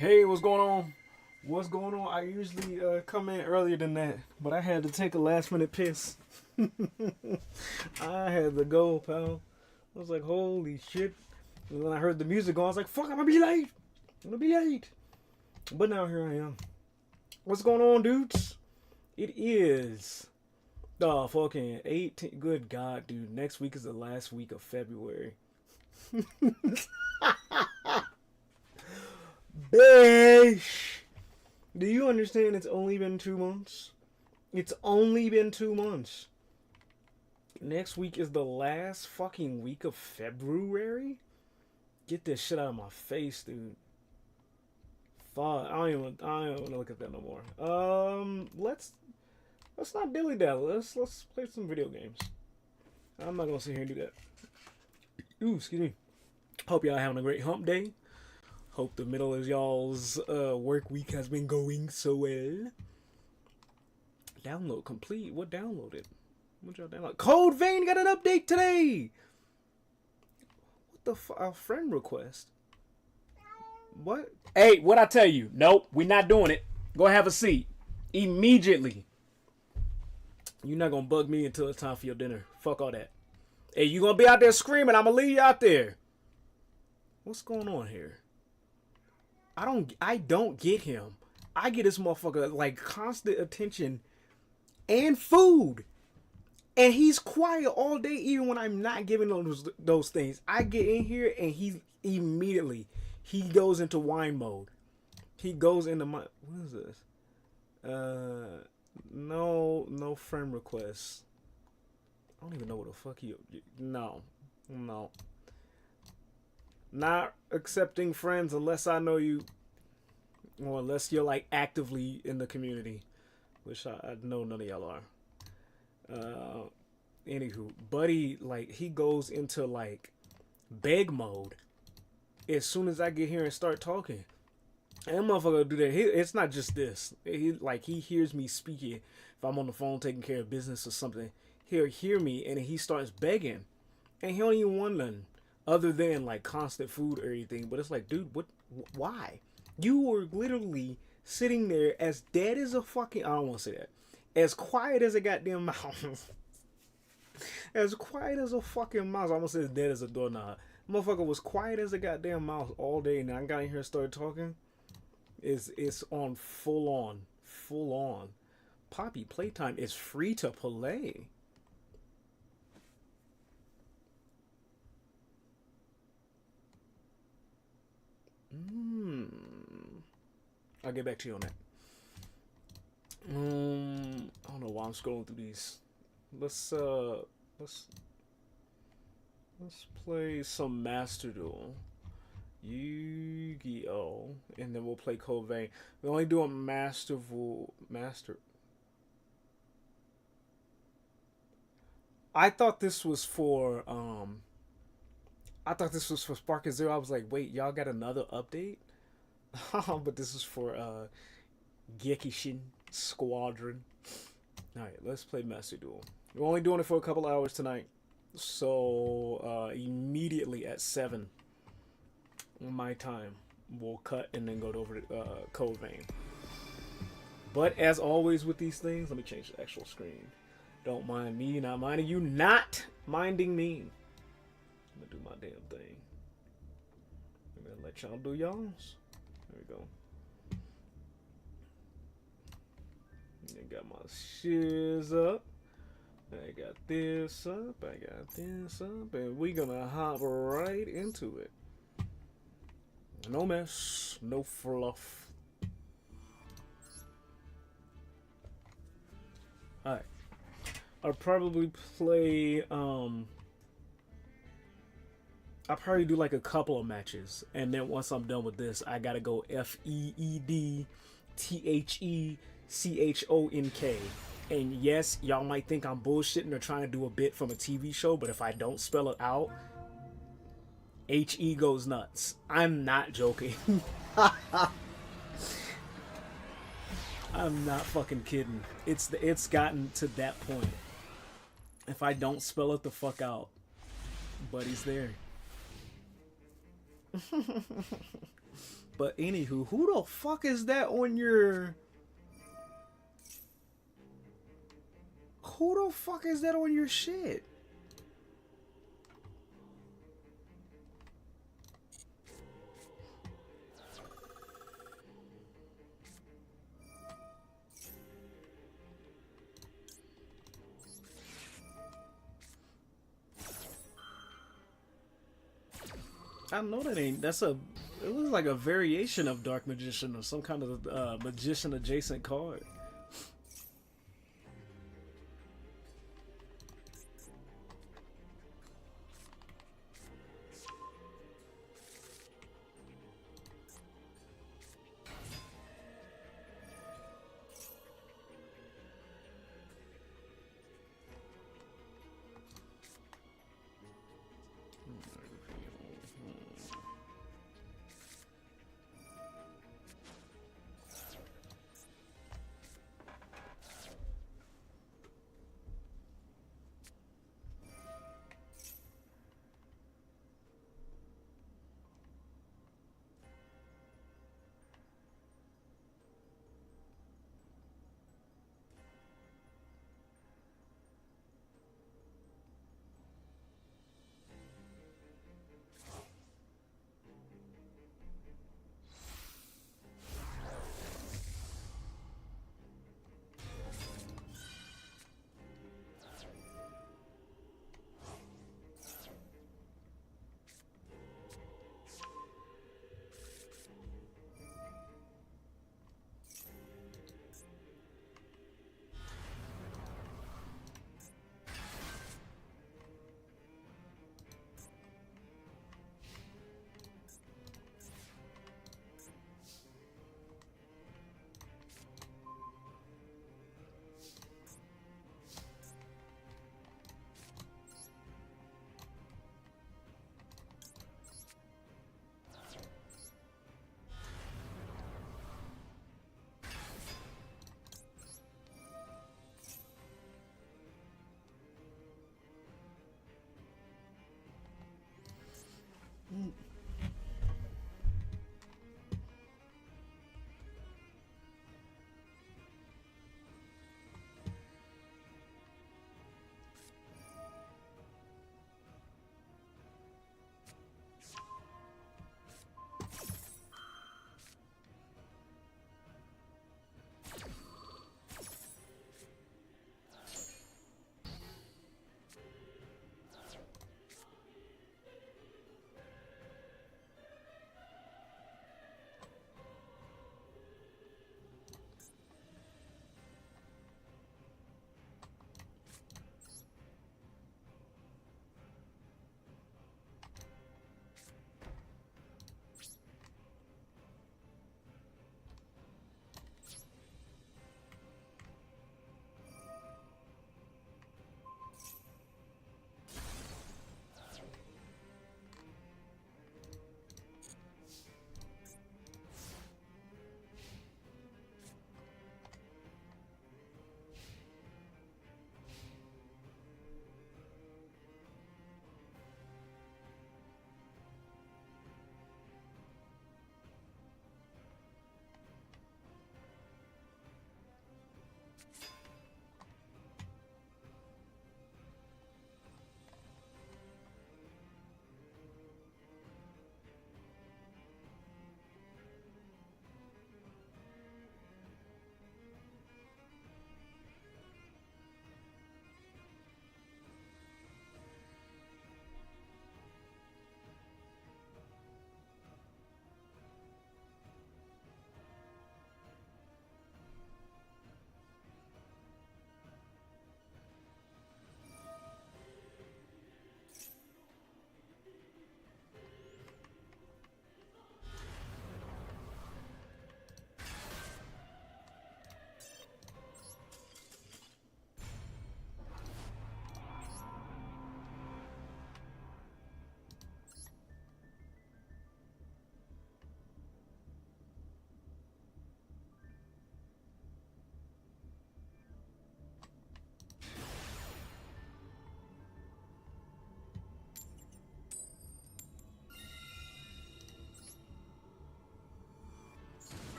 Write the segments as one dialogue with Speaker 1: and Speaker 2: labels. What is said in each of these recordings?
Speaker 1: Hey, what's going on? What's going on? I usually come in earlier than that, but I had to take a last minute piss. I had to go, pal. I was like, holy shit. And then I heard the music go, I was like, fuck, I'm gonna be late. I'm gonna be late. But now here I am. What's going on, dudes? It is the fucking 18th. Good God, dude. Next week is the last week of February. Bish! Do you understand it's only been 2 months? It's only been 2 months. Next week is the last fucking week of February? Get this shit out of my face, dude. Fuck, I don't even look at that no more. Let's not dilly dally. Let's play some video games. I'm not gonna sit here and do that. Ooh, excuse me. Hope y'all having a great hump day. Hope the middle of y'all's work week has been going so well. Download complete. What downloaded? What y'all download? Code Vein got an update today. What the fuck? Friend request. What? Hey, what I tell you? Nope, we not doing it. Go have a seat immediately. You're not gonna bug me until it's time for your dinner. Fuck all that. Hey, you gonna be out there screaming? I'ma leave you out there. What's going on here? I don't get him. I get this motherfucker like constant attention and food. And he's quiet all day even when I'm not giving those things. I get in here and he goes into wine mode. He goes into my what is this? No friend requests. I don't even know what the fuck no. Not accepting friends unless I know you, or unless you're like actively in the community, which I know none of y'all are. Anywho, buddy, like he goes into like beg mode as soon as I get here and start talking. And that motherfucker do that. It's not just this. He hears me speaking. If I'm on the phone taking care of business or something, he'll hear me and he starts begging, and he don't even want nothing other than like constant food or anything. But it's like, dude, what? Why? You were literally sitting there as dead as a fucking. I don't want to say that. As quiet as a goddamn mouse. As quiet as a fucking mouse. I almost said as dead as a doorknob. Motherfucker was quiet as a goddamn mouse all day. And I got in here and started talking. It's on full on. Poppy Playtime is free to play. I'll get back to you on that. I don't know why I'm scrolling through these. Let's play some Master Duel. Yu-Gi-Oh! And then we'll play Code Vein. We're only doing Master. I thought this was for Spark and Zero. I was like, wait, y'all got another update? But this is for Gekishin Squadron. Alright, let's play Master Duel. We're only doing it for a couple hours tonight. So immediately at 7 my time, we'll cut and then go over to Code Vein. But as always with these things, let me change the actual screen. Don't mind me not minding you, not minding me. I'm gonna do my damn thing. I'm gonna let y'all do y'all's. There we go. I got my shiz up. I got this up. I got this up. And we gonna hop right into it. No mess. No fluff. Alright. I'll probably play I'll probably do like a couple of matches, and then once I'm done with this, I gotta go FEEDTHECHONK. And yes, y'all might think I'm bullshitting or trying to do a bit from a TV show, but if I don't spell it out, HE goes nuts. I'm not joking. I'm not fucking kidding. It's gotten to that point. If I don't spell it the fuck out, buddy's there. But anywho, who the fuck is that on your? Who the fuck is that on your shit? I know that ain't. That's a. It looks like a variation of Dark Magician or some kind of magician adjacent card.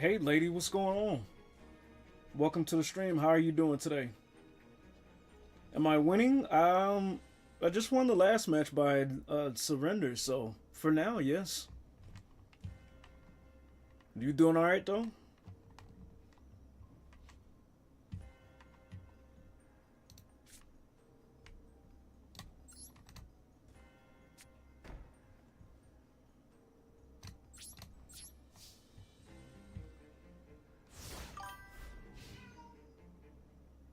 Speaker 1: Hey, lady, what's going on? Welcome to the stream. How are you doing today? Am I winning? I just won the last match by surrender, so for now, yes. You doing all right though?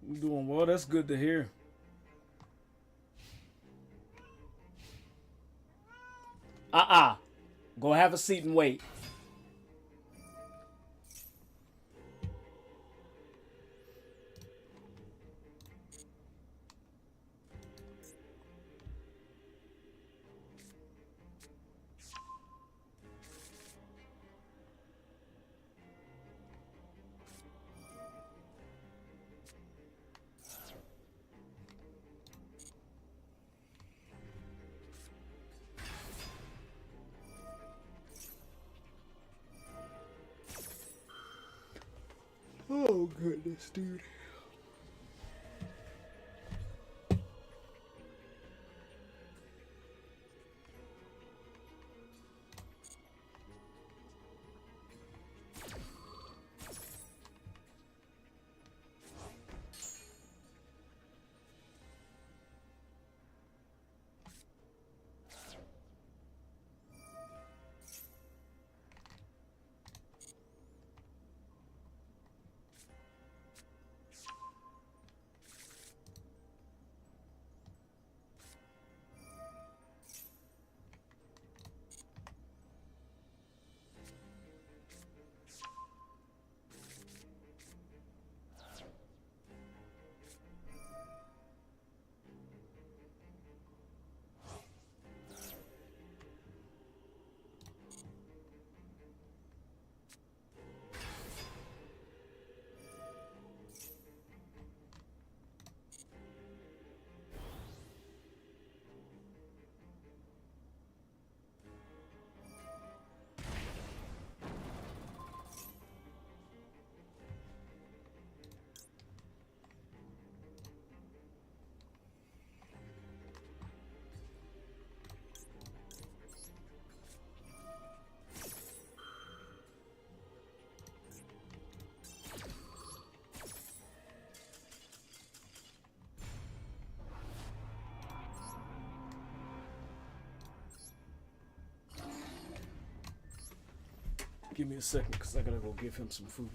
Speaker 1: You doing well. That's good to hear. Go have a seat and wait. Oh goodness, dude. Give me a second, because I gotta go give him some food.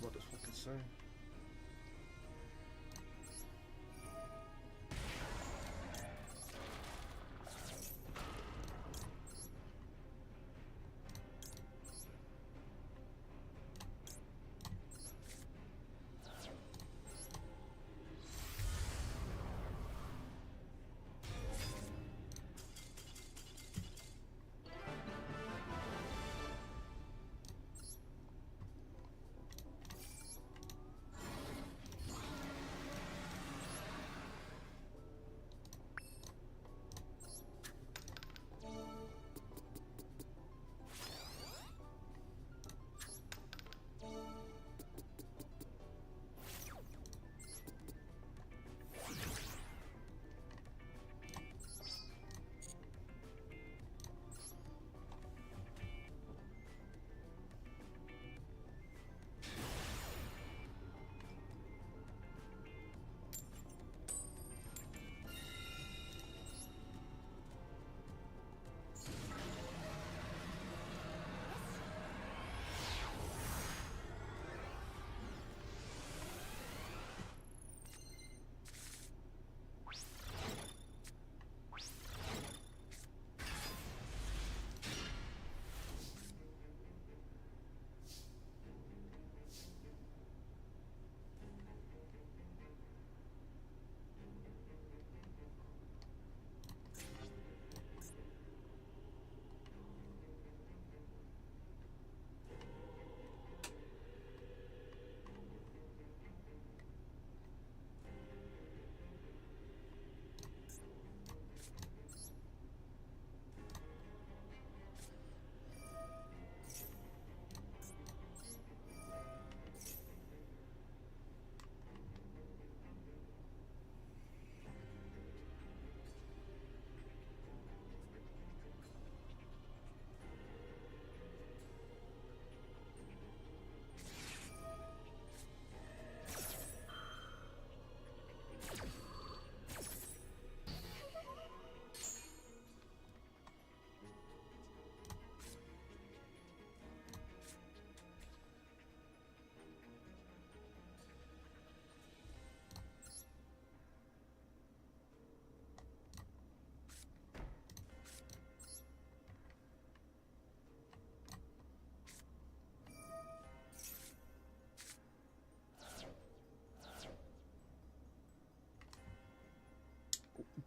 Speaker 2: was about to fucking say.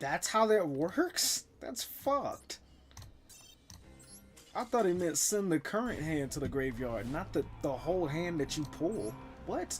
Speaker 2: That's how that works? That's fucked. I thought it meant send the current hand to the graveyard, not the whole hand that you pull. What?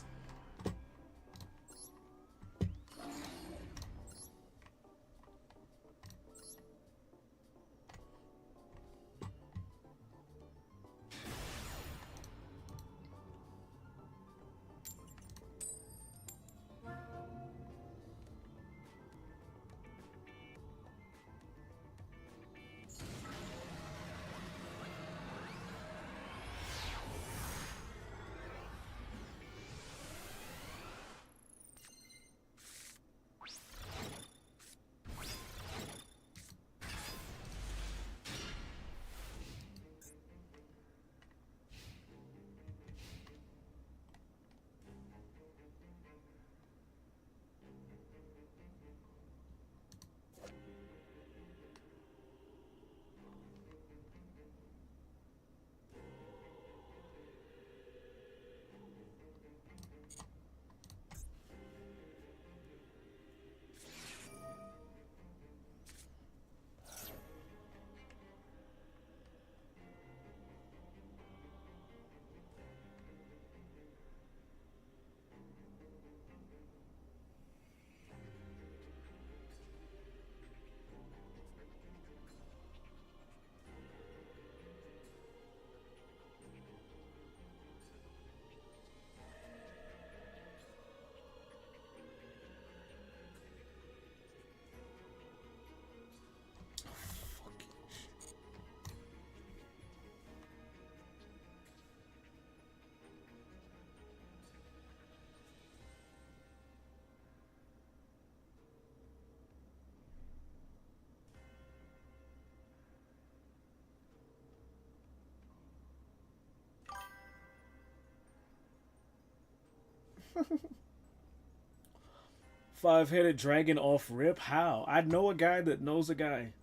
Speaker 2: Five-headed dragon off rip? How? I know a guy that knows a guy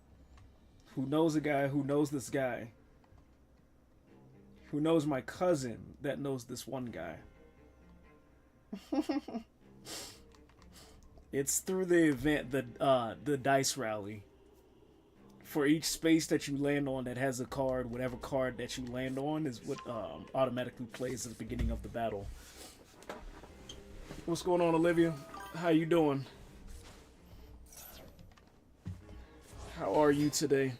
Speaker 2: who knows a guy who knows this guy who knows my cousin that knows this one guy. It's through the event, the dice rally. For each space that you land on that has a card, whatever card that you land on is what automatically plays at the beginning of the battle. What's going on, Olivia? How you doing? How are you today?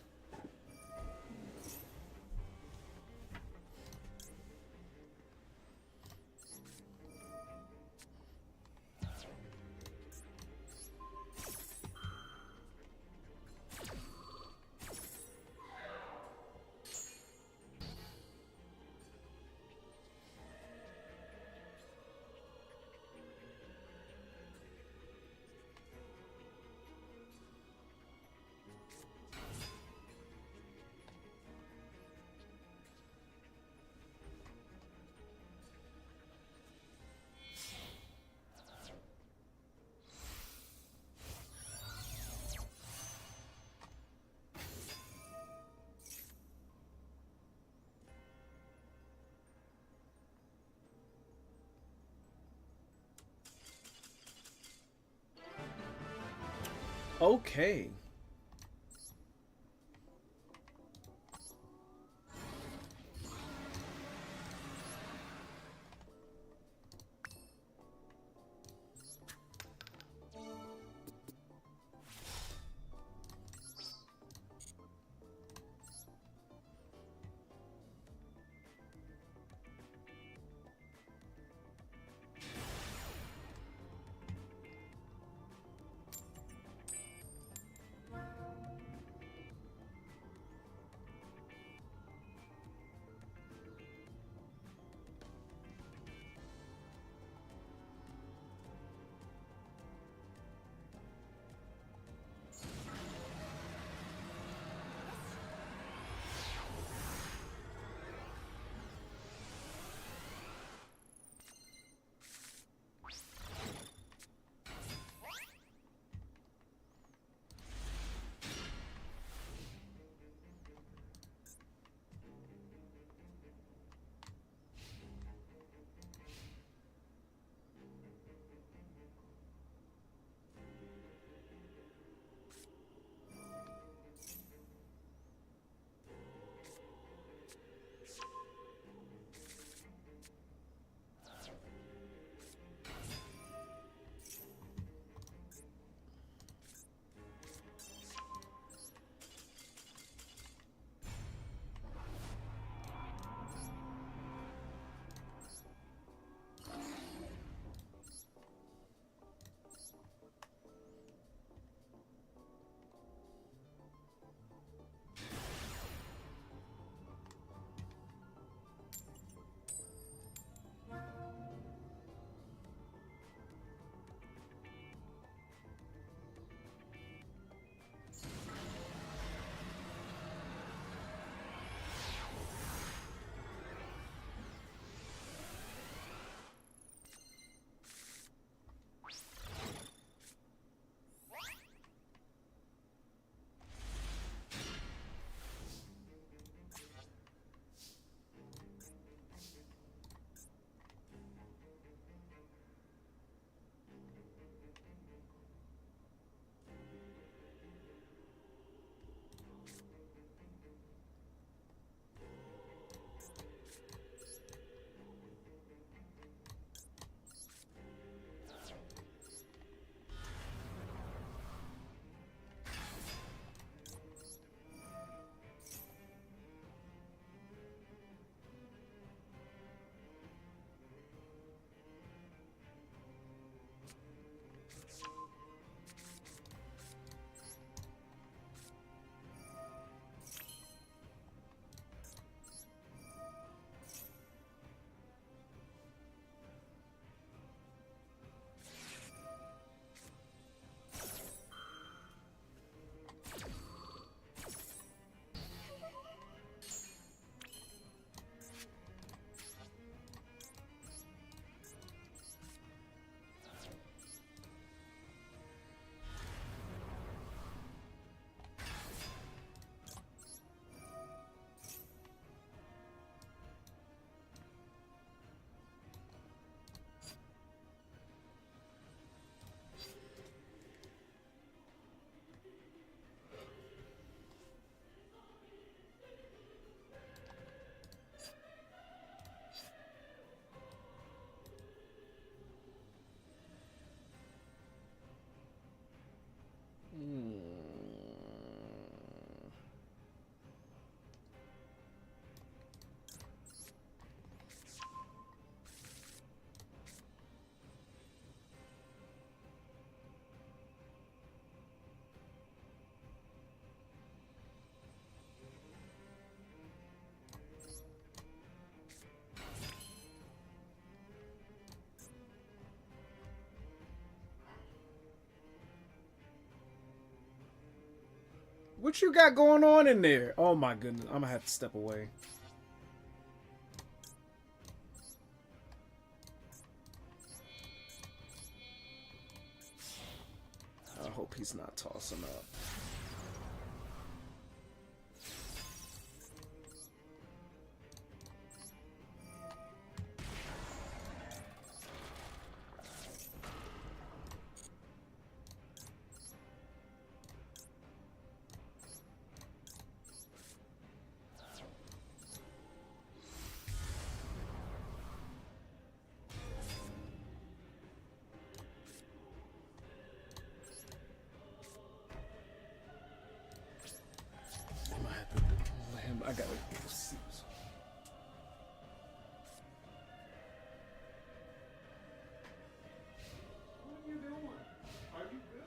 Speaker 2: Okay. What you got going on in there? Oh my goodness, I'm gonna have to step away. I hope he's not tossing up. I gotta see.
Speaker 1: What are you doing? Are you good?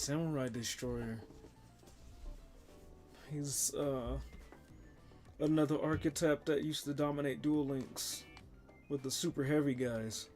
Speaker 2: Samurai Destroyer. He's another archetype that used to dominate Duel Links with the super heavy guys.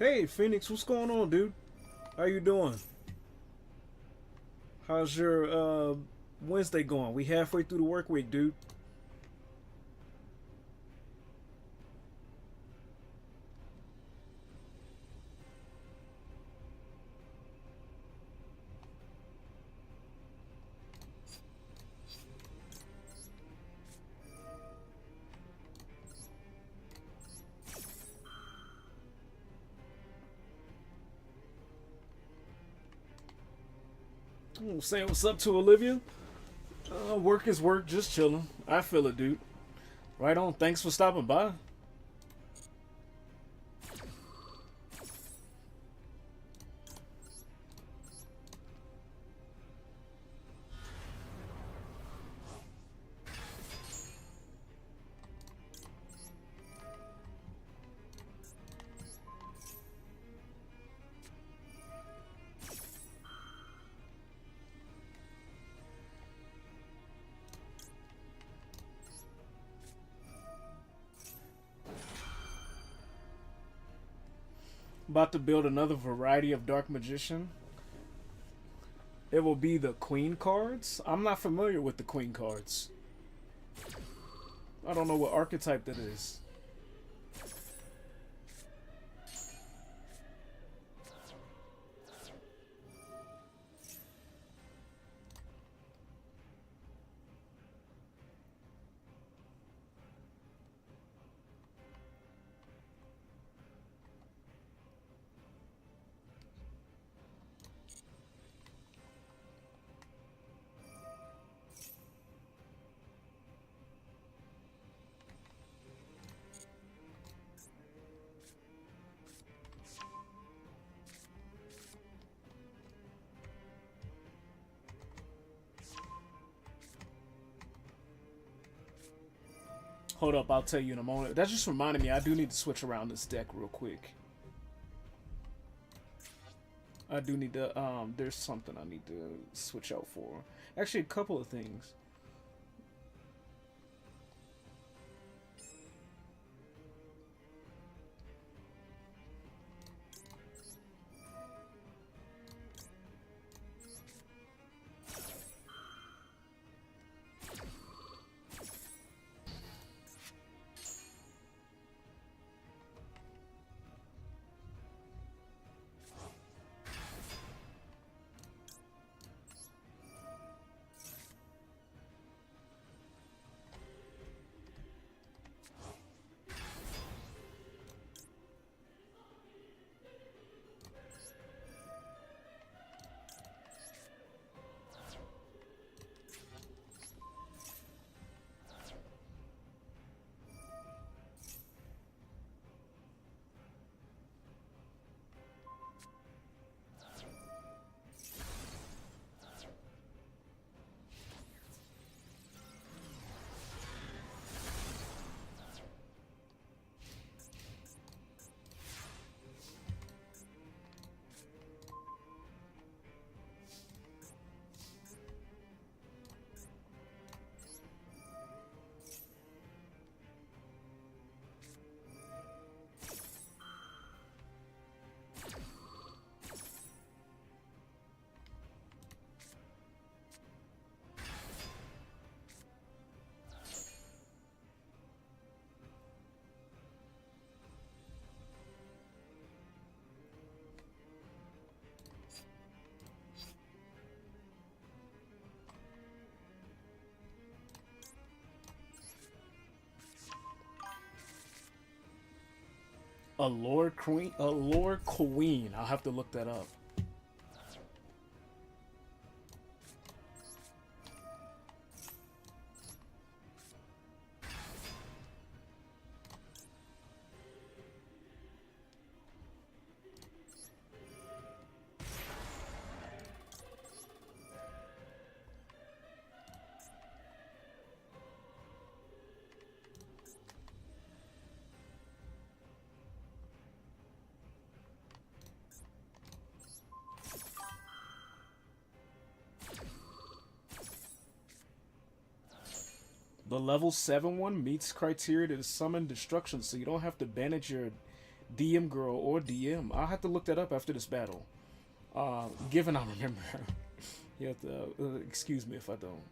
Speaker 1: Hey, Phoenix, what's going on, dude? How you doing? How's your Wednesday going? We halfway through the work week, dude. Saying what's up to Olivia. Work is work, just chilling. I feel it, dude. Right on. Thanks for stopping by. About to build another variety of Dark Magician. It will be the Queen cards. I'm not familiar with the Queen cards. I don't know what archetype that is. Hold up, I'll tell you in a moment. That just reminded me, I do need to switch around this deck real quick. I do need to, there's something I need to switch out for. Actually, a couple of things. A lore queen. I'll have to look that up. The level 7 one meets criteria to summon destruction, so you don't have to
Speaker 2: DM girl or DM. I'll have to look that up after this battle. Given I remember. You have to excuse me if I don't.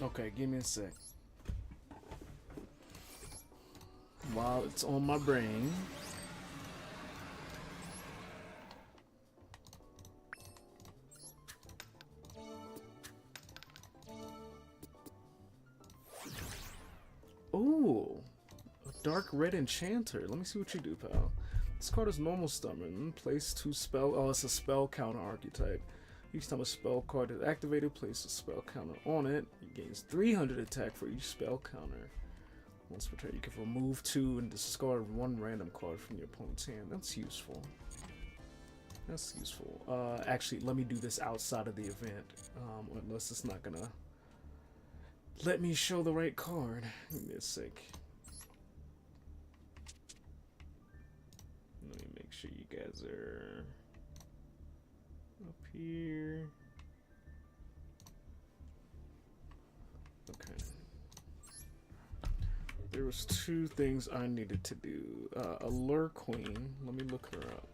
Speaker 2: Okay, give me a sec. While it's on my brain. Ooh, a dark red enchanter. Let me see what you do, pal. This card is normal summon. Place 2 spell. Oh, it's a spell counter archetype. Each time a spell card is activated, place a spell counter on it. It gains 300 attack for each spell counter. Once per turn, you can remove 2 and discard 1 random card from your opponent's hand. That's useful. That's useful. Actually, let me do this outside of the event. Unless it's not gonna let me show the right card. Give me a sec. Let me make sure you guys are up here. Okay. There was 2 things I needed to do. Allure Queen. Let me look her up.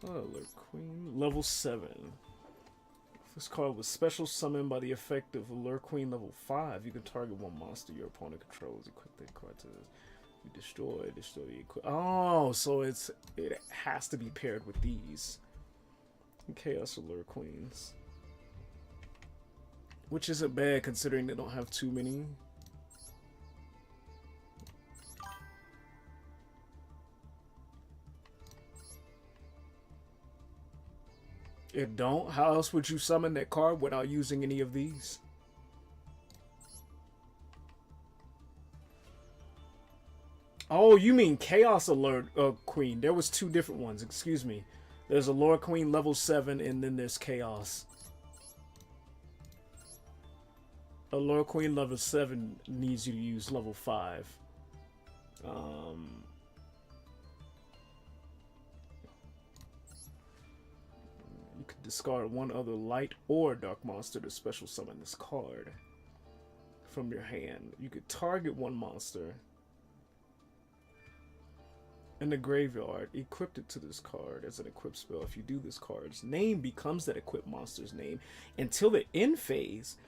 Speaker 2: Allure Queen. Level 7. If this card was special summoned by the effect of Allure Queen level 5, you can target 1 monster your opponent controls. Equip that card to you destroy the equip. Oh, so it has to be paired with these Chaos Allure Queens, which isn't bad considering they don't have too many. It don't? How else would you summon that card without using any of these? Oh, you mean Chaos Alert Queen. There was 2 different ones, excuse me. There's Allure Queen level 7 and then there's Chaos. Allure Queen level 7 needs you to use level 5. You could discard 1 other light or dark monster to special summon this card from your hand. You could target 1 monster in the graveyard, equip it to this card as an equip spell. If you do, this card's name becomes that equipped monster's name until the end phase.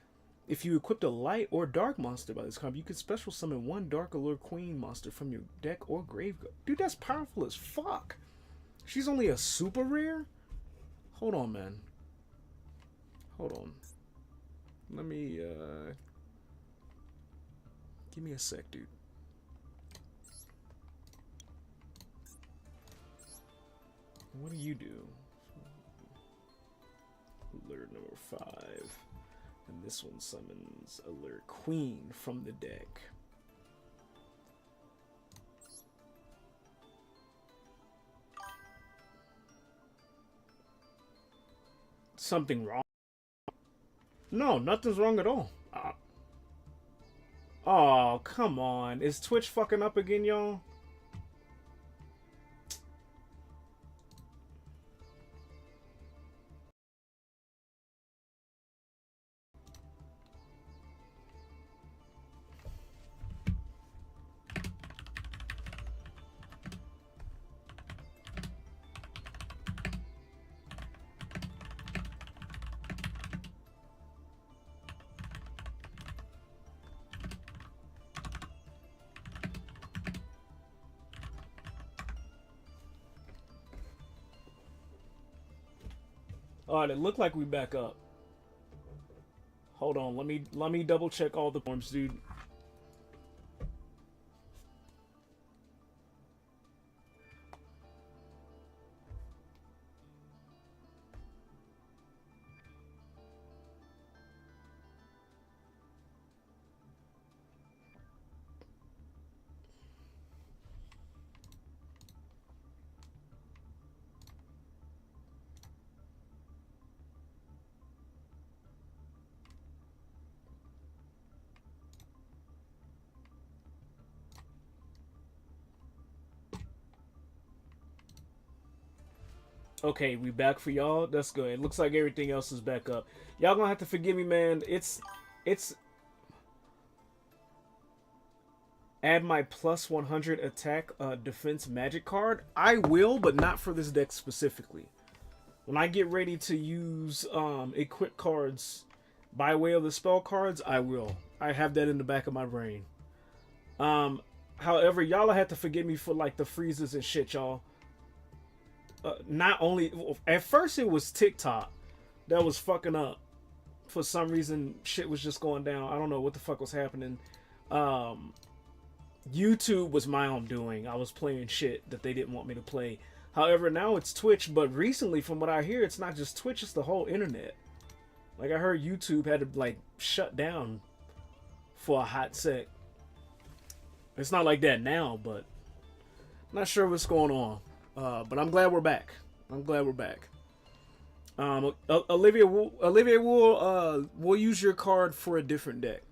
Speaker 2: If you equipped a light or dark monster by this card, you could special summon 1 Dark Allure Queen monster from your deck or graveyard. Dude, that's powerful as fuck. She's only a super rare? Hold on, man. Hold on. Let me, give me a sec, dude. What do you do? Alert number 5. And this one summons Allure Queen from the deck. Something wrong? No, nothing's wrong at all. Oh, come on. Is Twitch fucking up again, y'all? Alright, it looked like we back up. Hold on, let me double check all the forms, dude. Okay, we back for y'all. That's good. It looks like everything else is back up. Y'all gonna have to forgive me, man. It's add my plus 100 attack defense magic card. I will, but not for this deck specifically. When I get ready to use equip cards by way of the spell cards, I will. I have that in the back of my brain. However, y'all have to forgive me for like the freezes and shit, y'all. Not only at first it was TikTok that was fucking up. For some reason, shit was just going down. I don't know what the fuck was happening. YouTube was my own doing. I was playing shit that they didn't want me to play. However, now it's Twitch, but recently, from what I hear, it's not just Twitch, it's the whole internet. Like, I heard YouTube had to, like, shut down for a hot sec. It's not like that now, but I'm not sure what's going on. But I'm glad we're back. I'm glad we're back. Olivia will use your card for a different deck.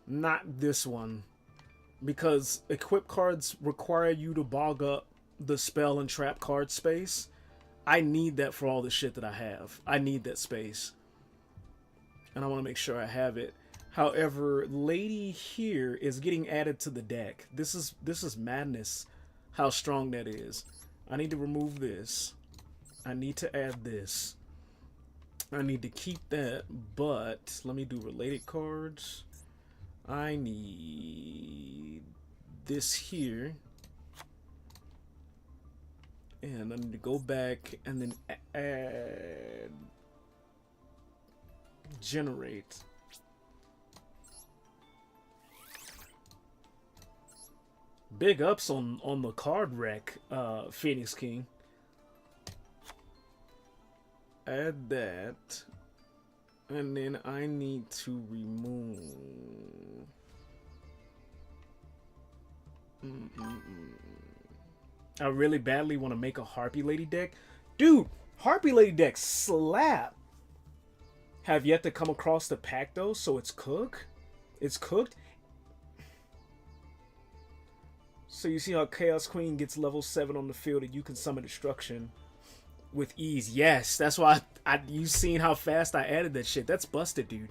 Speaker 2: Not this one. Because equip cards require you to bog up the spell and trap card space. I need that for all the shit that I have. I need that space. And I want to make sure I have it. However, Lady here is getting added to the deck. This is madness how strong that is. I need to remove this. I need to add this. I need to keep that, but let me do related cards. I need this here. And I need to go back and then add generate. Big ups on the card wreck, Phoenix King. Add that. And then I need to remove. I really badly want to make a Harpy Lady deck. Dude, Harpy Lady deck slap. Have yet to come across the pack though, so it's cooked. It's cooked. So you see how Chaos Queen gets level 7 on the field and you can summon destruction with ease. Yes, that's why you seen how fast I added that shit. That's busted, dude.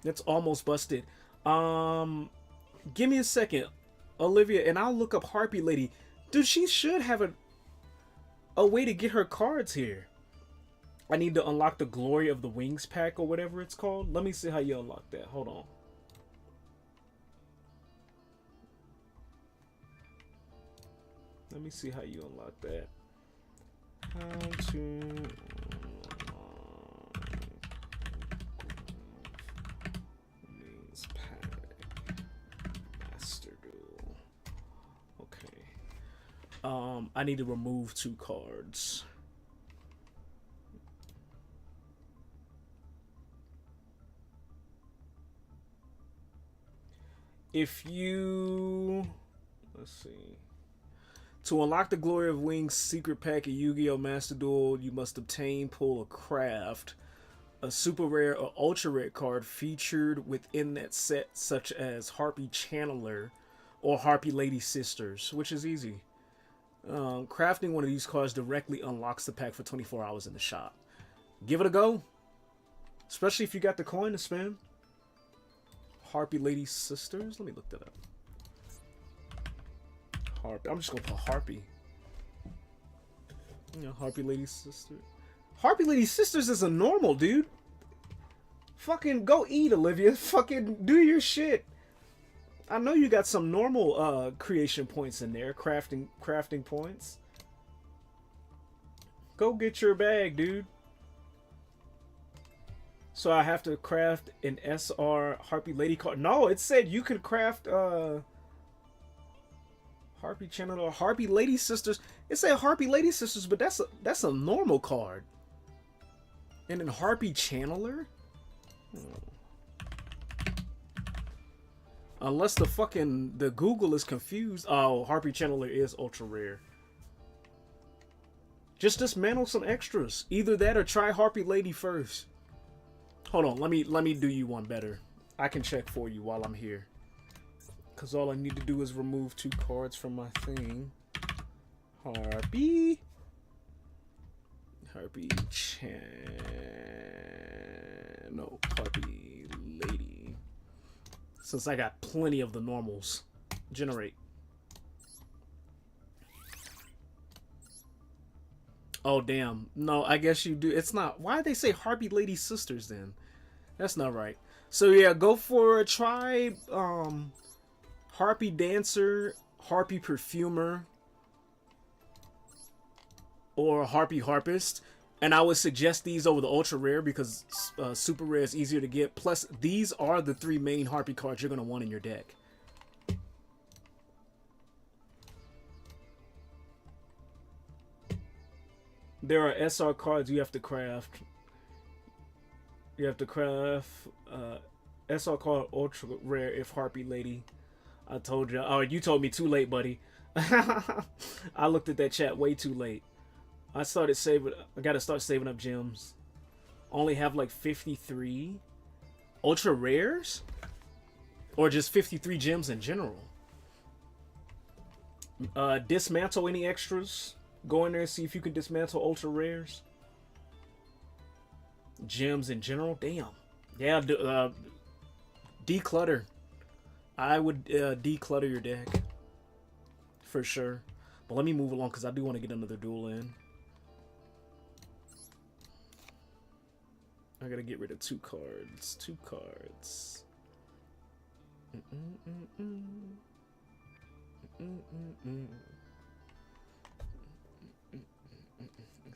Speaker 2: That's almost busted. Give me a second, Olivia, and I'll look up Harpy Lady. Dude, she should have a way to get her cards here. I need to unlock the Glory of the Wings pack or whatever it's called. Let me see how you unlock that. Hold on. Let me see how you unlock that. How to Wings pack Master Duel. Okay. I need to remove 2 cards. If you, let's see. To unlock the Glory of Wings secret pack of Yu-Gi-Oh! Master Duel, you must obtain, pull, or craft a super rare or ultra rare card featured within that set, such as Harpy Channeler or Harpy Lady Sisters, which is easy. Crafting one of these cards directly unlocks the pack for 24 hours in the shop. Give it a go, especially if you got the coin to spend. Harpy Lady Sisters, let me look that up. Harpy. I'm just gonna put Harpy. You know, Harpy Lady Sister. Harpy Lady Sisters is a normal, dude. Fucking go eat, Olivia. Fucking do your shit. I know you got some normal creation points in there, crafting points. Go get your bag, dude. So I have to craft an SR Harpy Lady card. No, it said you could craft Harpy Channel or Harpy Lady Sisters. It said Harpy Lady Sisters, but that's a normal card. And then Harpy Channeler? Unless the Google is confused. Oh, Harpy Channeler is ultra rare. Just dismantle some extras. Either that or try Harpy Lady first. Hold on, let me do you one better. I can check for you while I'm here. Because all I need to do is remove 2 cards from my thing. Harpy.
Speaker 1: Harpy Chan. No, Harpy Lady. Since I got plenty of the normals. Generate. Oh, damn. No, I guess you do. It's not. Why did they say Harpy Lady Sisters then? That's not right. So, yeah, go for a try. Harpy Dancer, Harpy Perfumer, or Harpy Harpist. And I would suggest these over the Ultra Rare because Super Rare is easier to get. Plus, these are the 3 main Harpy cards you're going to want in your deck. There are SR cards you have to craft. You have to craft SR card Ultra Rare if Harpy Lady. I told you. Oh, you told me too late, buddy. I looked at that chat way too late. I started saving. I gotta start saving up gems. Only have like 53 Ultra Rares? Or just 53 gems in general. Dismantle any extras. Go in there and see if you can dismantle Ultra Rares. Gems in general? Damn. Yeah, declutter. I would declutter your deck. For sure. But let me move along because I do want to get another duel in. I gotta get rid of 2 cards. 2 cards.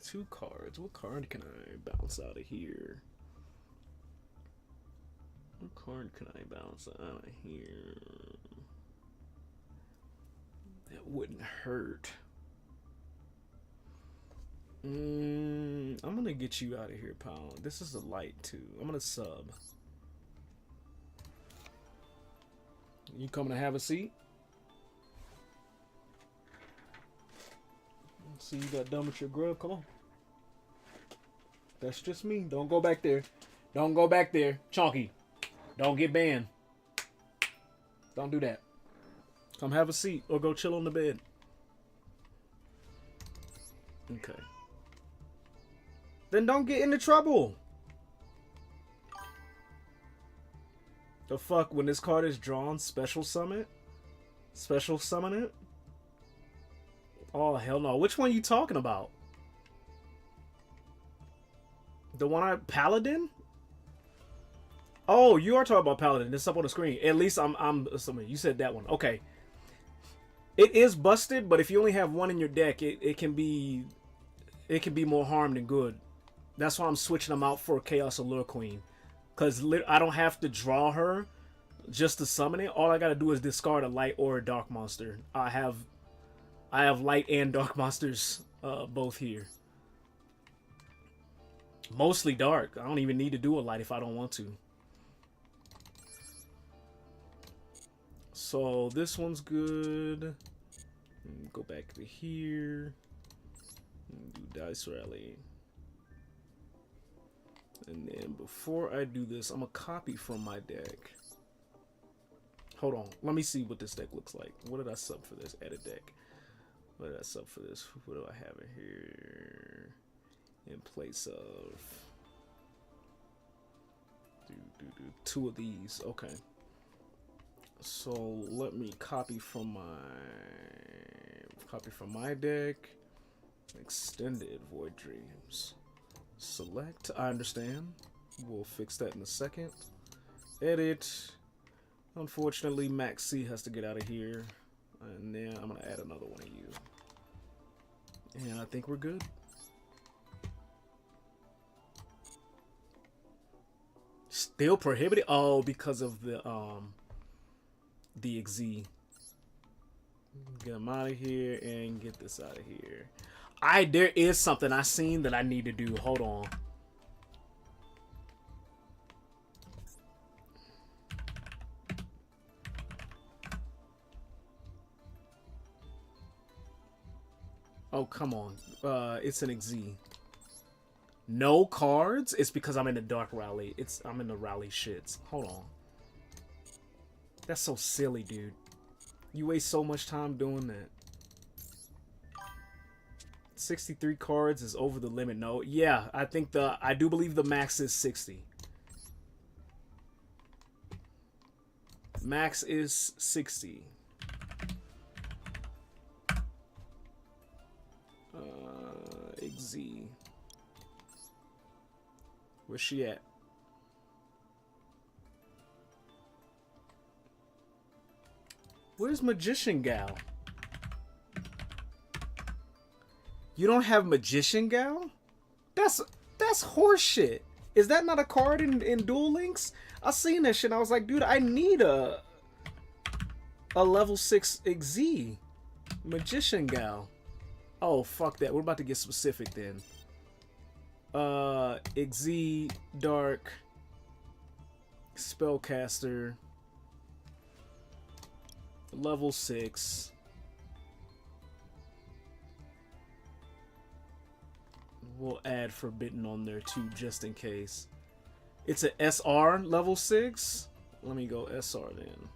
Speaker 1: 2 cards. What card can I bounce out of here? What card can I bounce out of here? That wouldn't hurt. I'm gonna get you out of here, pal. This is a light too. I'm gonna sub. You coming to have a seat? See, you got done with your grub. Come on. That's just me. Don't go back there. Don't go back there. Chonky. Don't get banned. Don't do that. Come have a seat or go chill on the bed. Okay. Then don't get into trouble. The fuck, when this card is drawn, special summon it? Special summon it? Oh, hell no. Which one are you talking about? The one Paladin? Oh, you are talking about Paladin. It's up on the screen. At least I'm assuming. You said that one. Okay. It is busted, but if you only have one in your deck, it can be more harm than good. That's why I'm switching them out for Chaos Allure Queen. Because I don't have to draw her just to summon it. All I gotta do is discard a light or a dark monster. I have light and dark monsters both here. Mostly dark. I don't even need to do a light if I don't want to. So this one's good. Go back to here. Do Dice Rally. And then before I do this, I'm going to copy from my deck. Hold on. Let me see what this deck looks like. What did I sub for this? Edit deck. What did I sub for this? What do I have in here? In place of... 2 of these. Okay. So let me copy from my deck. Extended Void Dreams. Select. I understand. We'll fix that in a second. Edit. Unfortunately, Max C has to get out of here. And then I'm going to add another one of you. And I think we're good. Still prohibited? Oh, because of the XZ. Get them out of here and get this out of here. There is something I seen that I need to do. Hold on. Oh, come on. It's an XZ. No cards? It's because I'm in the dark rally. I'm in the rally shits. Hold on. That's so silly, dude. You waste so much time doing that. 63 cards is over the limit. No, yeah, I do believe the max is 60. Max is 60. XZ. Where's she at? Where's Magician Gal? You don't have Magician Gal? That's horseshit. Is that not a card in Duel Links? I seen that shit and I was like, dude, I need a level 6 XZ. Magician Gal. Oh, fuck that. We're about to get specific then. XZ, Dark, Spellcaster, level 6. We'll add Forbidden on there too, just in case. It's a SR level 6. Let me go SR then.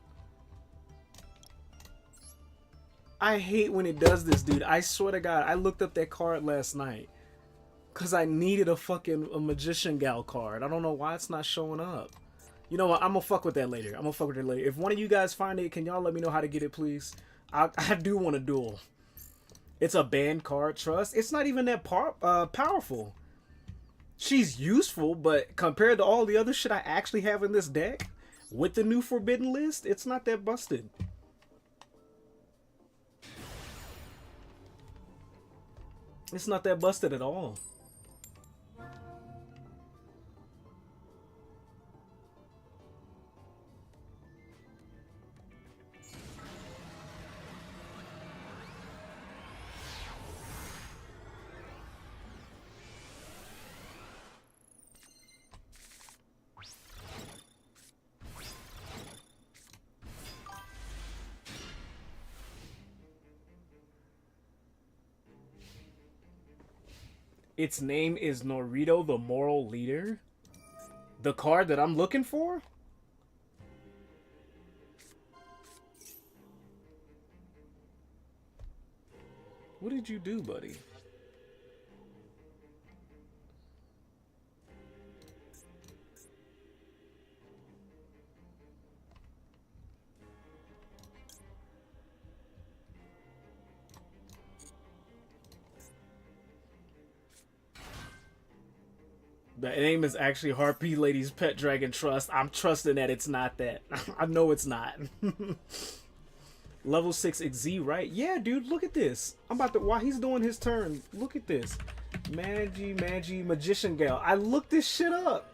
Speaker 1: I hate when it does this, dude. I swear to God, I looked up that card last night because I needed a Magician Gal card. I don't know why it's not showing up. You know what? I'm gonna fuck with that later. If one of you guys find it, can y'all let me know how to get it, please? I do want a duel. It's a banned card, trust. It's not even that powerful. She's useful, but compared to all the other shit I actually have in this deck, with the new Forbidden list, it's not that busted. It's not that busted at all. Its name is Norito the Moral Leader. The card that I'm looking for? What did you do, buddy? The name is actually Harpy Lady's Pet Dragon Trust. I'm trusting that it's not that. I know it's not. Level 6 XZ, right? Yeah, dude, look at this. I'm about to... While he's doing his turn, look at this. Magi, Magician Gal. I looked this shit up.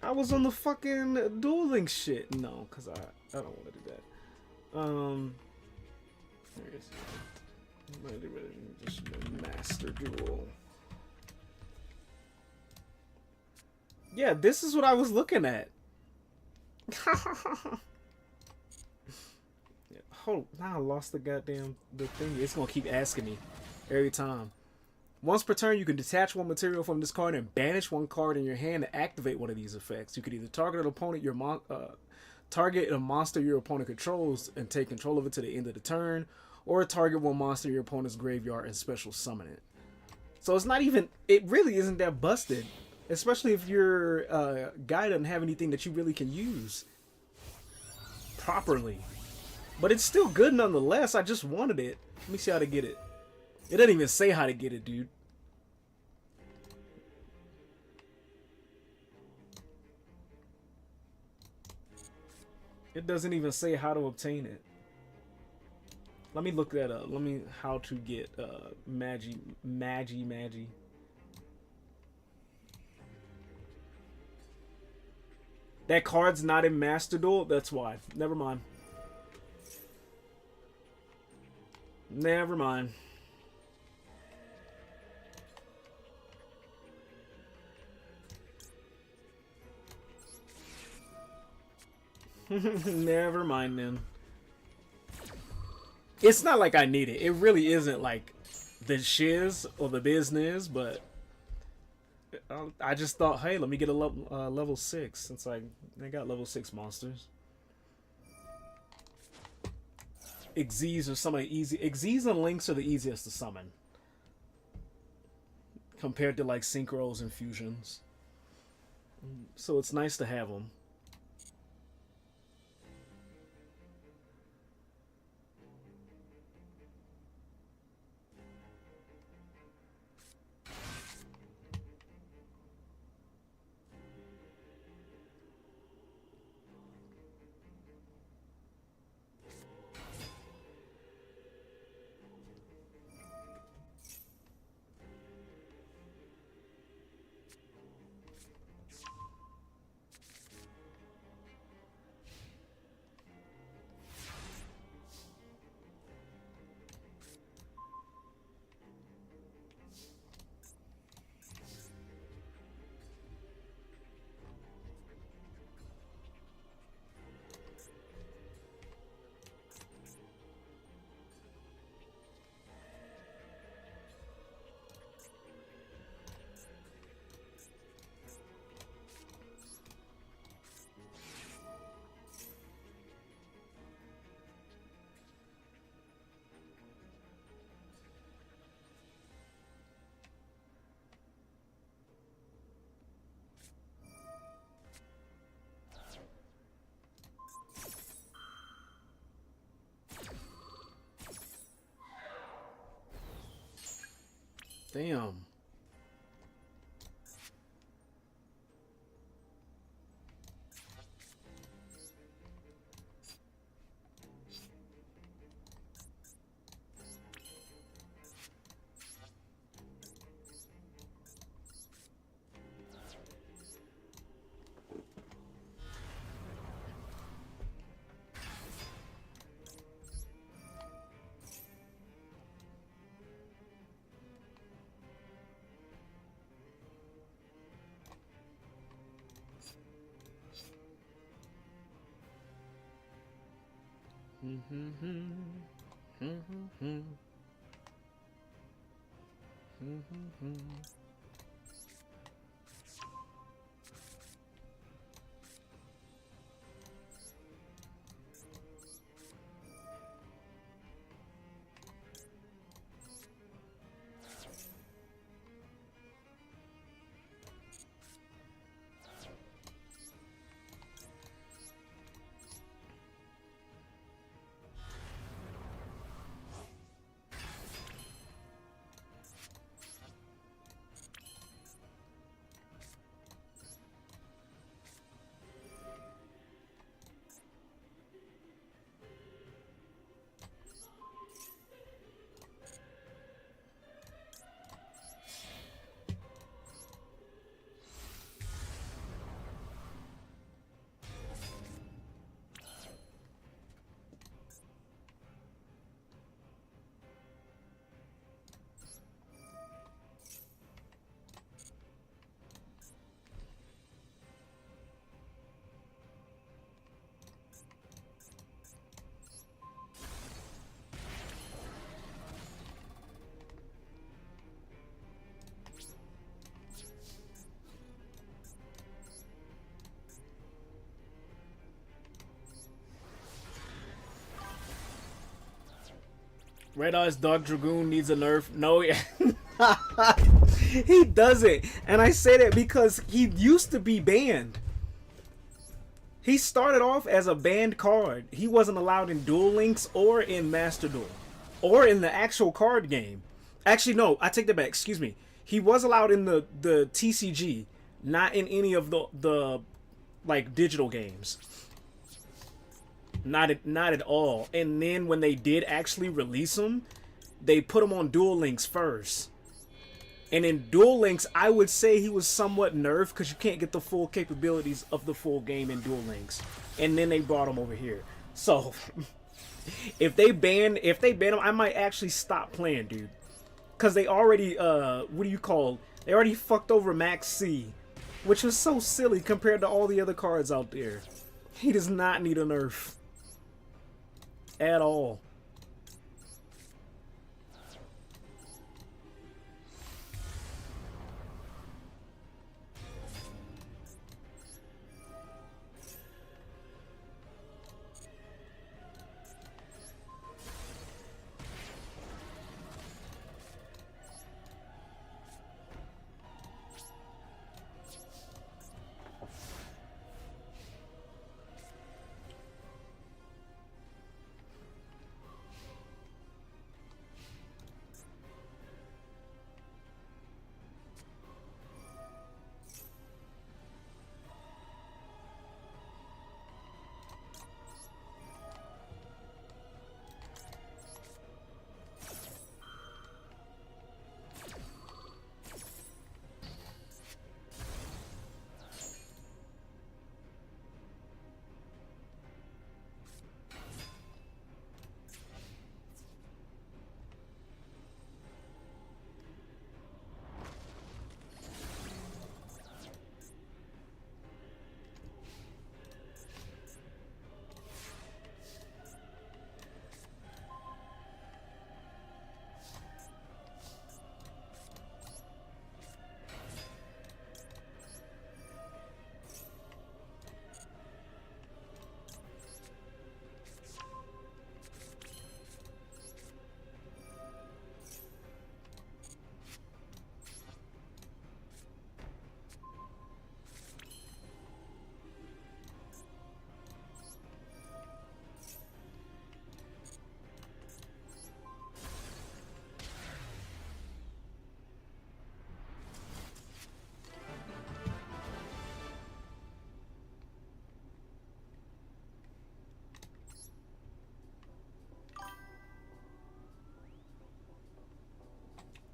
Speaker 1: I was on the fucking Duel Links shit. No, because I don't want to do that. There it is. Master Duel. Yeah, this is what I was looking at. Hold, now I lost the goddamn thing. It's gonna keep asking me every time. Once per turn, you can detach one material from this card and banish one card in your hand to activate one of these effects. You could either target an opponent target a monster your opponent controls and take control of it to the end of the turn, or target one monster in your opponent's graveyard and special summon it. So it's not even. It really isn't that busted. Especially if your guy doesn't have anything that you really can use properly. But it's still good nonetheless. I just wanted it. Let me see how to get it. It doesn't even say how to get it, dude. It doesn't even say how to obtain it. Let me look that up. How to get Magi. That card's not in Master Duel? That's why. Never mind. Never mind. Never mind then. It's not like I need it. It really isn't like the shiz or the business, but I just thought, hey, let me get a level 6 since they got level 6 monsters. XZs are some of the easy. XZs and Links are the easiest to summon.
Speaker 2: compared to like synchros and fusions. So it's nice to have them. Damn. Red Eyes Dark Dragoon needs a nerf. No, yeah. He doesn't. And I say that because he used to be banned. He started off as a banned card. He wasn't allowed in Duel Links or in Master Duel. Or in the actual card game. Actually, no, I take that back. Excuse me. He was allowed in the TCG, not in any of the like digital games. Not at all. And then when they did actually release him, they put him on Duel Links first. And in Duel Links, I would say he was somewhat nerfed because you can't get the full capabilities of the full game in Duel Links. And then they brought him over here. So if they ban him, I might actually stop playing, dude. Cause they already what do you call? They already fucked over Max C, which was so silly compared to all the other cards out there. He does not need a nerf at all.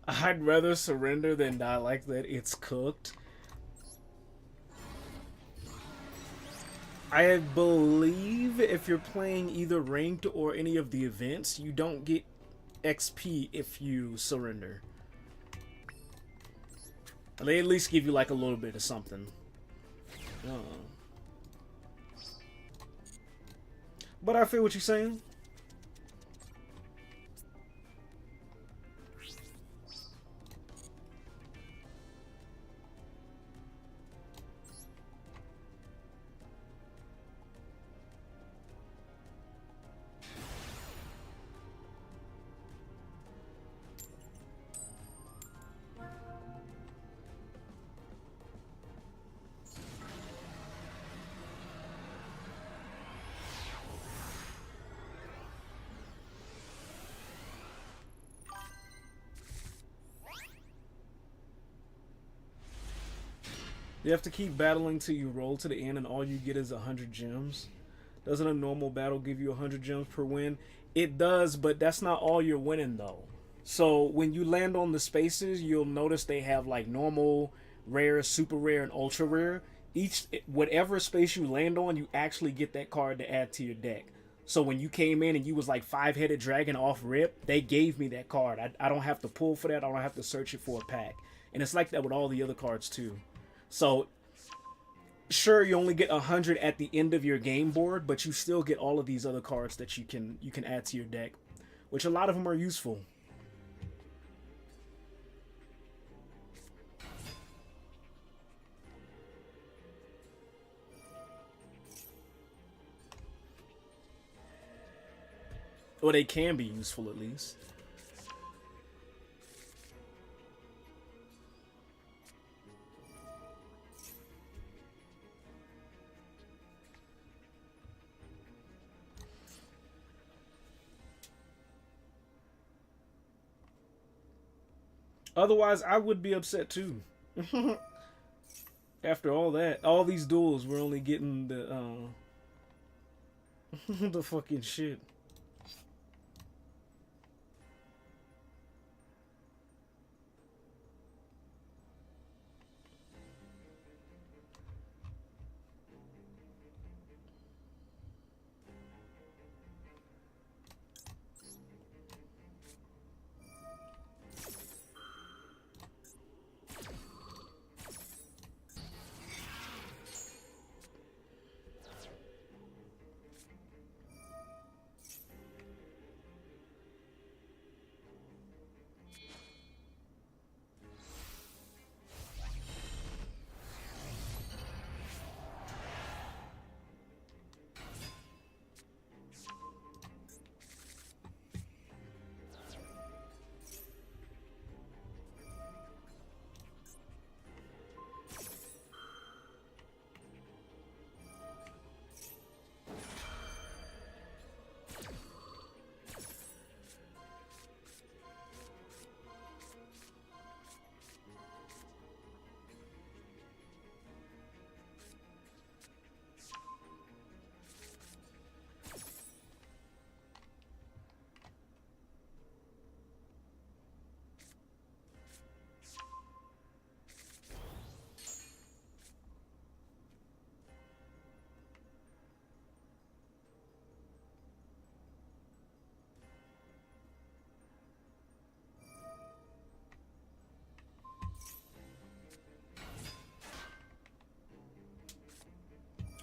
Speaker 2: I'd rather surrender than die like that. It's cooked. I believe if you're playing either ranked or any of the events, you don't get XP if you surrender. They at least give you like a little bit of something. Uh, but I feel what you're saying. You have to keep battling till you roll to the end and all you get is 100 gems. Doesn't a normal battle give you 100 gems per win? It does, but that's not all you're winning though. So when you land on the spaces, you'll notice they have like normal, rare, super rare, and ultra rare. Each whatever space you land on, you actually get that card to add to your deck. So when you came in and you was like five-headed dragon off rip, they gave me that card. I don't have to pull for that. I don't have to search it for a pack. And it's like that with all the other cards too. So, sure, you only get 100 at the end of your game board, but you still get all of these other cards that you can add to your deck, which a lot of them are useful. Or they can be useful at least. Otherwise, I would be upset too. After all that, all these duels, we're only getting the the fucking shit.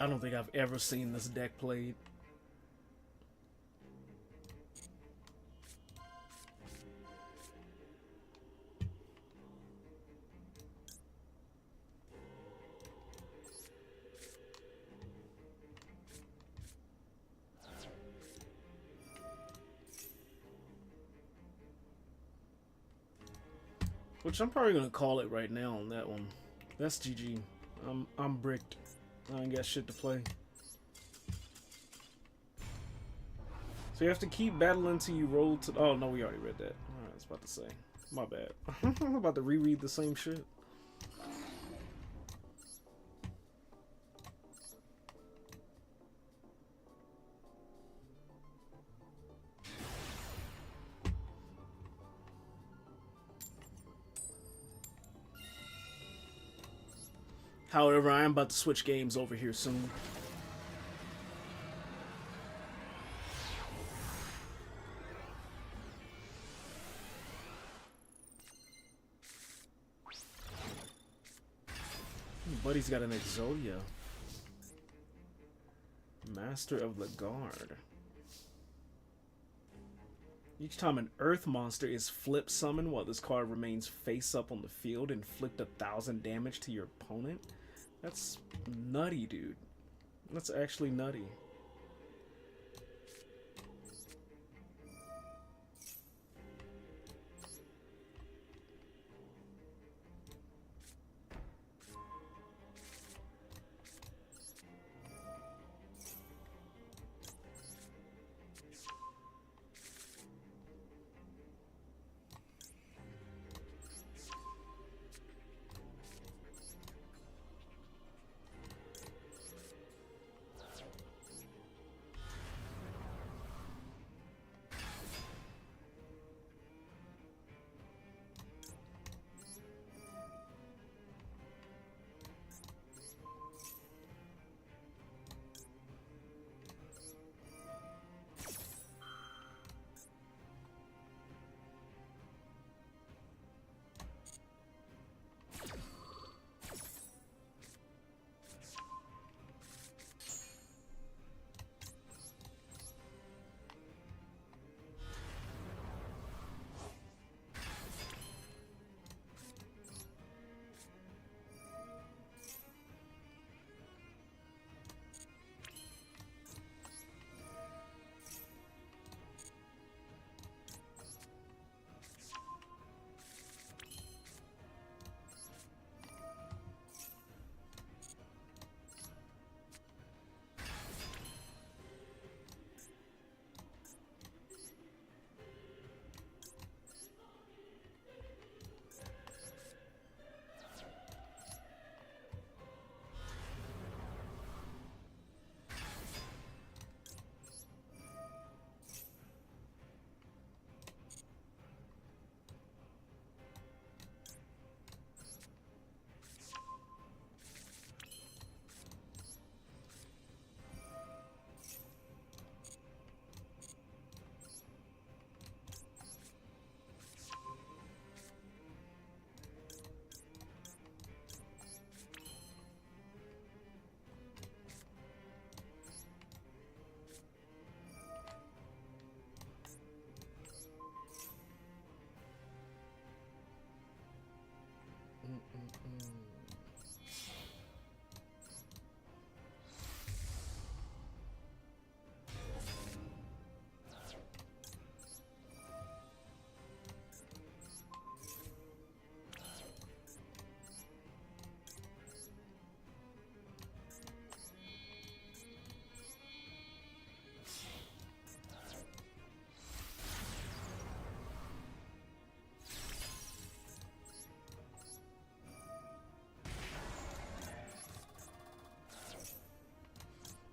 Speaker 2: I don't think I've ever seen this deck played. Which I'm probably gonna call it right now on that one. That's GG. I'm bricked. I ain't got shit to play. So you have to keep battling till you roll to. Oh no, we already read that. Alright, I was about to say. My bad. I'm about to reread the same shit. However, I am about to switch games over here soon. Buddy's got an Exodia. Master of the Guard. Each time an Earth monster is flip summoned while this card remains face up on the field, inflict 1,000 damage to your opponent. That's nutty, dude. That's actually nutty.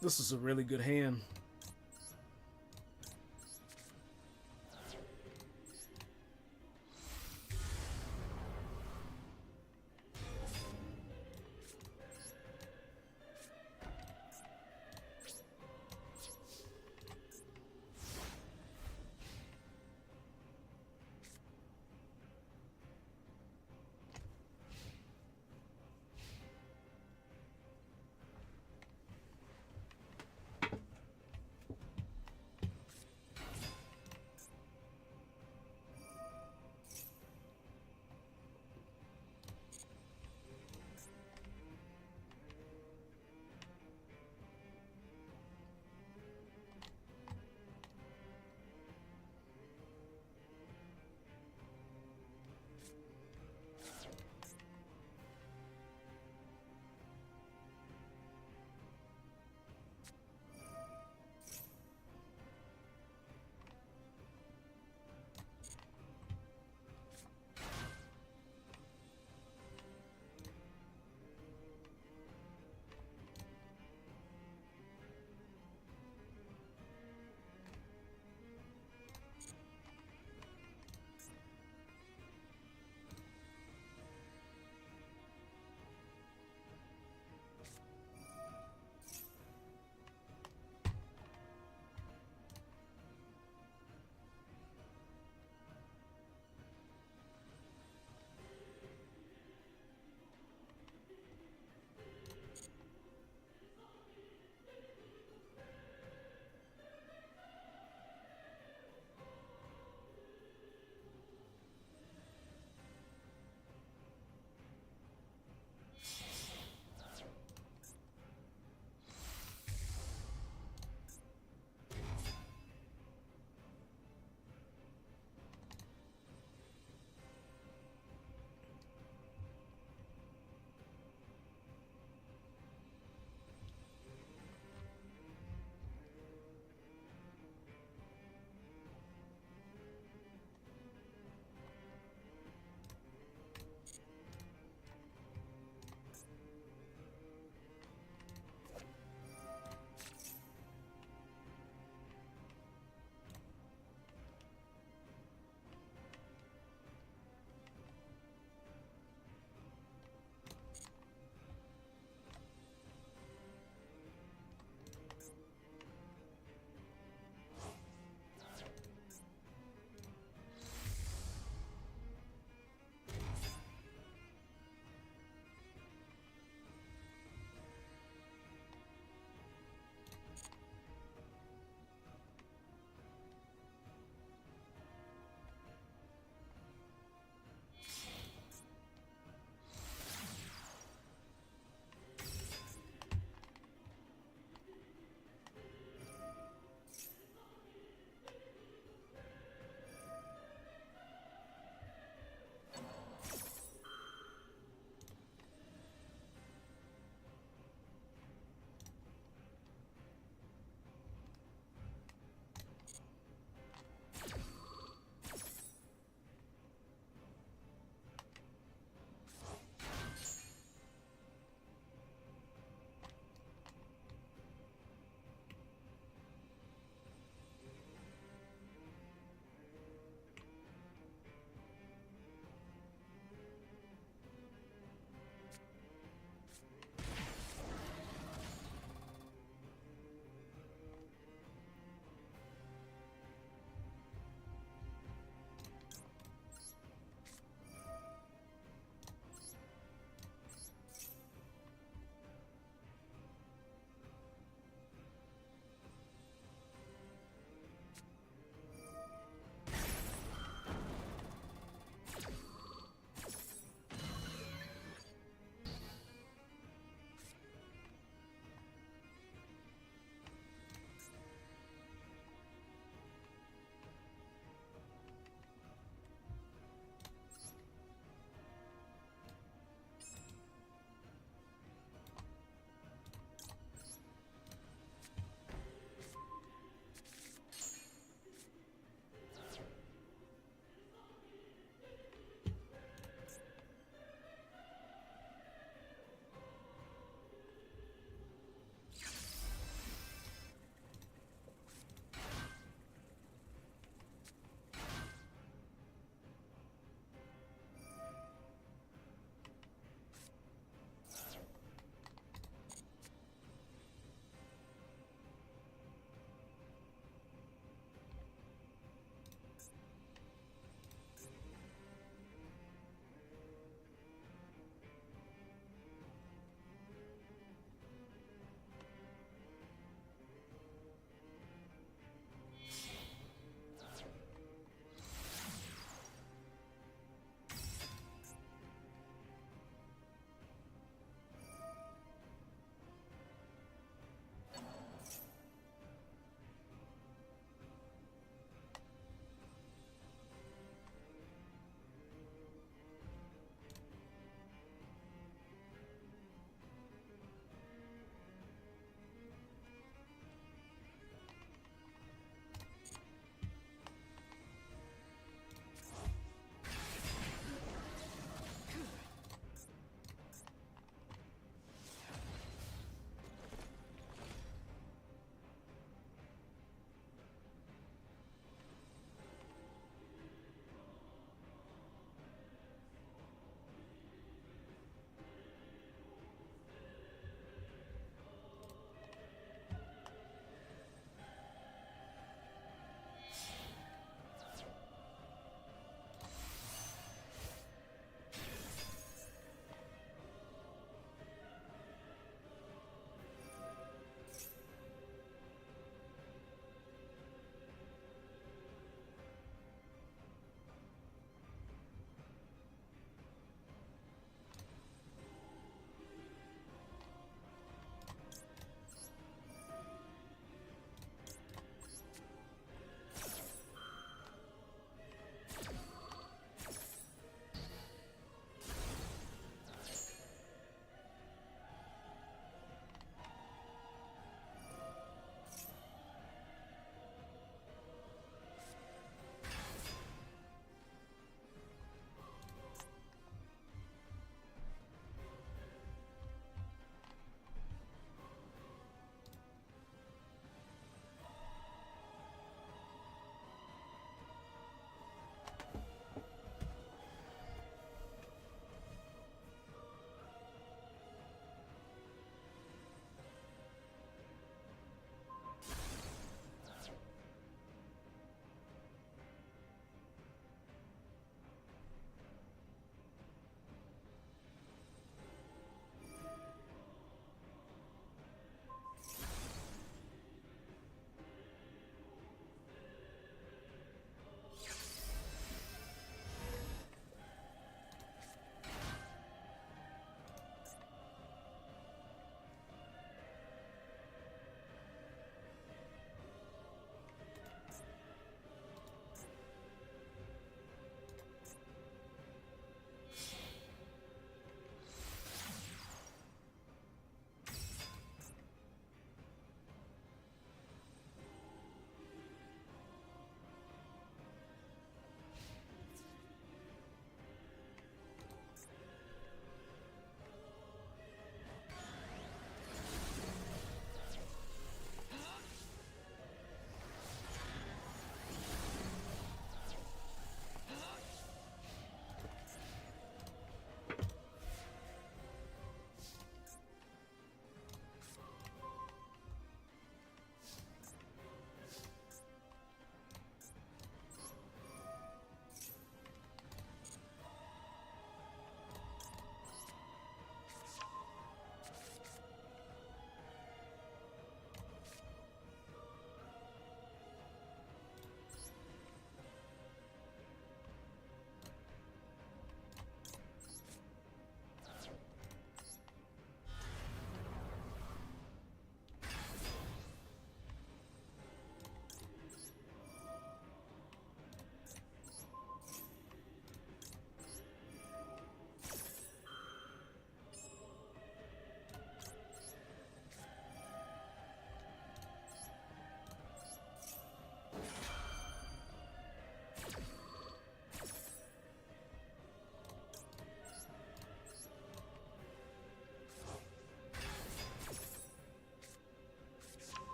Speaker 2: This is a really good hand.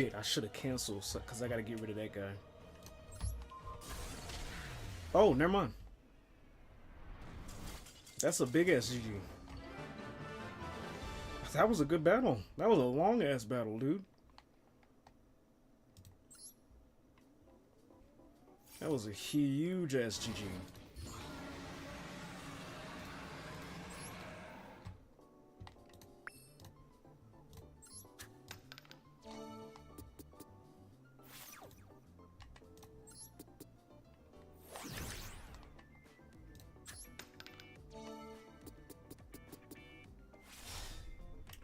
Speaker 2: shit, I should have canceled because I gotta get rid of that guy. Oh, never mind. That's a big ass GG. That was a good battle. That was a long ass battle, dude. That was a huge ass GG.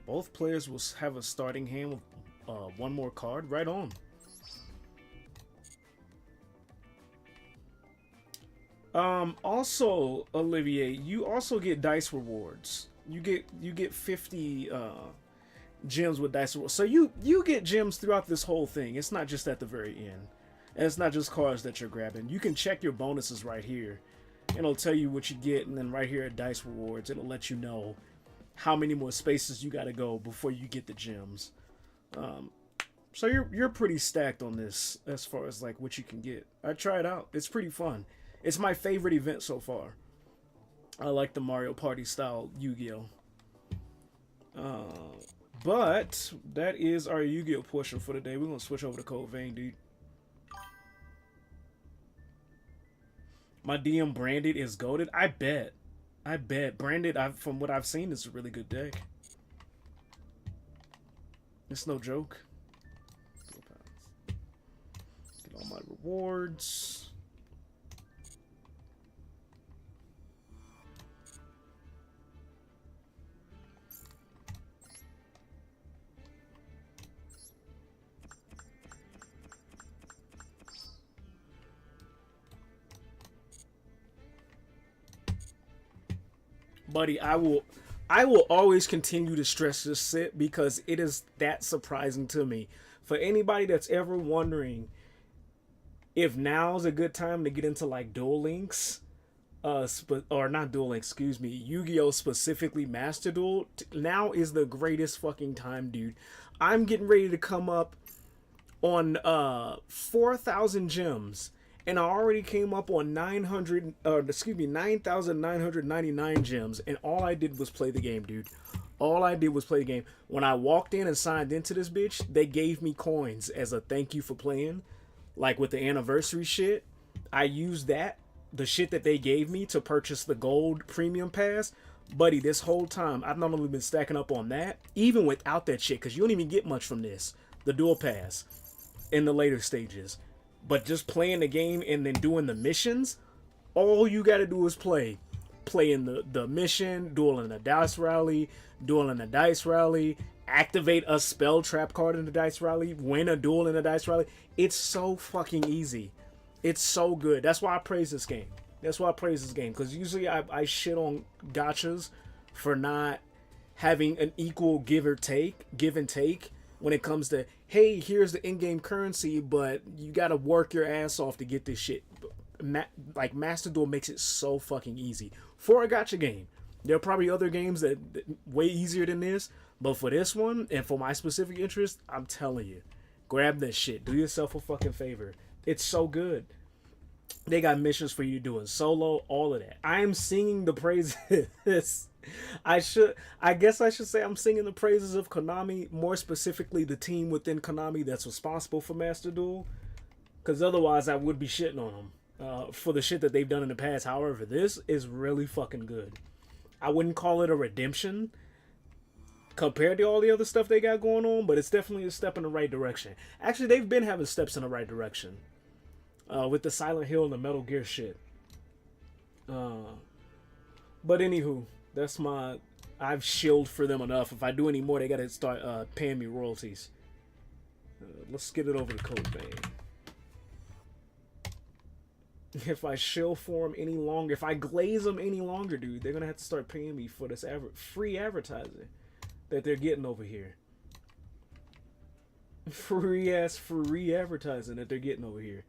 Speaker 2: Both players will have a starting hand with one more card. Right on. Also, Olivier, you also get dice rewards. You get 50 gems with dice rewards. So you get gems throughout this whole thing. It's not just at the very end. And it's not just cards that you're grabbing. You can check your bonuses right here. It'll tell you what you get, and then right here at dice rewards, it'll let you know how many more spaces you gotta go before you get the gems. So you're pretty stacked on this as far as like what you can get. I try it out. It's pretty fun. It's my favorite event so far. I like the Mario Party style Yu-Gi-Oh. But that is our Yu-Gi-Oh portion for today. We're gonna switch over to Code Vein, dude. My DM Branded is goated. I bet. Branded, from what I've seen, is a really good deck. It's no joke. Get all my rewards. Buddy, I will always continue to stress this set because it is that surprising to me. For anybody that's ever wondering if now's a good time to get into like Duel Links, or not Duel Links, excuse me, Yu-Gi-Oh! Specifically Master Duel, now is the greatest fucking time, dude. I'm getting ready to come up on 4,000 gems. And I already came up on 9,999 gems, and all I did was play the game, dude. All I did was play the game. When I walked in and signed into this bitch, they gave me coins as a thank you for playing. Like with the anniversary shit, I used that, the shit that they gave me, to purchase the gold premium pass. Buddy, this whole time, I've not only been stacking up on that, even without that shit, because you don't even get much from this, the dual pass, in the later stages. But just playing the game and then doing the missions, all you got to do is play. Playing the mission, dueling a dice rally, activate a spell trap card in the dice rally, win a duel in the dice rally. It's so fucking easy. It's so good. That's why I praise this game. Because usually I shit on gachas for not having an equal give and take. When it comes to, hey, here's the in-game currency, but you gotta work your ass off to get this shit. Like, Master Duel makes it so fucking easy. For a gacha game. There are probably other games that way easier than this, but for this one, and for my specific interest, I'm telling you, grab this shit. Do yourself a fucking favor. It's so good. They got missions for you to do in solo, all of that. I am singing the praises. I guess I should say I'm singing the praises of Konami, more specifically the team within Konami that's responsible for Master Duel, because otherwise I would be shitting on them for the shit that they've done in the past. However, this is really fucking good. I wouldn't call it a redemption compared to all the other stuff they got going on, but it's definitely a step in the right direction. Actually, they've been having steps in the right direction with the Silent Hill and the Metal Gear shit. But anywho, that's I've shilled for them enough. If I do any more, they gotta start paying me royalties. Let's get it over to Code Vein. If I shill for them any longer, if I glaze them any longer, dude, they're gonna have to start paying me for this free advertising that they're getting over here. Free advertising that they're getting over here.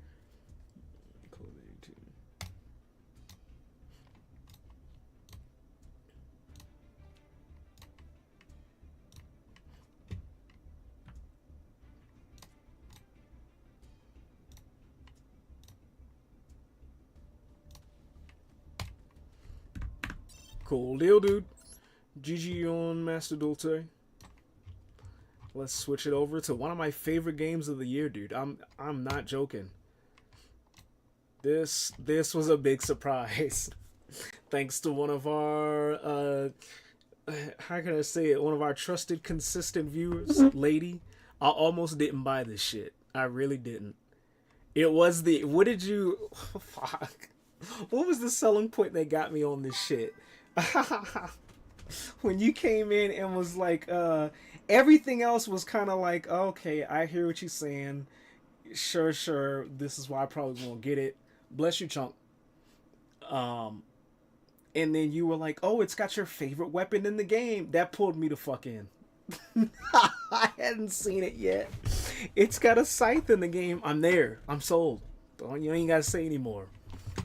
Speaker 1: Cool deal, dude. GG on Master Duel today. Let's switch it over to one of my favorite games of the year, dude. I'm not joking. This was a big surprise. Thanks to one of our how can I say it? One of our trusted, consistent viewers, lady. I almost didn't buy this shit. I really didn't. It was the what did you oh, fuck. What was the selling point that got me on this shit? When you came in and was like, everything else was kind of like, okay, I hear what you're saying. Sure, this is why I probably won't get it. Bless you, chunk. And then you were like, oh, it's got your favorite weapon in the game. That pulled me the fuck in. I hadn't seen it yet. It's got a scythe in the game. I'm there. I'm sold. You ain't gotta say anymore.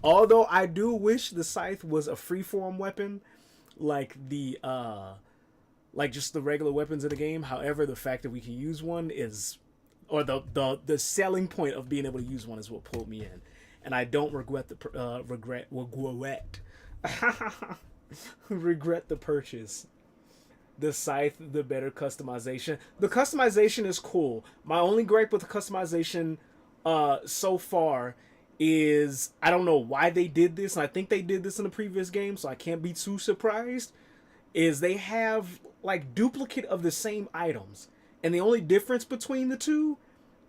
Speaker 1: Although I do wish the scythe was a freeform weapon, like the like just the regular weapons in the game. However, the fact that we can use one is, or the selling point of being able to use one is what pulled me in, and I don't regret the regret the purchase. The scythe, the better customization. The customization is cool. My only gripe with the customization so far is I don't know why they did this, and I think they did this in the previous game, so I can't be too surprised, is they have like duplicate of the same items. And the only difference between the two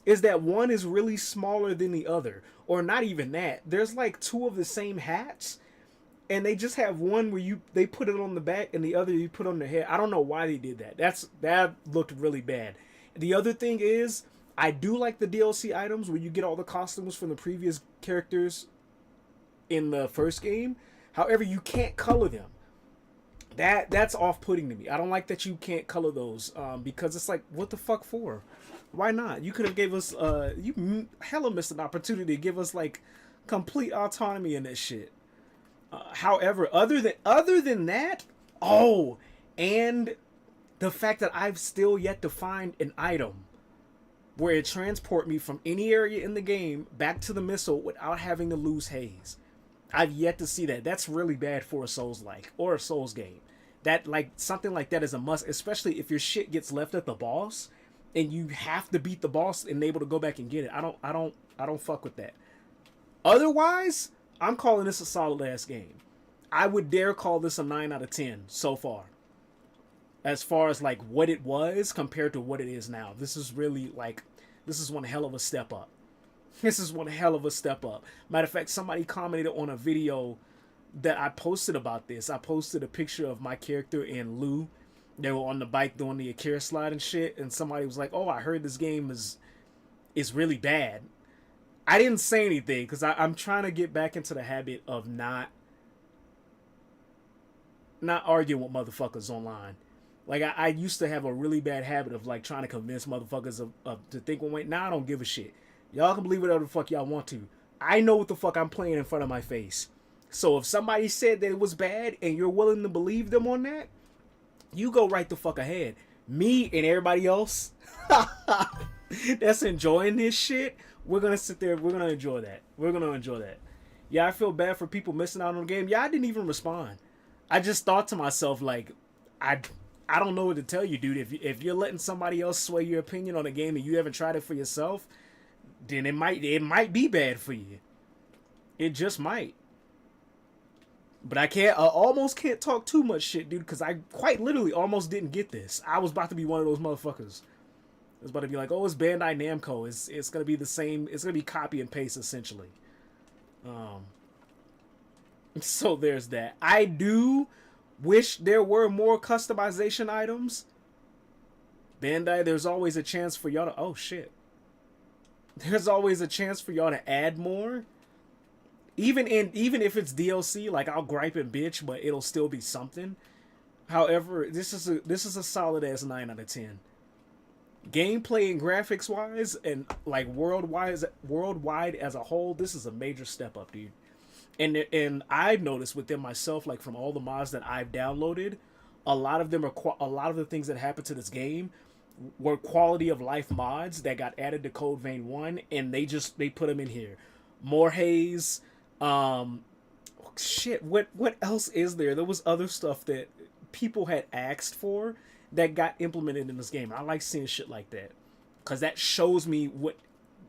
Speaker 1: is that one is really smaller than the other. Or not even that. There's like two of the same hats, and they just have one where they put it on the back and the other you put on the head. I don't know why they did that. That looked really bad. The other thing is, I do like the DLC items where you get all the costumes from the previous characters in the first game. However, you can't color them. That's off-putting to me. I don't like that you can't color those because it's like, what the fuck for? Why not? You could have gave us you hella missed an opportunity to give us like complete autonomy in this shit. However, other than that, oh, and the fact that I've still yet to find an item where it transport me from any area in the game back to the missile without having to lose haze. I've yet to see that. That's really bad for a Souls-like or a Souls game. That like something like that is a must, especially if your shit gets left at the boss and you have to beat the boss and able to go back and get it. I don't fuck with that. Otherwise, I'm calling this a solid ass game. I would dare call this a 9 out of 10 so far. As far as like what it was compared to what it is now. This is really like, this is one hell of a step up. This is one hell of a step up. Matter of fact, somebody commented on a video that I posted about this. I posted a picture of my character and Lou. They were on the bike doing the Akira slide and shit. And somebody was like, oh, I heard this game is really bad. I didn't say anything because I'm trying to get back into the habit of not arguing with motherfuckers online. Like, I used to have a really bad habit of, like, trying to convince motherfuckers to think one way. Now I don't give a shit. Y'all can believe whatever the fuck y'all want to. I know what the fuck I'm playing in front of my face. So if somebody said that it was bad and you're willing to believe them on that, you go right the fuck ahead. Me and everybody else that's enjoying this shit, we're going to sit there. We're going to enjoy that. We're going to enjoy that. Yeah, I feel bad for people missing out on the game. Yeah, I didn't even respond. I just thought to myself, like, I don't know what to tell you, dude. If you're letting somebody else sway your opinion on a game and you haven't tried it for yourself, then it might be bad for you. It just might. But I almost can't talk too much shit, dude, because I quite literally almost didn't get this. I was about to be one of those motherfuckers. I was about to be like, oh, it's Bandai Namco. It's gonna be the same. It's gonna be copy and paste essentially. So there's that. I do wish there were more customization items. Bandai, there's always a chance for y'all to... Oh, shit. There's always a chance for y'all to add more. Even if it's DLC, like, I'll gripe and bitch, but it'll still be something. However, this is a solid-ass 9 out of 10. Gameplay and graphics-wise, and, like, worldwide as a whole, this is a major step up, dude. And I've noticed within myself, like from all the mods that I've downloaded, a lot of the things that happened to this game were quality of life mods that got added to Code Vein 1, and they put them in here. More haze,
Speaker 2: shit, what else is there? There was other stuff that people had asked for that got implemented in this game. I like seeing shit like that because that shows me what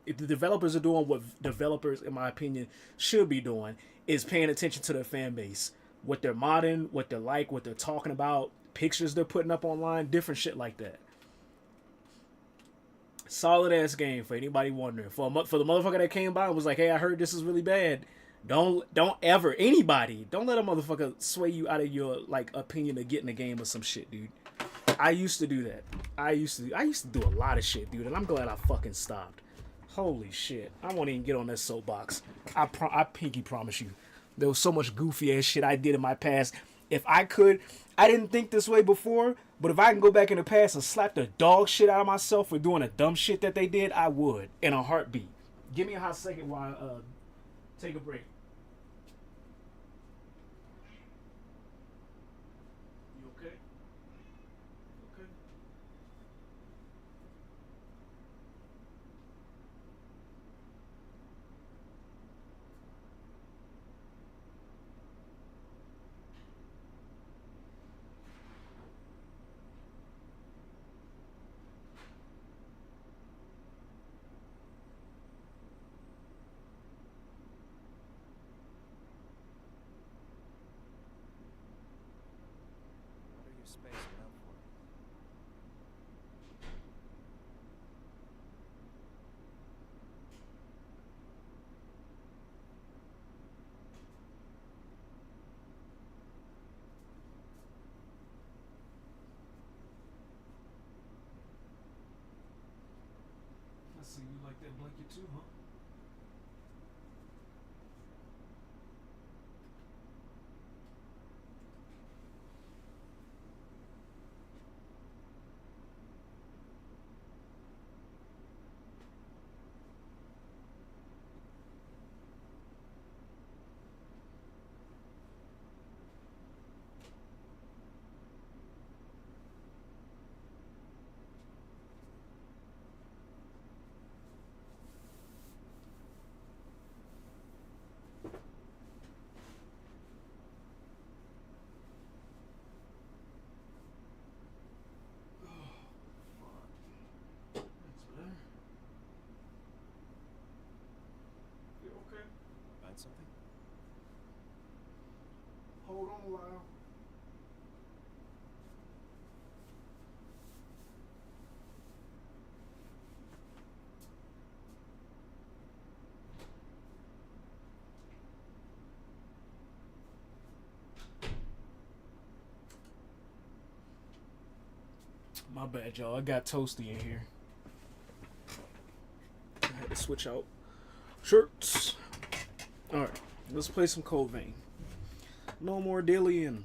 Speaker 2: if the developers are doing. What developers, in my opinion, should be doing is paying attention to their fan base, what they're modding, what they're like, what they're talking about, pictures they're putting up online, different shit like that. Solid ass game for anybody wondering. For the motherfucker that came by and was like, "Hey, I heard this is really bad." Don't ever anybody don't let a motherfucker sway you out of your like opinion of getting a game or some shit, dude. I used to do that. I used to do a lot of shit, dude, and I'm glad I fucking stopped. Holy shit! I won't even get on that soapbox. I pinky promise you, there was so much goofy ass shit I did in my past. If I could, I didn't think this way before, but if I can go back in the past and slap the dog shit out of myself for doing the dumb shit that they did, I would in a heartbeat. Give me a hot second while I take a break. You okay? Okay.
Speaker 3: What are you spacing out for?
Speaker 2: I see you like that blanket too, huh? That's better. You okay?
Speaker 3: Find something?
Speaker 2: Hold on a while. My bad, y'all. I got toasty in here. I had to switch out shirts. Alright, let's play some Cold Vein. No more dillying.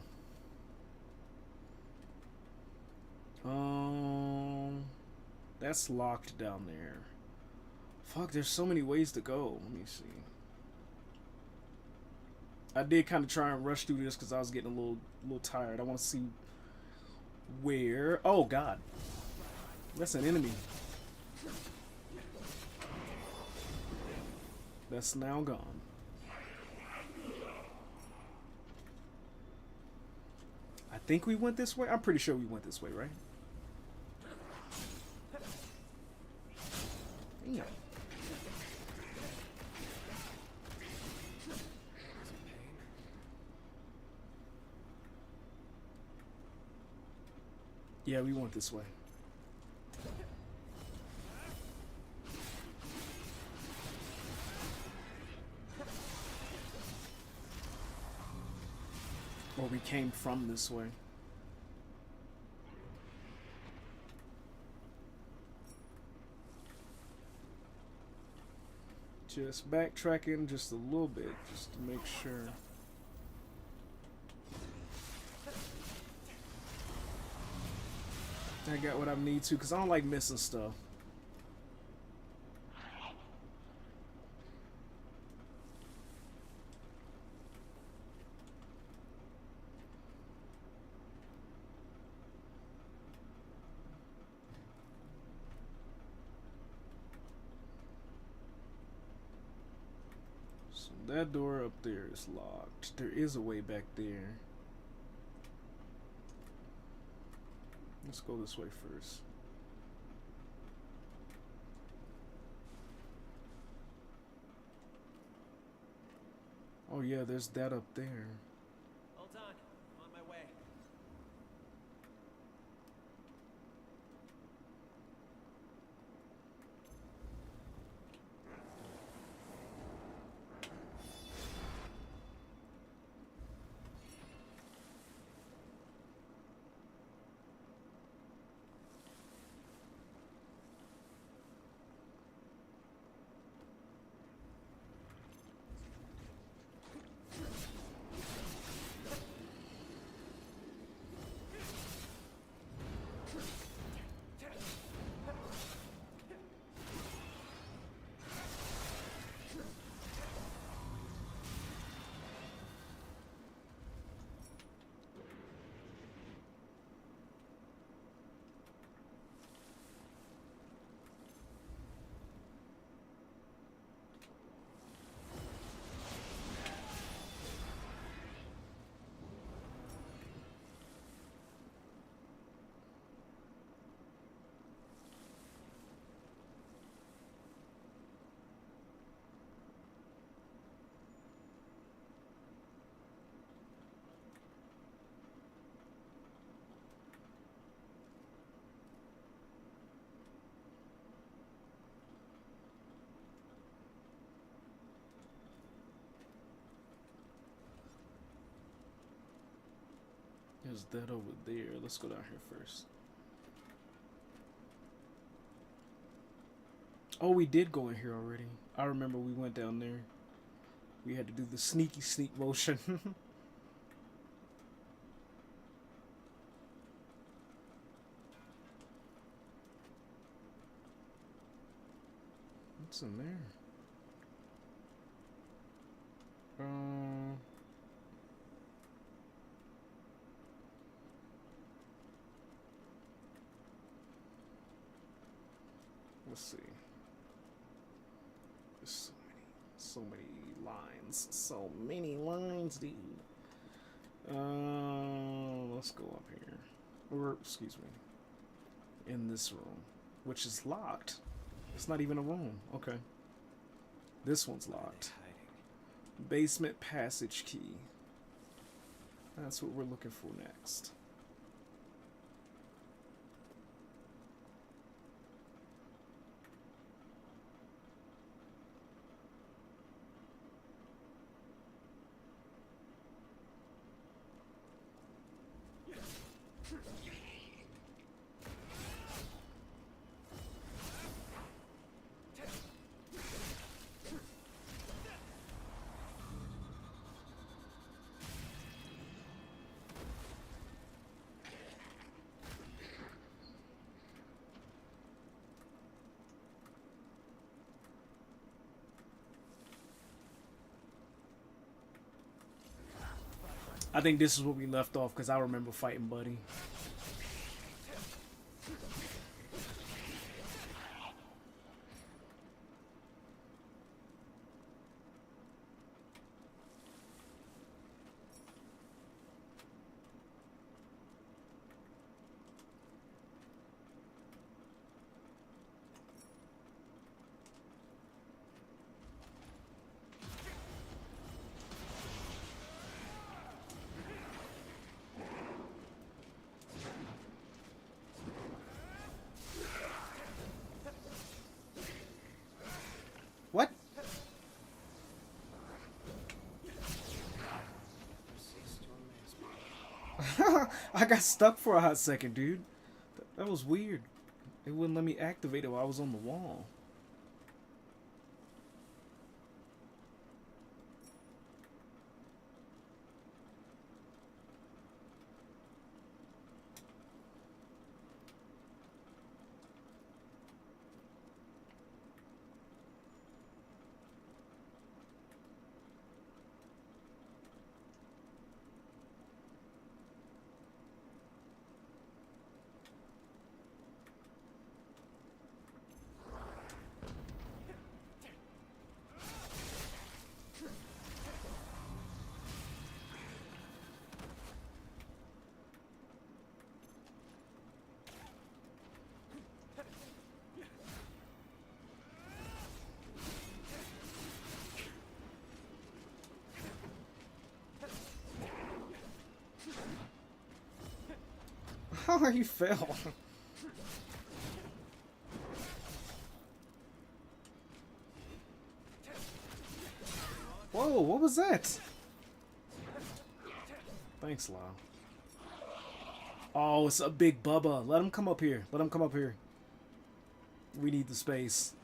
Speaker 2: That's locked down there. Fuck, there's so many ways to go. Let me see. I did kind of try and rush through this because I was getting a little tired. I want to see where. Oh God, that's an enemy. That's now gone. I think we went this way. I'm pretty sure we went this way, right? Damn. Yeah, we went this way. Or we came from this way. Just backtracking just a little bit, just to make sure. I got what I need to, because I don't like missing stuff. So that door up there is locked. There is a way back there. Let's go this way first. Oh yeah, there's that up there.
Speaker 3: Hold on. I'm on my way.
Speaker 2: There's that over there. Let's go down here first. Oh, we did go in here already. I remember we went down there. We had to do the sneaky sneak motion. What's in there? Let's see. There's so many lines. So many lines, dude. Let's go up here. Or, excuse me. In this room. Which is locked. It's not even a room. Okay. This one's locked. Basement passage key. That's what we're looking for next. I think this is where we left off because I remember fighting Buddy. What? I got stuck for a hot second, dude. That was weird. It wouldn't let me activate it while I was on the wall.
Speaker 1: Oh, he fell. Whoa, what was that? Thanks, Lyle. Oh, it's a big Bubba. Let him come up here. Let him come up here. We need the space.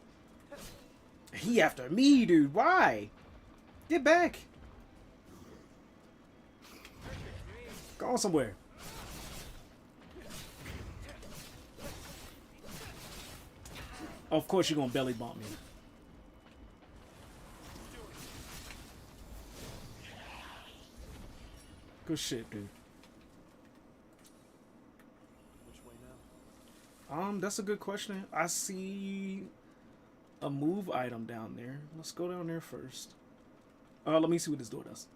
Speaker 1: He after me, dude. Why? Get back. Go on somewhere. Of course you're gonna belly bump me. Good shit, dude.
Speaker 3: Which way now?
Speaker 1: That's a good question. I see a move item down there. Let's go down there first. Let me see what this door does.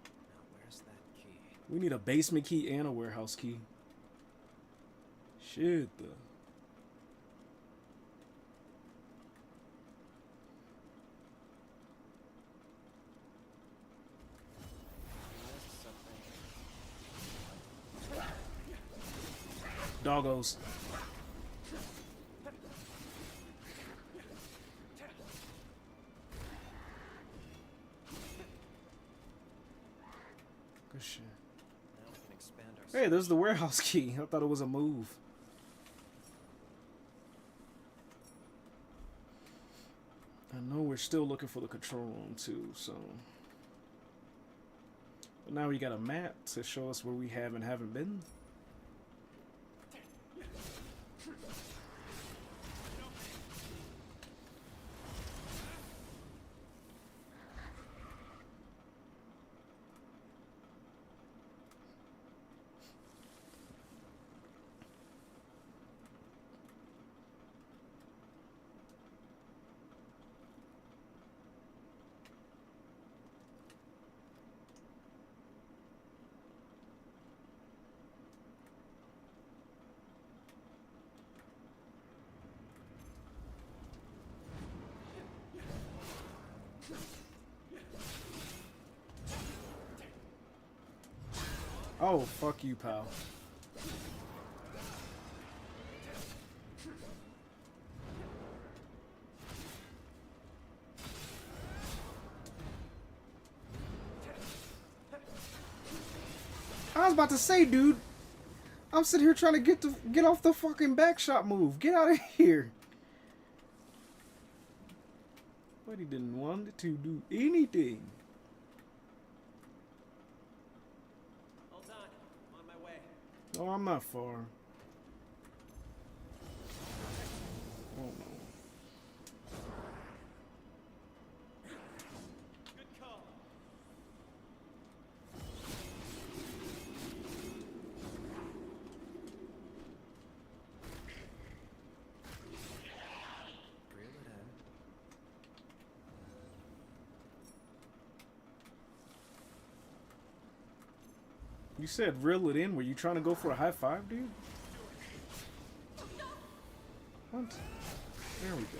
Speaker 3: Now where's that key?
Speaker 1: We need a basement key and a warehouse key. Shit. Doggos. Good shit.
Speaker 3: Now we can expand our
Speaker 1: Hey, there's the warehouse key. I thought it was a move. I know we're still looking for the control room too, so. But now we got a map to show us where we have and haven't been. Oh, fuck you, pal. I was about to say, dude. I'm sitting here trying to get off the fucking backshot move. Get out of here. But he didn't want to do anything.
Speaker 3: Hold on. On my way.
Speaker 1: Oh, I'm not far. Oh no.
Speaker 3: Good call. Reel it in.
Speaker 1: You said reel it in. Were you trying to go for a high five, dude? What? There we go.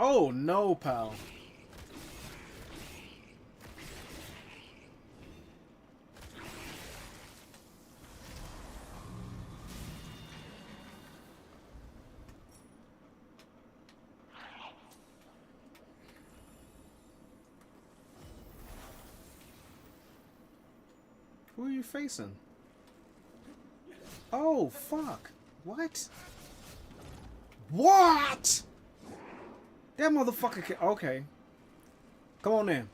Speaker 2: Oh no, pal. Who are you facing? Oh, fuck. What? What? That motherfucker can... Okay. Come on in.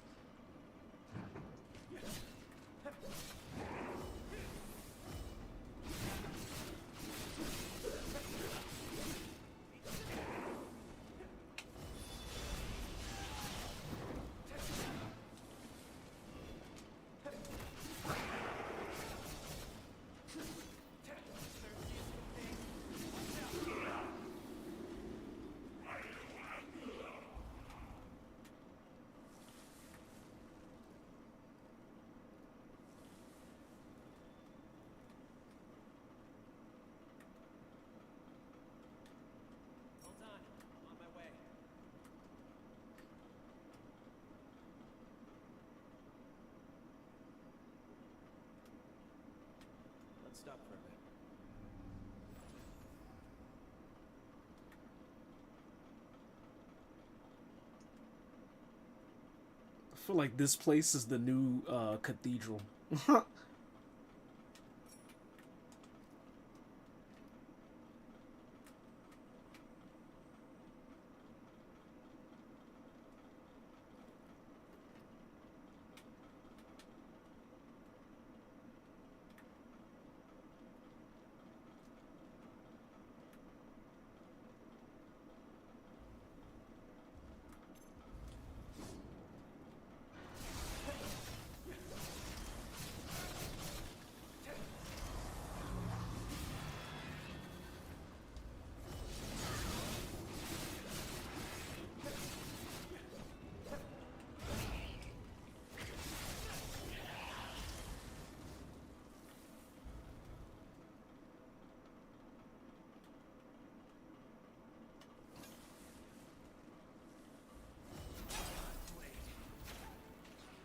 Speaker 3: Hold on. I'm on my way. Let's stop for a bit.
Speaker 2: I feel like this place is the new cathedral.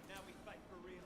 Speaker 3: Now we fight for real.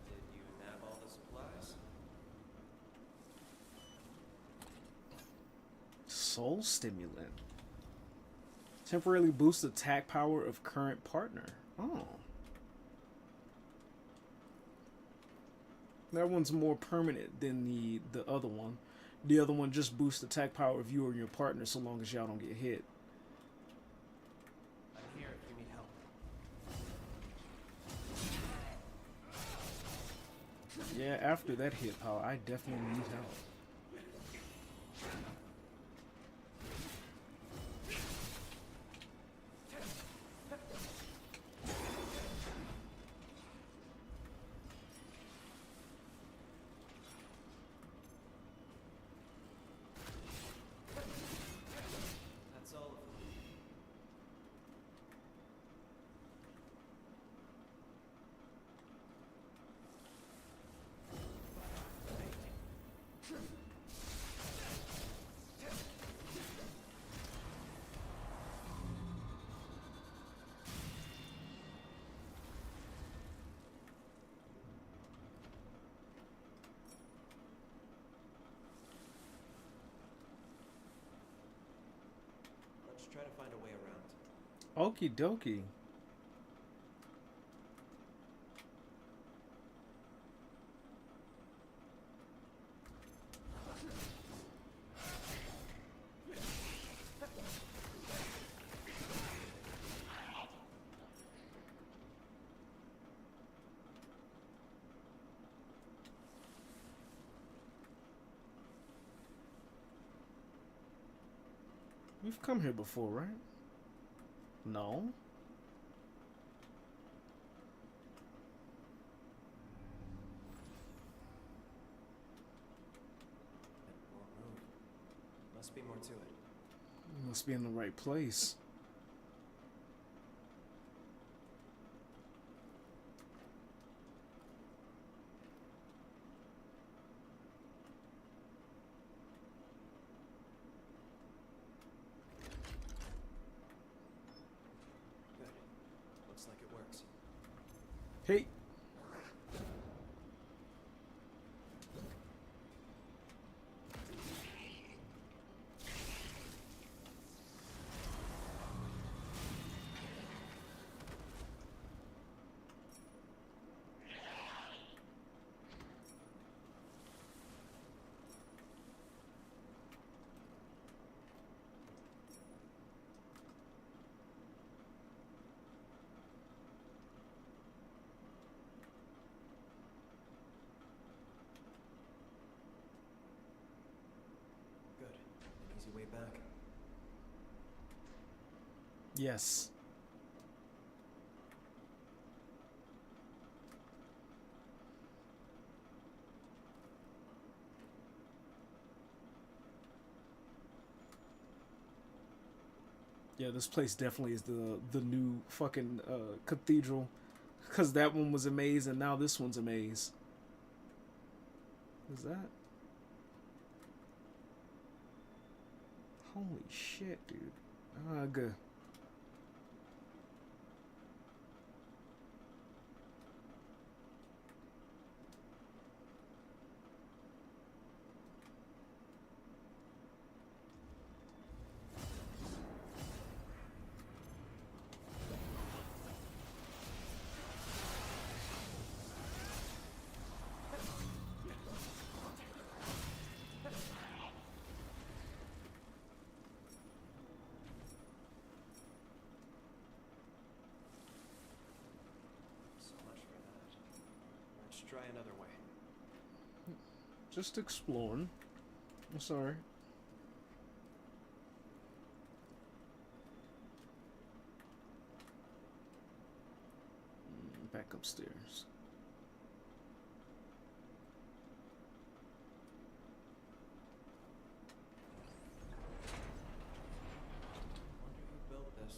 Speaker 3: Did you nab all the supplies?
Speaker 2: Soul stimulant. Temporarily boosts attack power of current partner. Oh. That one's more permanent than the other one. The other one just boosts attack power of you or your partner so long as y'all don't get hit.
Speaker 3: I'm here if you need help.
Speaker 2: Yeah, after that hit, pal, I definitely need help.
Speaker 3: That's all of them. Let's try to find a way around.
Speaker 2: Okie dokie. We've come here before, right? No.
Speaker 3: It won't move. Must be more to it.
Speaker 2: Must be in the right place.
Speaker 3: Good. Looks like it works.
Speaker 2: Hey.
Speaker 3: Good. An easy way back.
Speaker 2: Yes. Yeah, this place definitely is the new fucking cathedral, cause that one was a maze and now this one's a maze. Is that? Holy shit, dude. Good.
Speaker 3: So much for that. Let's try another way.
Speaker 2: Just exploring. I'm sorry. Back upstairs.
Speaker 3: Wonder who built this.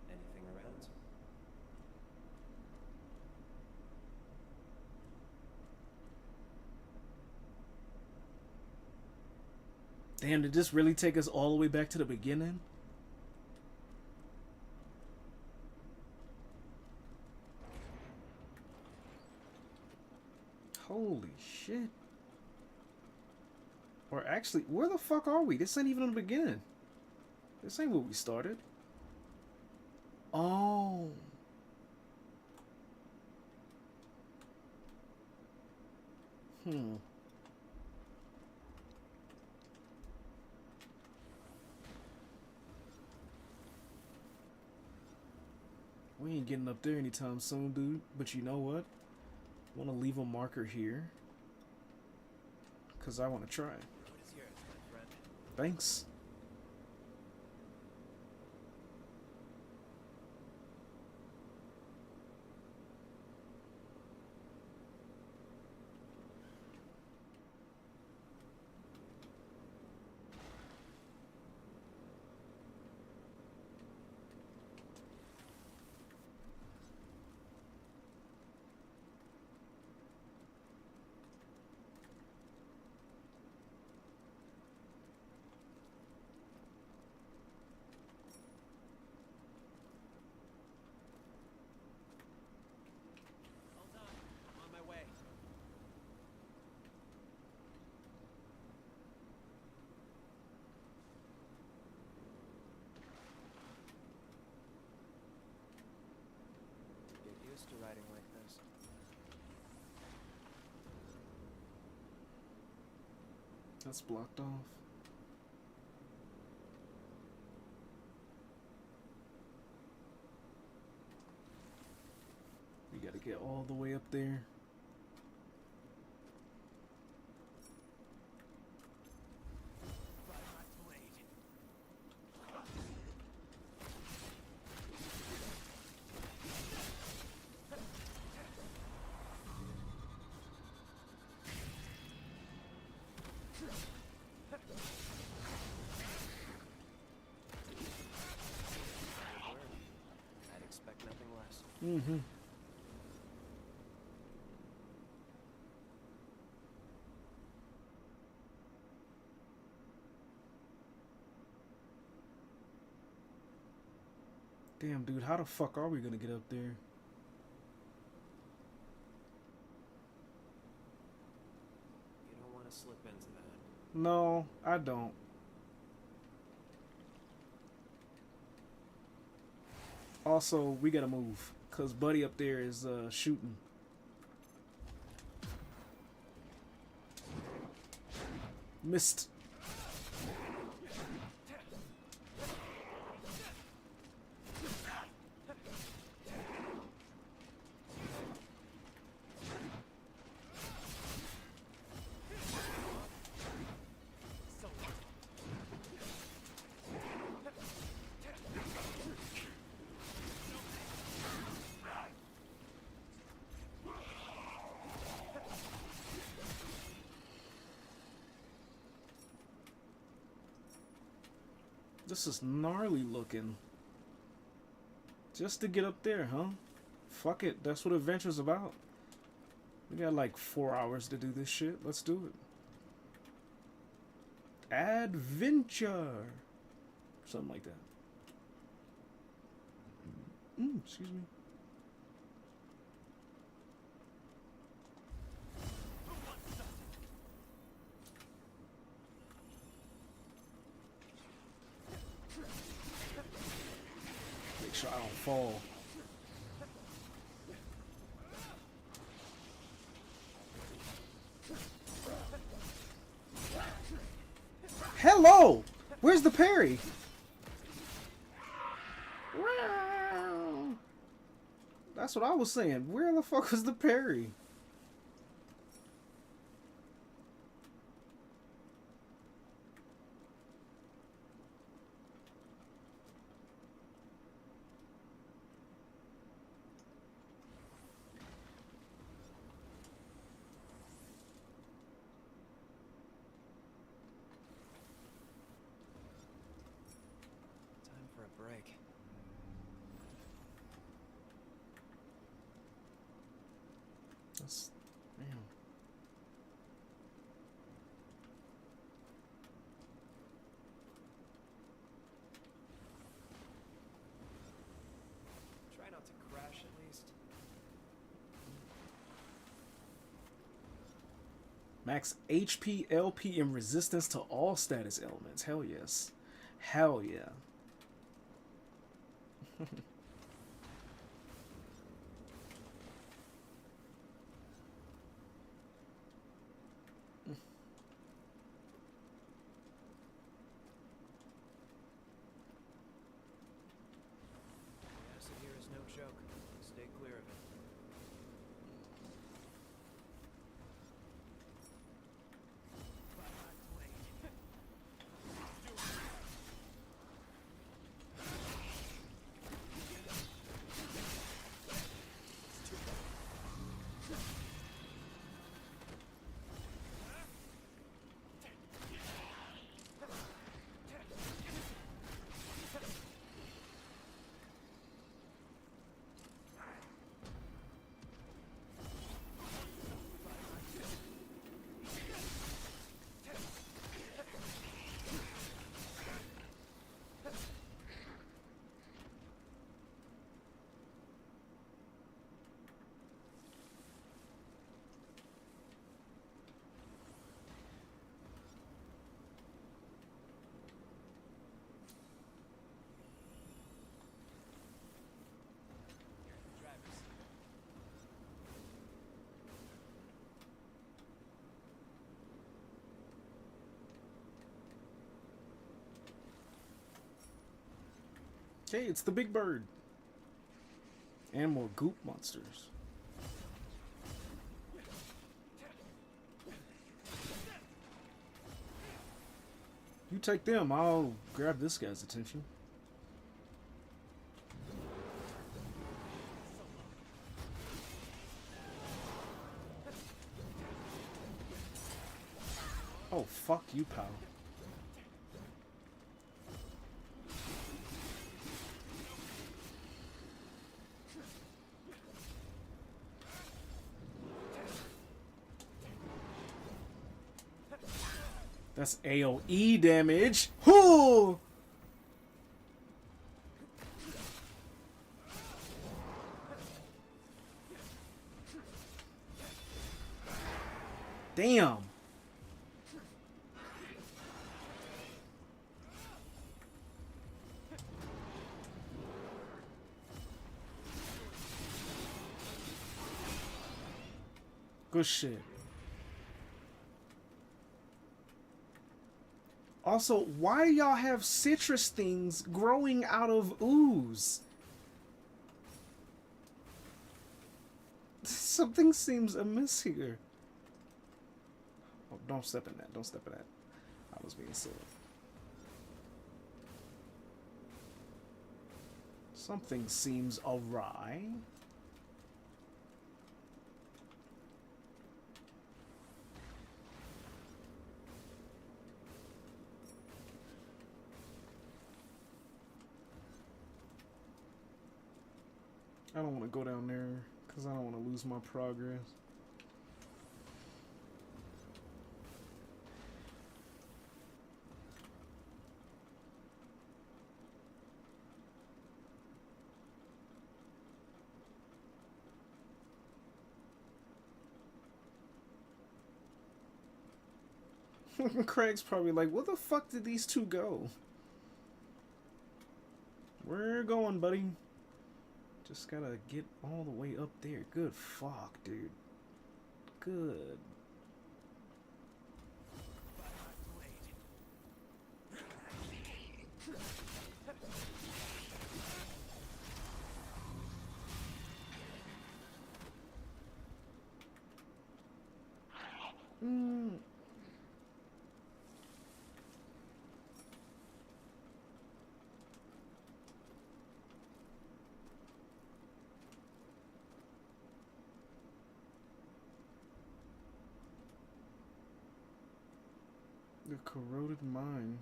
Speaker 3: Anything around?
Speaker 2: Damn, did this really take us all the way back to the beginning? Holy shit. Or actually, where the fuck are we? This ain't even in the beginning. This ain't where we started. Oh. Hmm. We ain't getting up there anytime soon, dude. But you know what? I want to leave a marker here. Because I want to try.
Speaker 3: What is yours, my friend?
Speaker 2: Thanks.
Speaker 1: That's blocked off. We gotta get all the way up there.
Speaker 3: I'd expect nothing less.
Speaker 1: Mm-hmm. Damn, dude, how the fuck are we gonna get up there?
Speaker 3: You don't want to slip into that.
Speaker 1: No, I don't. Also, we gotta move, cause Buddy up there is shooting. Missed. This is gnarly looking. Just to get up there, huh? Fuck it, that's what adventure's about. We got like 4 hours to do this shit. Let's do it. Adventure! Something like that. Excuse me. Make sure I don't fall. Hello! Where's the parry? That's what I was saying. Where the fuck was the parry?
Speaker 3: Time for a break.
Speaker 1: That's... Damn.
Speaker 3: Try not to crash at least.
Speaker 1: Max HP, LP, and resistance to all status elements. Hell yes. Hell yeah.
Speaker 3: The acid here is no joke. Stay clear of it.
Speaker 2: Okay, it's the big bird. And more goop monsters. You take them, I'll grab this guy's attention. Oh, fuck you, pal. That's AoE damage. Whoo! Damn. Good shit. Also, why do y'all have citrus things growing out of ooze? Something seems amiss here. Oh, don't step in that. Don't step in that. I was being silly. Something seems awry. I don't want to go down there because I don't want to lose my progress. Craig's probably like, where the fuck did these two go? Where you going, buddy? Just gotta get all the way up there. Good fuck, dude. Good. The corroded mine.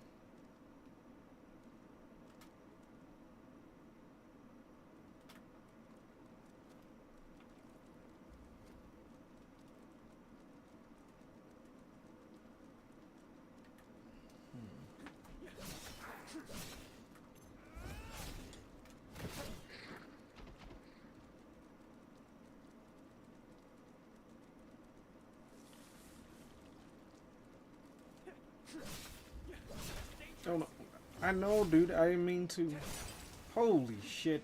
Speaker 2: Oh no. I know, dude. I didn't mean to. Holy shit.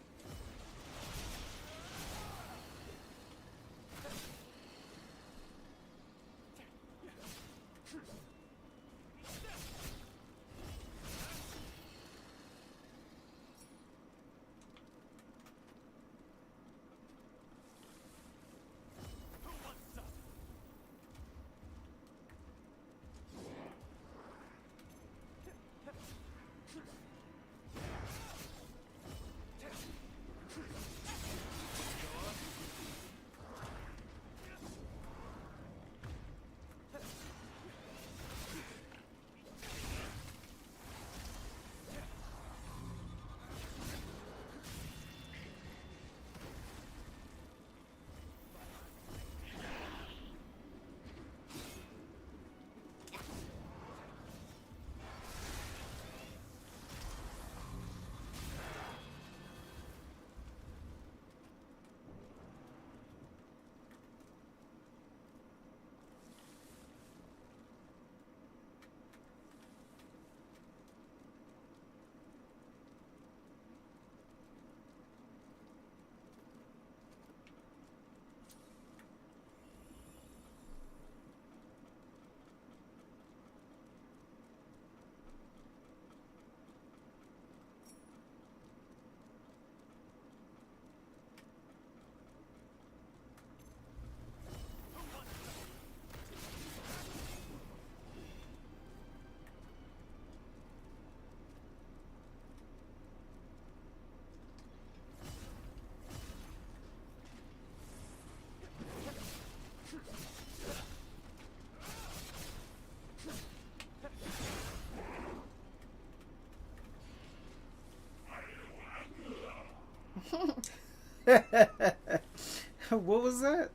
Speaker 1: What was that?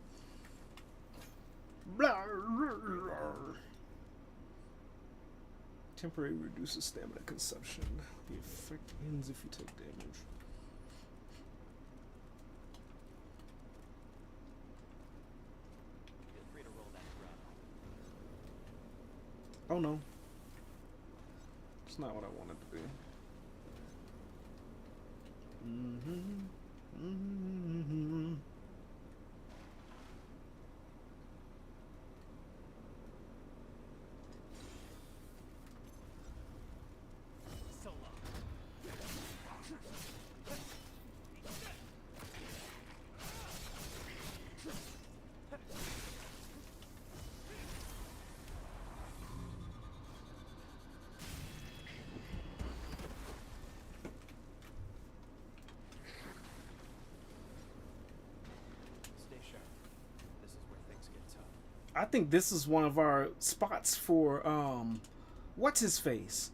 Speaker 1: Temporary reduces stamina consumption. The effect ends if you take damage.
Speaker 3: Feel free to roll that drop.
Speaker 1: Oh no. It's not what I wanted to be.
Speaker 3: So long. Stay sharp. This is where things get tough.
Speaker 1: I think this is one of our spots for what's his face?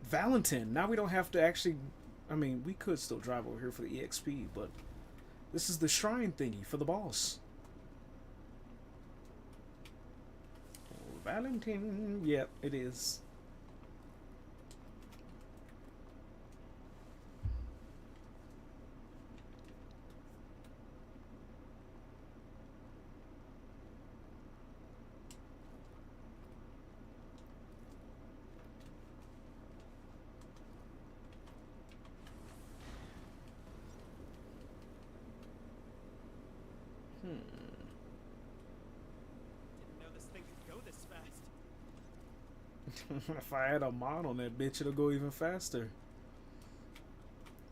Speaker 1: Valentin. Now we don't have to actually, I mean, we could still drive over here for the EXP, but this is the shrine thingy for the boss. Valentin. Yep, it is.
Speaker 3: Didn't know this thing could go this fast.
Speaker 1: If I had a mod on that bitch, it'll go even faster.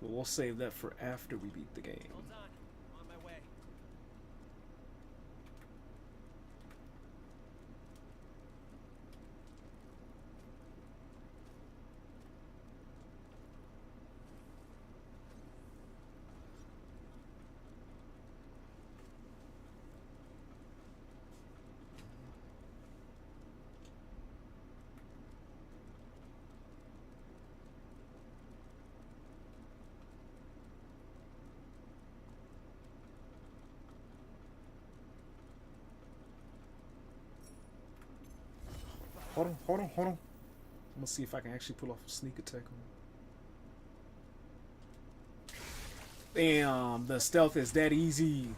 Speaker 1: But we'll save that for after we beat the game.
Speaker 3: Hold on. I'm on my way.
Speaker 1: Hold on. I'm gonna see if I can actually pull off a sneak attack on him. Damn, the stealth is that easy.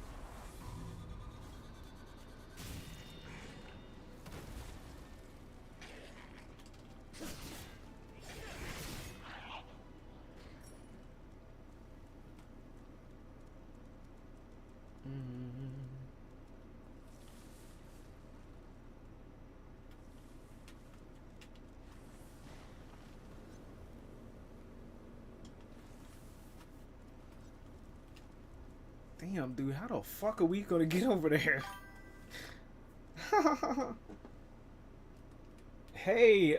Speaker 1: Damn, dude, how the fuck are we gonna get over there? Hey,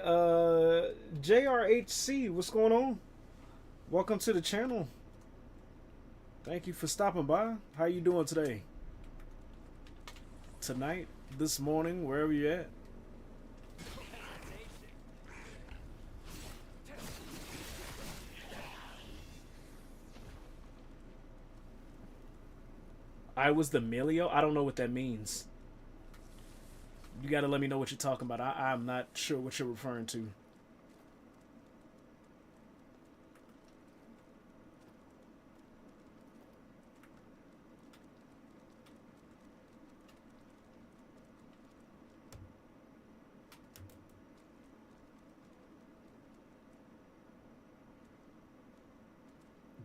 Speaker 1: JRHC, what's going on? Welcome to the channel. Thank you for stopping by. How you doing today? Tonight, this morning, wherever you're at. I was the Melio? I don't know what that means. You gotta let me know what you're talking about. I'm not sure what you're referring to.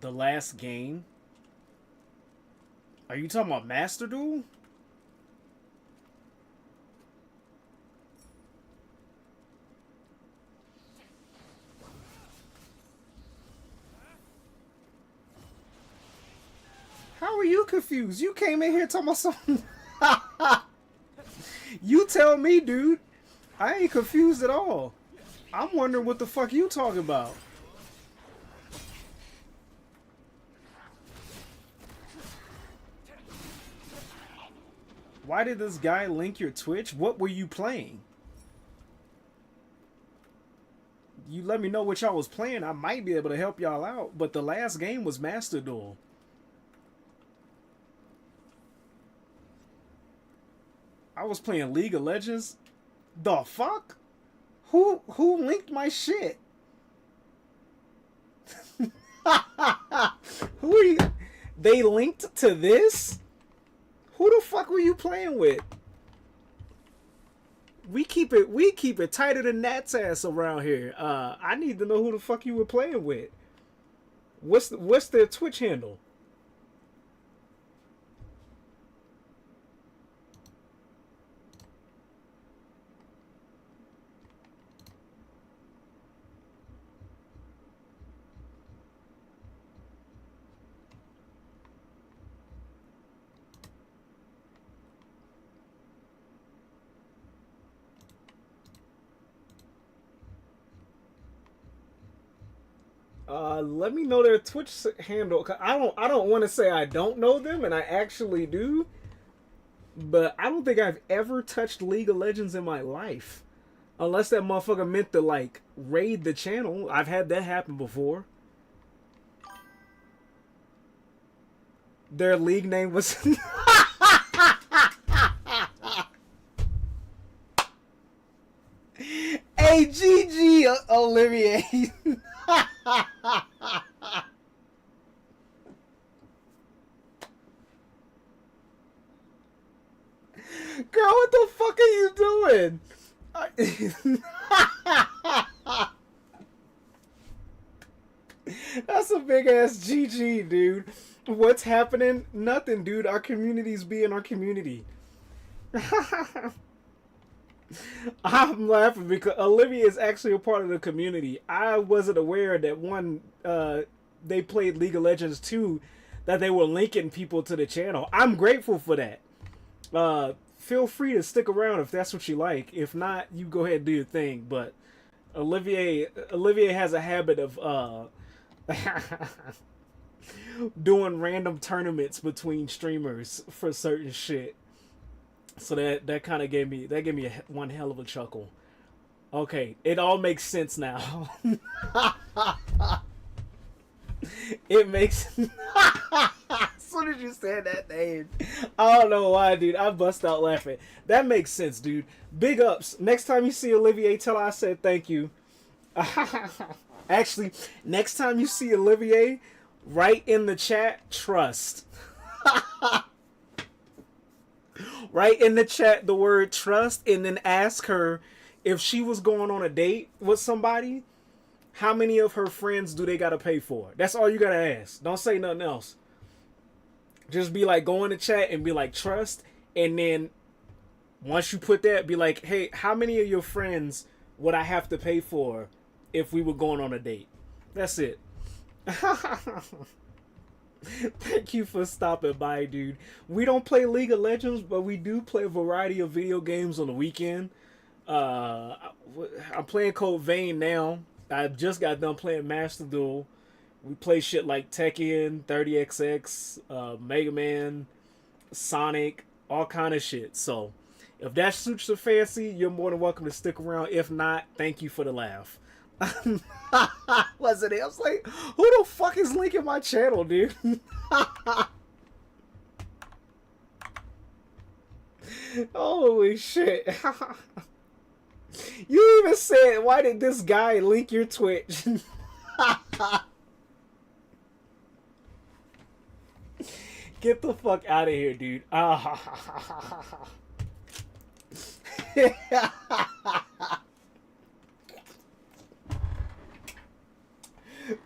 Speaker 1: The last game? Are you talking about Master Duel? How are you confused? You came in here talking about something. You tell me, dude. I ain't confused at all. I'm wondering what the fuck you talking about. Why did this guy link your Twitch? What were you playing? You let me know what y'all was playing. I might be able to help y'all out. But the last game was Master Duel. I was playing League of Legends. The fuck? Who linked my shit? Who are you? They linked to this? Who the fuck were you playing with? We keep it tighter than Nat's ass around here. I need to know who the fuck you were playing with. What's their Twitch handle? Let me know their Twitch handle. 'Cause I don't want to say I don't know them, and I actually do. But I don't think I've ever touched League of Legends in my life, unless that motherfucker meant to like raid the channel. I've had that happen before. Their league name was. Hey, GG, Olivier. Girl, what the fuck are you doing? That's a big ass GG, dude. What's happening? Nothing, dude. Our community's being our community. I'm laughing because Olivia is actually a part of the community. I wasn't aware that they played League of Legends 2, that they were linking people to the channel. I'm grateful for that. Feel free to stick around if that's what you like. If not, you go ahead and do your thing. But Olivier has a habit of doing random tournaments between streamers for certain shit. So that kind of gave me one hell of a chuckle. Okay, it all makes sense now. It makes. As soon as you said that name, I don't know why, dude. I bust out laughing. That makes sense, dude. Big ups. Next time you see Olivier, tell her I said thank you. Actually, next time you see Olivier, write in the chat, trust. Write in the chat the word trust, and then ask her if she was going on a date with somebody, how many of her friends do they gotta pay for? That's all you gotta ask. Don't say nothing else. Just be like, go in the chat and be like, trust, and then once you put that, be like, hey, how many of your friends would I have to pay for if we were going on a date? That's it. Thank you for stopping by, dude. We don't play League of Legends, but we do play a variety of video games on the weekend. I'm playing Code Vein now. I just got done playing Master Duel. We play shit like Tekken, 30XX, Mega Man, Sonic, all kind of shit. So, if that suits your fancy, you're more than welcome to stick around. If not, thank you for the laugh. Wasn't it? I was like, who the fuck is linking my channel, dude? Holy shit. You even said, why did this guy link your Twitch? Get the fuck out of here, dude.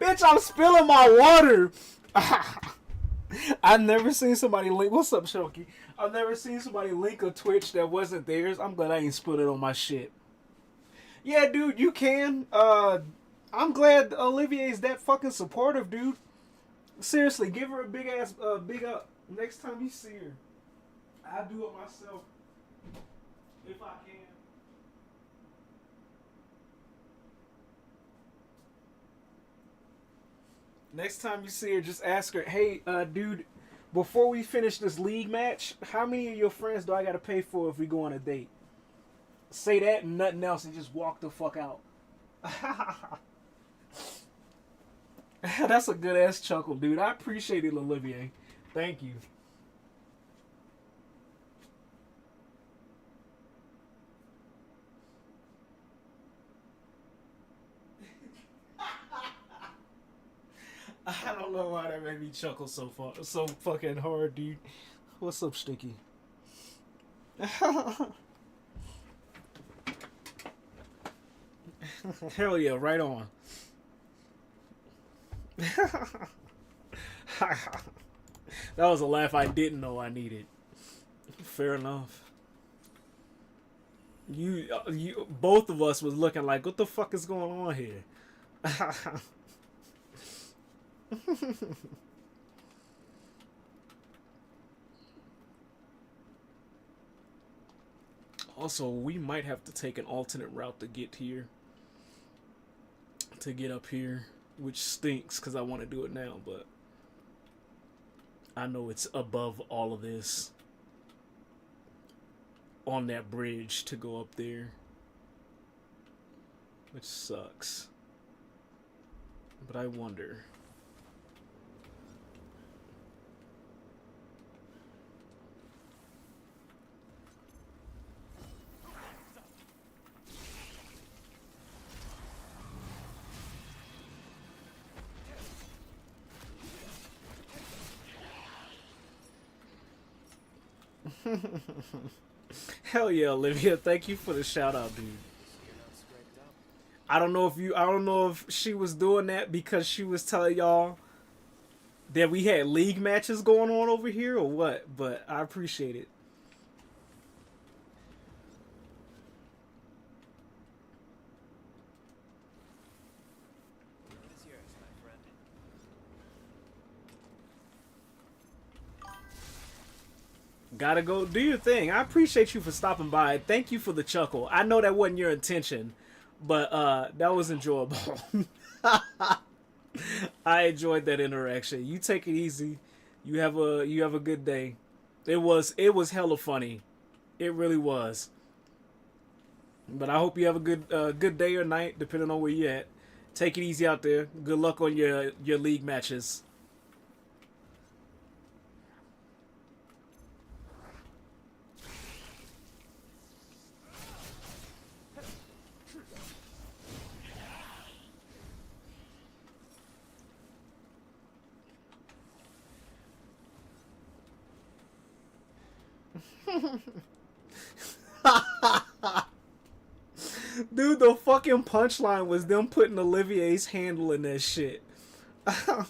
Speaker 1: Bitch, I'm spilling my water. I've never seen somebody link. What's up, Shoki? I've never seen somebody link a Twitch that wasn't theirs. I'm glad I ain't spilled it on my shit. Yeah, dude, you can. I'm glad Olivier's that fucking supportive, dude. Seriously, give her a big ass big up next time you see her. I'll do it myself if I can. Next time you see her, just ask her, hey, dude, before we finish this league match, how many of your friends do I gotta pay for if we go on a date? Say that and nothing else and just walk the fuck out. That's a good ass chuckle, dude. I appreciate it, Olivier. Thank you. know why that made me chuckle so fucking hard, dude. What's up, Sticky? Hell yeah, right on. That was a laugh I didn't know I needed. Fair enough. You, both of us was looking like, what the fuck is going on here? Also, we might have to take an alternate route to get here. To get up here, which stinks because I want to do it now, but I know it's above all of this. On that bridge to go up there, which sucks. But I wonder. Hell yeah, Olivia! Thank you for the shout out, dude. I don't know if she was doing that because she was telling y'all that we had league matches going on over here or what, but I appreciate it.
Speaker 3: It is yours, my friend.
Speaker 1: Gotta go do your thing. I appreciate you for stopping by. Thank you for the chuckle. I know that wasn't your intention, but that was enjoyable. I enjoyed that interaction. You take it easy. You have a good day. It was hella funny. It really was. But I hope you have a good day or night, depending on where you at. Take it easy out there. Good luck on your league matches. Dude, the fucking punchline was them putting Olivier's handle in that shit. As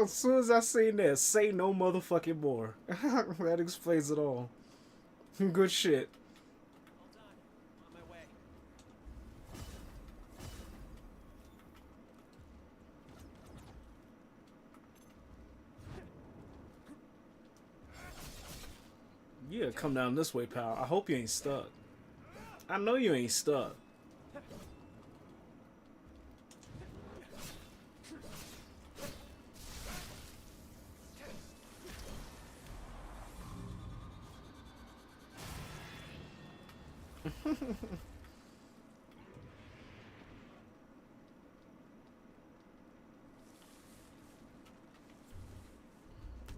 Speaker 1: soon as I seen that, say no motherfucking more. That explains it all. Good shit.
Speaker 3: All done. On my way.
Speaker 1: Yeah, come down this way, pal. I hope you ain't stuck. I know you ain't stuck.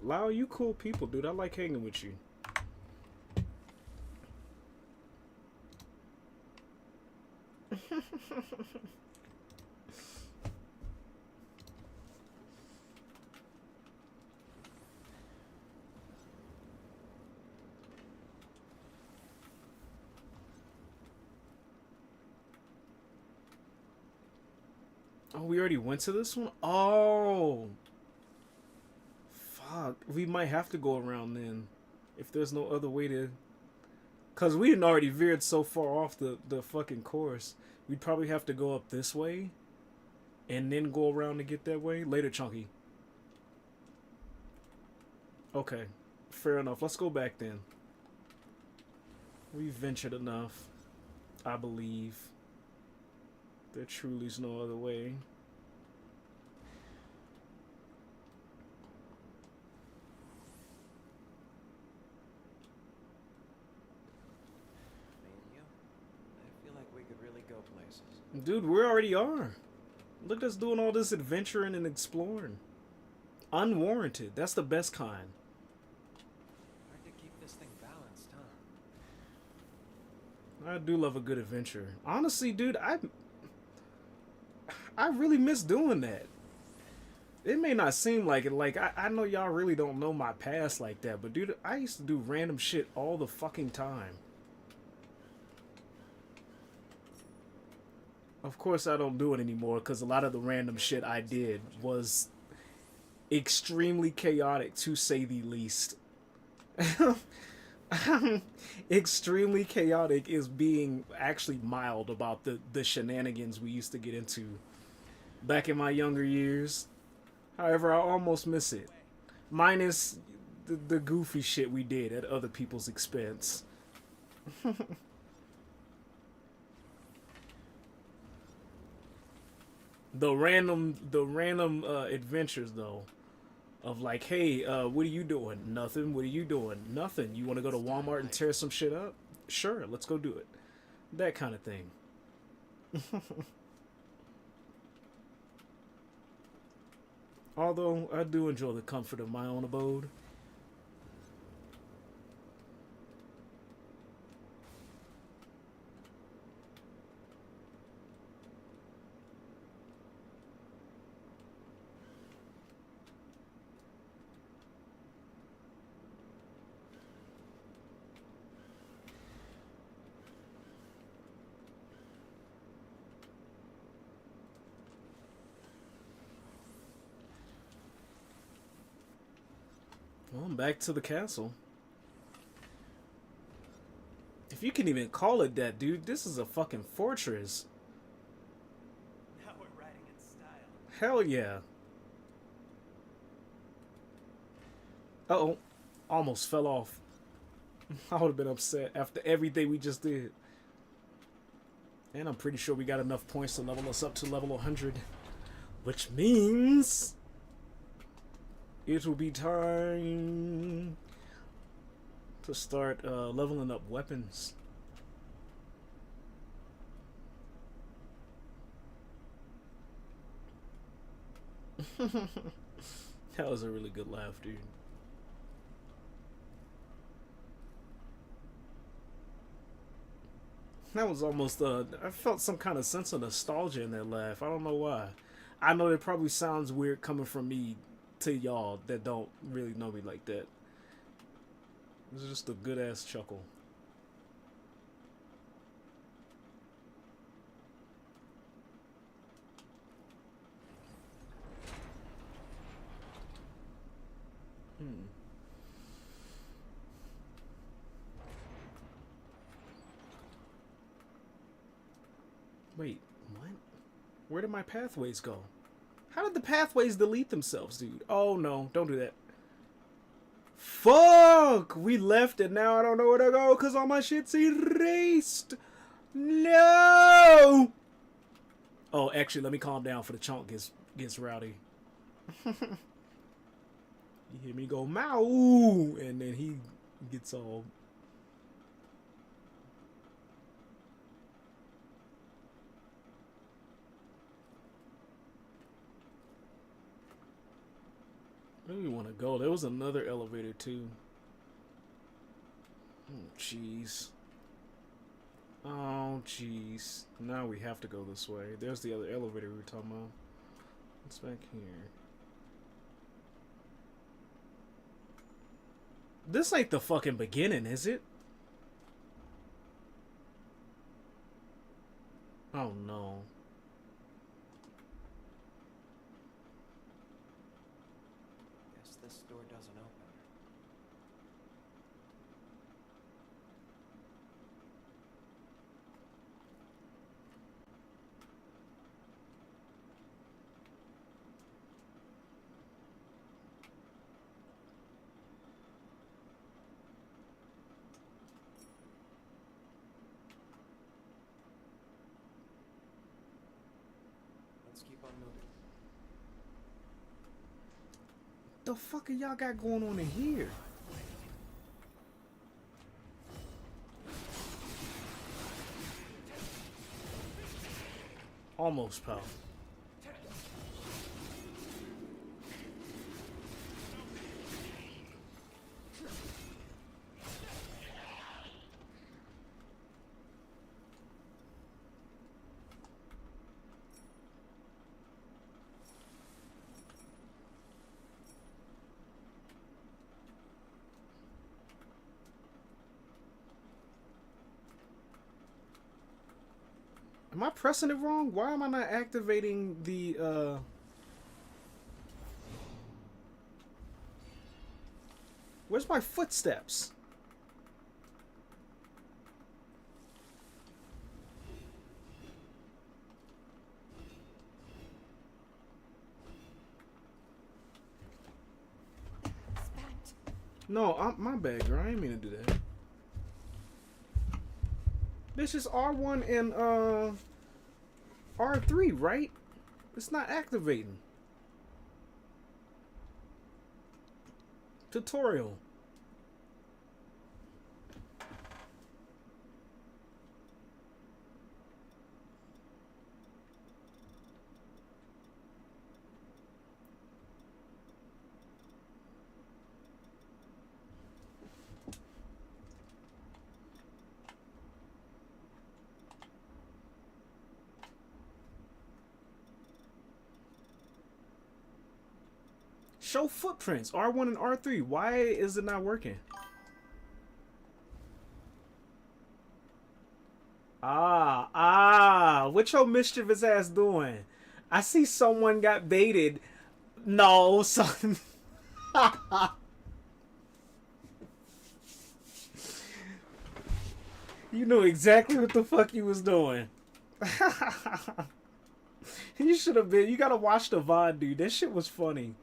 Speaker 1: Lau, you cool people, dude. I like hanging with you. Oh, we already went to this one? Oh. Fuck. We might have to go around then. If there's no other way to... Because we had already veered so far off the fucking course. We'd probably have to go up this way. And then go around to get that way. Later, Chunky. Okay. Fair enough. Let's go back then. We've ventured enough. I believe. There truly is no other way.
Speaker 3: Me and you. I feel like we could really go places.
Speaker 1: Dude, we already are. Look at us doing all this adventuring and exploring. Unwarranted. That's the best kind.
Speaker 3: Hard to keep this thing balanced, huh?
Speaker 1: I do love a good adventure. Honestly, dude, I really miss doing that. it may not seem like it. Like, I know y'all really don't know my past like that, but dude, I used to do random shit all the fucking time. Of course, I don't do it anymore because a lot of the random shit I did was extremely chaotic, to say the least. Extremely chaotic is being actually mild about the shenanigans we used to get into back in my younger years. However, I almost miss it. Minus the goofy shit we did at other people's expense. The random adventures though, of like, hey, what are you doing? Nothing. What are you doing? Nothing. You want to go to Walmart and tear some shit up? Sure, let's go do it. That kind of thing. Although I do enjoy the comfort of my own abode. Well, I'm back to the castle. If you can even call it that, dude, this is a fucking fortress.
Speaker 3: Now we're riding in style.
Speaker 1: Hell yeah. Uh-oh. Almost fell off. I would have been upset after everything we just did. And I'm pretty sure we got enough points to level us up to level 100. Which means it will be time to start leveling up weapons. That was a really good laugh, dude. That was almost, I felt some kind of sense of nostalgia in that laugh. I don't know why. I know it probably sounds weird coming from me to y'all that don't really know me like that. It was just a good ass chuckle. Wait, what? Where did my pathways go? How did the pathways delete themselves, dude? Oh no, don't do that. Fuck! We left and now I don't know where to go because all my shit's erased. No! Oh, actually, let me calm down for the chunk gets rowdy. You hear me go, Mow! And then he gets all... Where do we want to go? There was another elevator too. Oh jeez. Oh jeez. Now we have to go this way. There's the other elevator we were talking about. What's back here? This ain't the fucking beginning, is it? Oh no.
Speaker 3: Guess this door doesn't open. Let's keep on moving.
Speaker 1: The fuck are y'all got going on in here? Almost, pal. Am I pressing it wrong? Why am I not activating the Where's my footsteps? No, my bad, girl. I ain't mean to do that. This is R1 and R3, right? It's not activating. Tutorial. Show footprints, R1 and R3. Why is it not working? What your mischievous ass doing? I see someone got baited. No, son. You knew exactly what the fuck you was doing. You should have been. You gotta watch the VOD, dude. That shit was funny.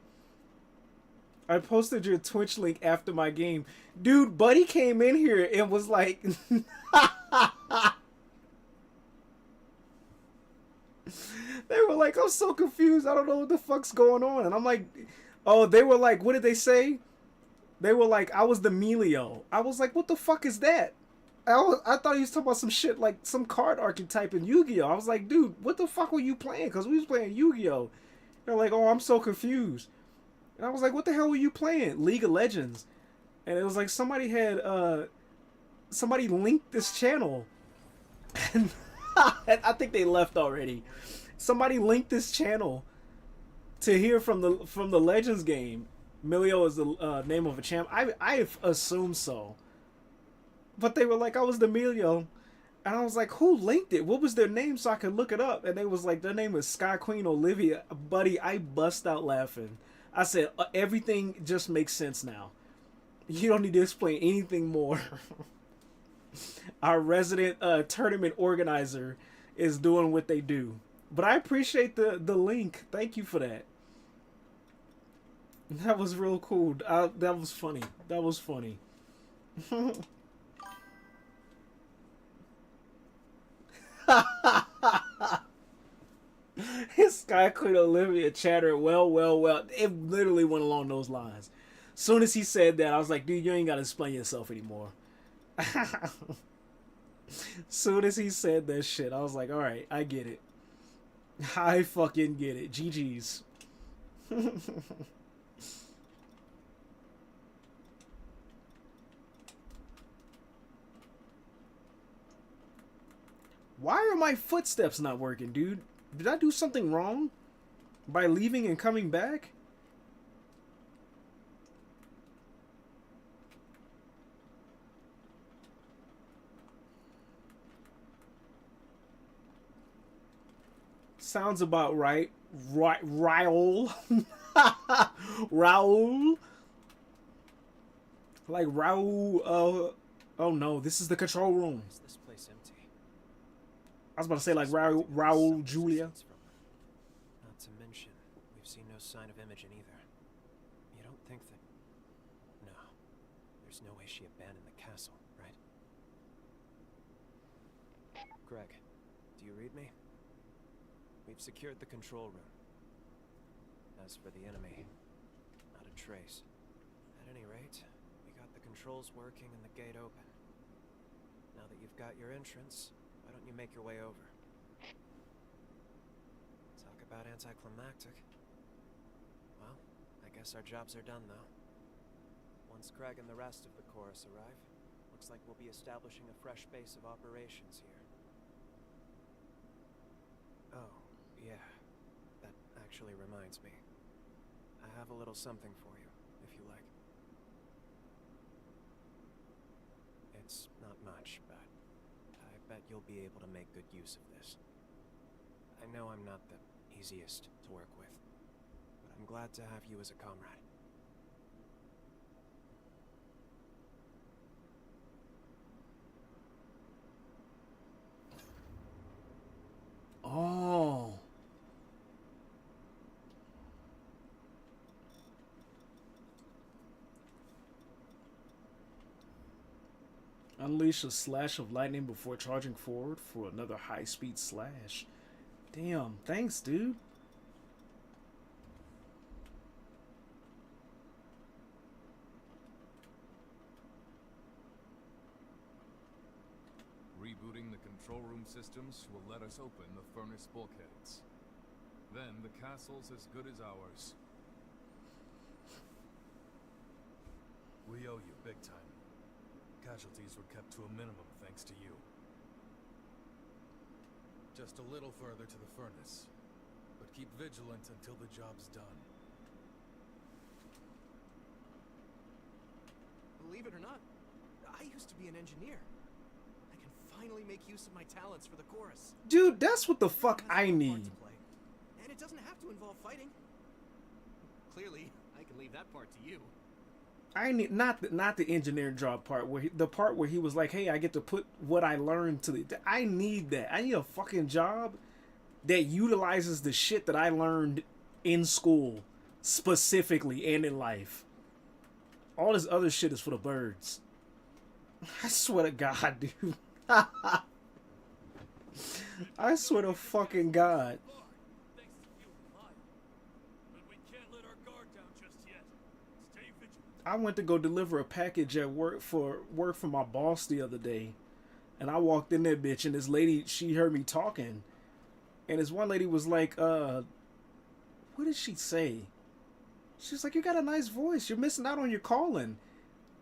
Speaker 1: I posted your Twitch link after my game. Dude, Buddy came in here and was like... They were like, I'm so confused. I don't know what the fuck's going on. And I'm like... Oh, they were like, what did they say? They were like, I was the Melio. I was like, what the fuck is that? I thought he was talking about some shit like some card archetype in Yu-Gi-Oh! I was like, dude, what the fuck were you playing? Because we was playing Yu-Gi-Oh! They're like, oh, I'm so confused. And I was like, what the hell were you playing? League of Legends. And it was like somebody had somebody linked this channel. And I think they left already. Somebody linked this channel to hear from the Legends game. Milio is the name of a champ. I assume so. But they were like, I was the Milio. And I was like, who linked it? What was their name so I could look it up? And they was like, their name is Sky Queen Olivia. Buddy, I bust out laughing. I said, everything just makes sense now. You don't need to explain anything more. Our resident tournament organizer is doing what they do. But I appreciate the link. Thank you for that. That was real cool. That was funny. That was funny. His Sky Queen Olivia chattered, well. It literally went along those lines. Soon as he said that, I was like, dude, you ain't got to explain yourself anymore. Soon as he said that shit, I was like, alright, I get it. I fucking get it. GG's. Why are my footsteps not working, dude? Did I do something wrong? By leaving and coming back? Sounds about right. Raul. Raul. Like Raul, oh no, this is the control room.
Speaker 3: Is this place empty?
Speaker 1: I was about to say like Raul Julia.
Speaker 3: Not to mention, we've seen no sign of Imogen either. You don't think that... No. There's no way she abandoned the castle, right? Greg, do you read me? We've secured the control room. As for the enemy, not a trace. At any rate, we got the controls working and the gate open. Now that you've got your entrance, why don't you make your way over? Talk about anticlimactic. Well, I guess our jobs are done though. Once Craig and the rest of the chorus arrive, looks like we'll be establishing a fresh base of operations here. Oh, yeah. That actually reminds me. I have a little something for you, if you like. It's not much, but I bet you'll be able to make good use of this. I know I'm not the easiest to work with, but I'm glad to have you as a comrade.
Speaker 2: Oh. Unleash a slash of lightning before charging forward for another high-speed slash. Damn, thanks, dude.
Speaker 4: Rebooting the control room systems will let us open the furnace bulkheads. Then the castle's as good as ours. We owe you big time. Casualties were kept to a minimum thanks to you. Just a little further to the furnace, but keep vigilant until the job's done.
Speaker 3: Believe it or not, I used to be an engineer. I can finally make use of my talents for the chorus.
Speaker 2: Dude, that's what the fuck I
Speaker 3: Part
Speaker 2: need.
Speaker 3: to play, and it doesn't have to involve fighting. Clearly, I can leave that part to you.
Speaker 2: I need not the engineering job part the part where he was like, "Hey, I get to put what I learned to the." I need that. I need a fucking job that utilizes the shit that I learned in school, specifically and in life. All this other shit is for the birds. I swear to God, dude. I swear to fucking God. I went to go deliver a package at work for my boss the other day, and I walked in there, bitch, and this lady, she heard me talking, and this one lady was like, what did she say? She's like, "You got a nice voice. You're missing out on your calling."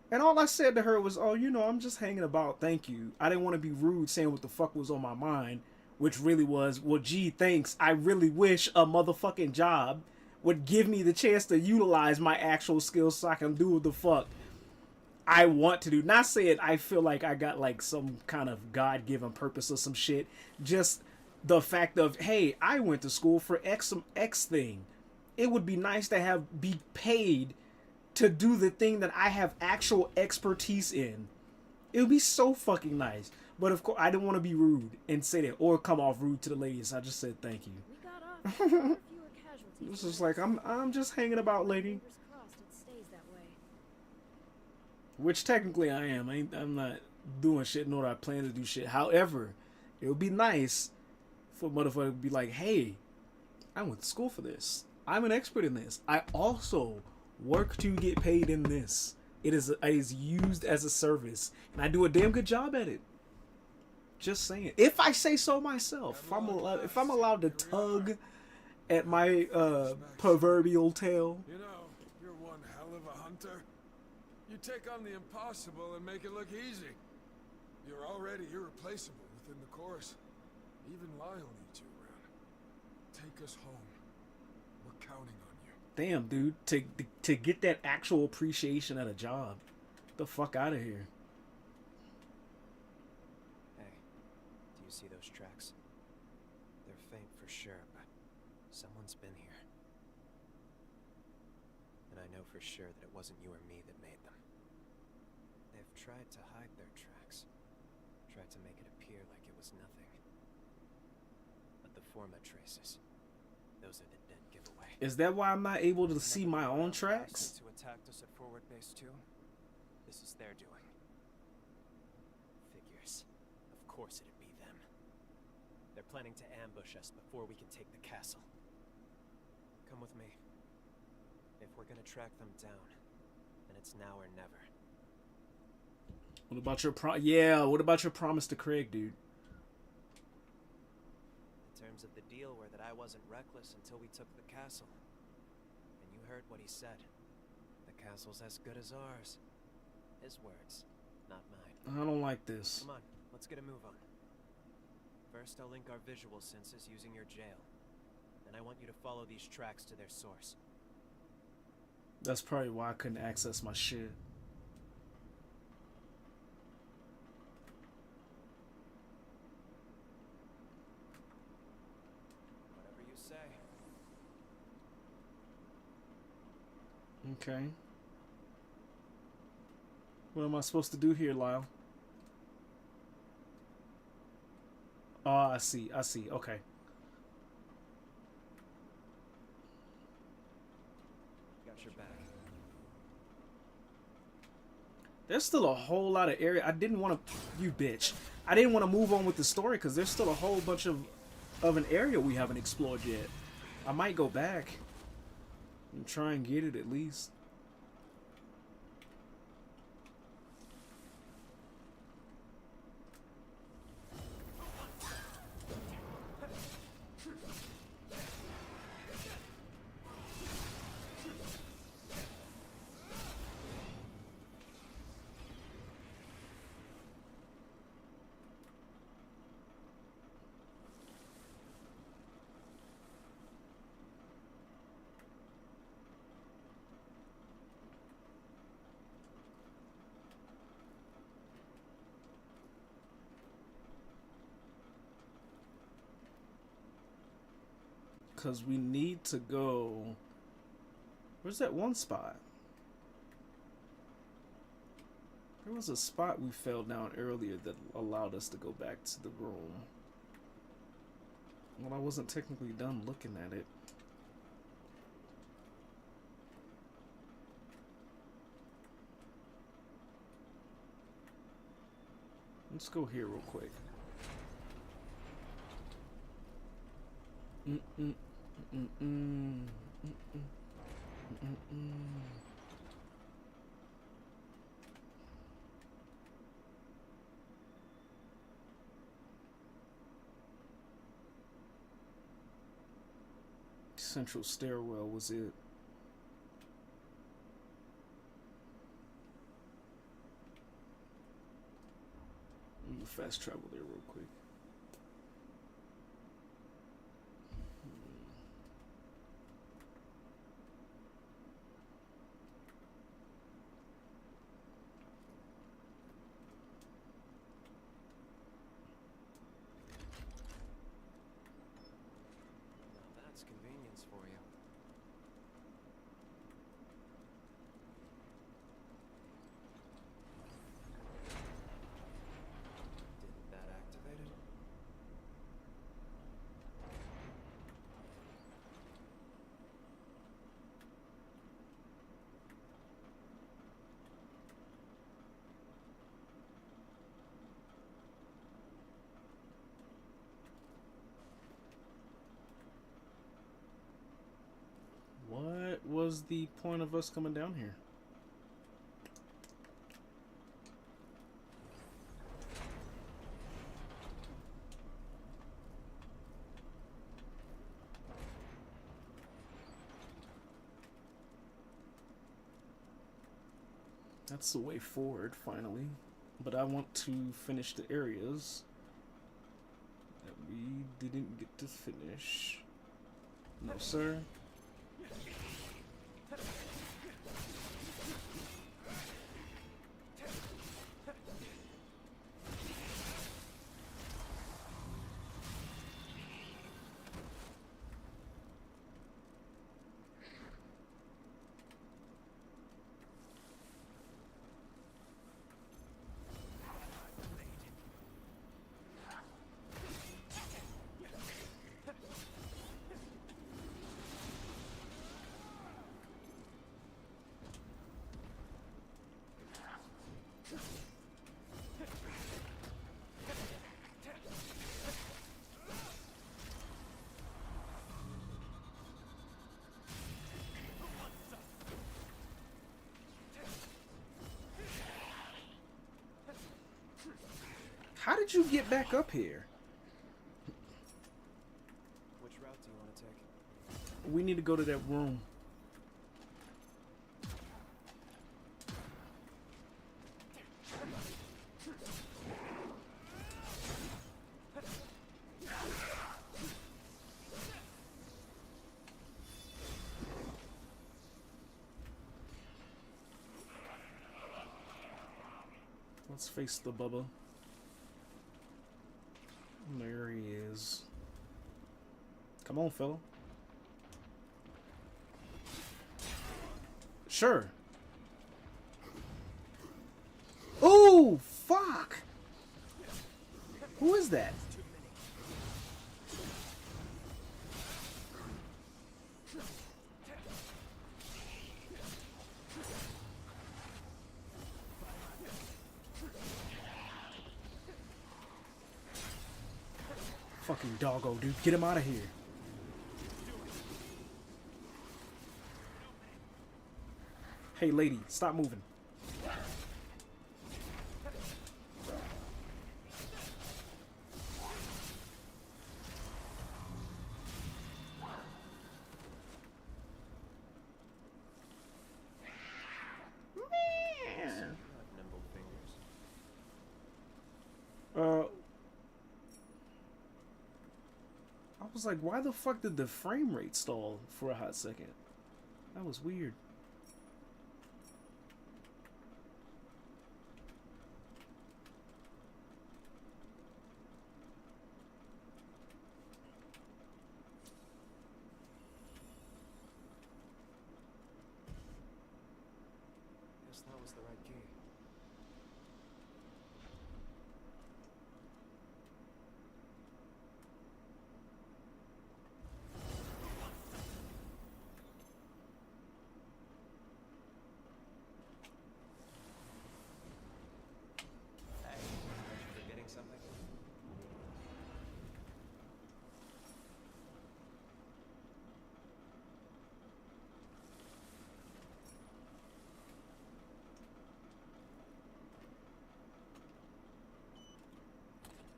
Speaker 2: And all I said to her was, "Oh, you know, I'm just hanging about. Thank you." I didn't want to be rude saying what the fuck was on my mind, which really was, well, gee, thanks. I really wish a motherfucking job would give me the chance to utilize my actual skills so I can do what the fuck I want to do. Not saying I feel like I got like some kind of God-given purpose or some shit. Just the fact of, hey, I went to school for X thing. It would be nice to be paid to do the thing that I have actual expertise in. It would be so fucking nice. But of course, I didn't want to be rude and say that or come off rude to the ladies. I just said thank you.
Speaker 5: We got off. Fewer casualties.
Speaker 2: This is like, I'm just hanging about, lady.
Speaker 5: Fingers crossed it stays that way.
Speaker 2: Which technically I am. I'm not doing shit nor do I plan to do shit. However, it would be nice for a motherfucker to be like, hey, I went to school for this. I'm an expert in this. I also work to get paid in this. It is used as a service, and I do a damn good job at it. Just saying. If I say so myself, if I'm allowed to tug at my proverbial tail.
Speaker 6: You know, you're one hell of a hunter. You take on the impossible and make it look easy. You're already irreplaceable within the chorus. Even Lyle needs you around. Take us home. We're counting on you.
Speaker 2: Damn, dude. To get that actual appreciation at a job. The fuck out of here.
Speaker 3: Hey, do you see those tracks? They're faint for sure, but someone's been here. And I know for sure that it wasn't you or me that made them. They've tried to hide their tracks. Tried to make it appear like it was nothing. But the forma traces, those are the dead giveaway.
Speaker 2: Is that why I'm not able to see my own tracks?
Speaker 3: Who attacked us at forward base 2? This is their doing. Figures. Of course it'd be them. They're planning to ambush us before we can take the castle. Come with me. If we're gonna track them down, then it's now or never.
Speaker 2: What about your what about your promise to Craig, dude?
Speaker 3: The terms of the deal were that I wasn't reckless until we took the castle. And you heard what he said. The castle's as good as ours. His words, not mine.
Speaker 2: I don't like this.
Speaker 3: Come on, let's get a move on. First, I'll link our visual senses using your jail. Then I want you to follow these tracks to their source.
Speaker 2: That's probably why I couldn't access my shit. Okay. What am I supposed to do here, Lyle? Oh, I see. I see. Okay.
Speaker 3: Got your back.
Speaker 2: There's still a whole lot of area. I didn't want to... You bitch. I didn't want to move on with the story because there's still a whole bunch of an area we haven't explored yet. I might go back and try and get it at least. Because we need to go... Where's that one spot? There was a spot we fell down earlier that allowed us to go back to the room. Well, I wasn't technically done looking at it. Let's go here real quick. Central stairwell was it. Let me fast travel there real quick.
Speaker 3: Now that's convenience for you. Didn't that activate it?
Speaker 2: What was the point of us coming down here? That's the way forward, finally. But I want to finish the areas that we didn't get to finish. No, sir. How did you get back up here?
Speaker 3: Which route do you want to take?
Speaker 2: We need to go to that room. Let's face the Bubba. There he is. Come on, fella. Sure. Oh, fuck! Who is that? Fucking doggo, dude. Get him out of here. Hey, lady, stop moving.
Speaker 3: Nimble fingers.
Speaker 2: I was like, why the fuck did the frame rate stall for a hot second? That was weird.
Speaker 3: Guess that was the right key. Hey, aren't you forgetting something?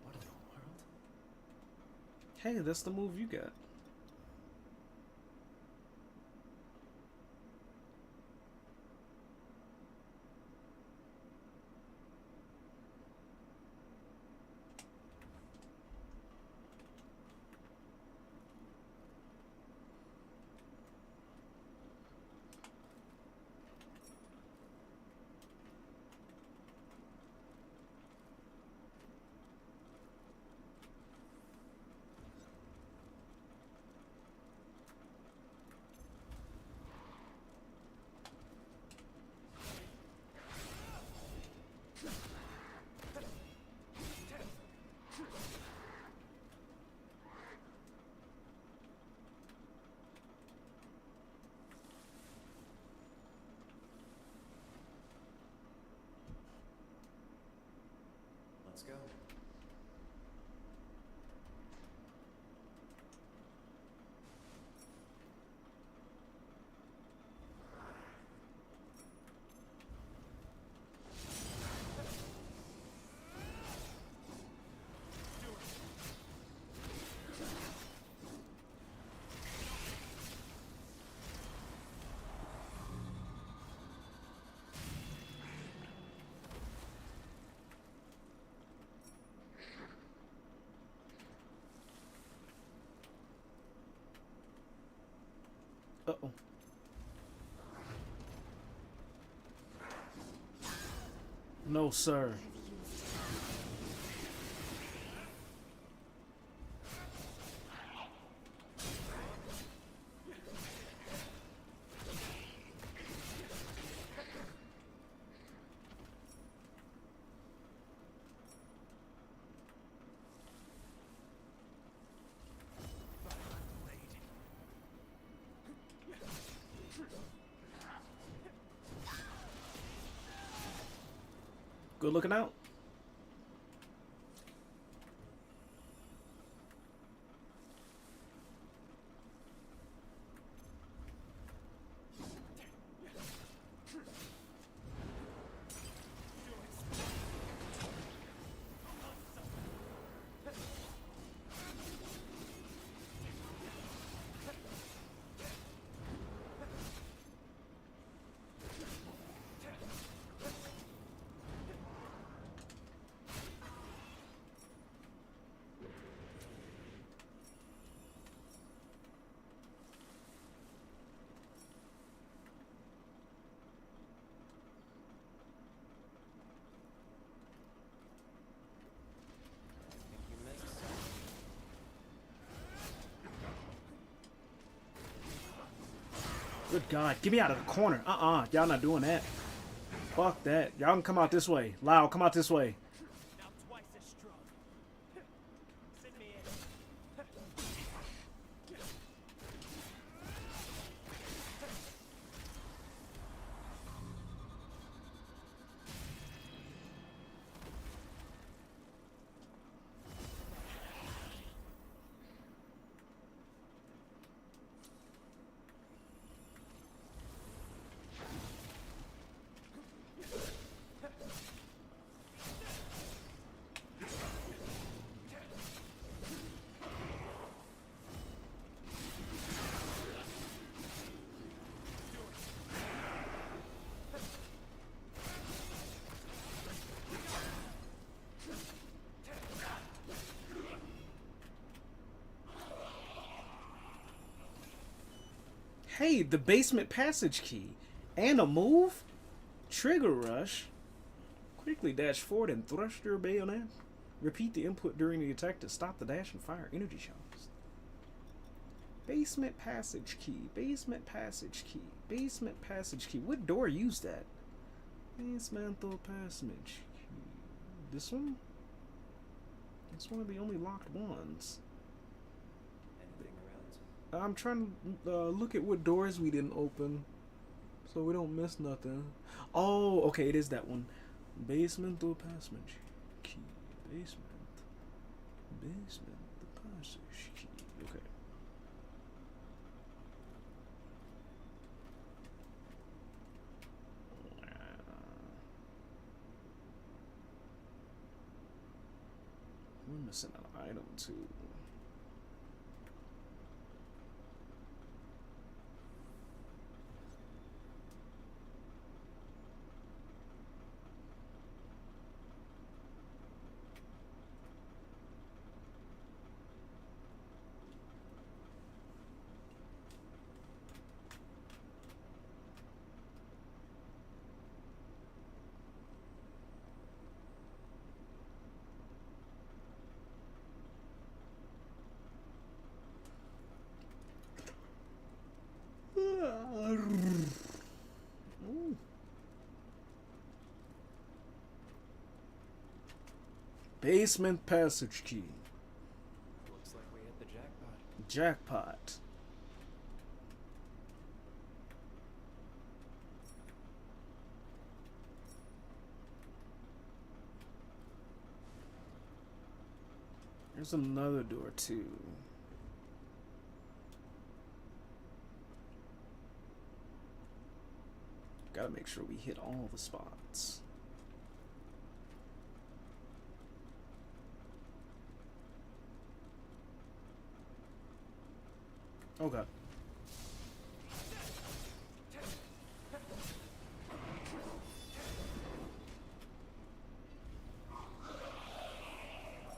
Speaker 3: What in the world?
Speaker 2: Hey, that's the move you got.
Speaker 3: Let's go.
Speaker 2: Uh-oh. No, sir. Good looking out. Good God. Get me out of the corner. Y'all not doing that. Fuck that. Y'all can come out this way. Loud, come out this way.
Speaker 3: Now twice as strong. Send me in.
Speaker 2: Hey, the basement passage key. And a move? Trigger rush. Quickly dash forward and thrust your bayonet. Repeat the input during the attack to stop the dash and fire energy shots. Basement passage key. Basement passage key. Basement passage key. What door used that? Basemental passage key. This one? It's one of the only locked ones.
Speaker 3: Anything around?
Speaker 2: I'm trying to look at what doors we didn't open so we don't miss nothing. Oh, okay, it is that one. Basemental passage key. Basement the passage key. Okay. We're missing an item too. Basement passage key.
Speaker 3: Looks like we hit the jackpot.
Speaker 2: Jackpot. There's another door too. Gotta make sure we hit all the spots. Oh god.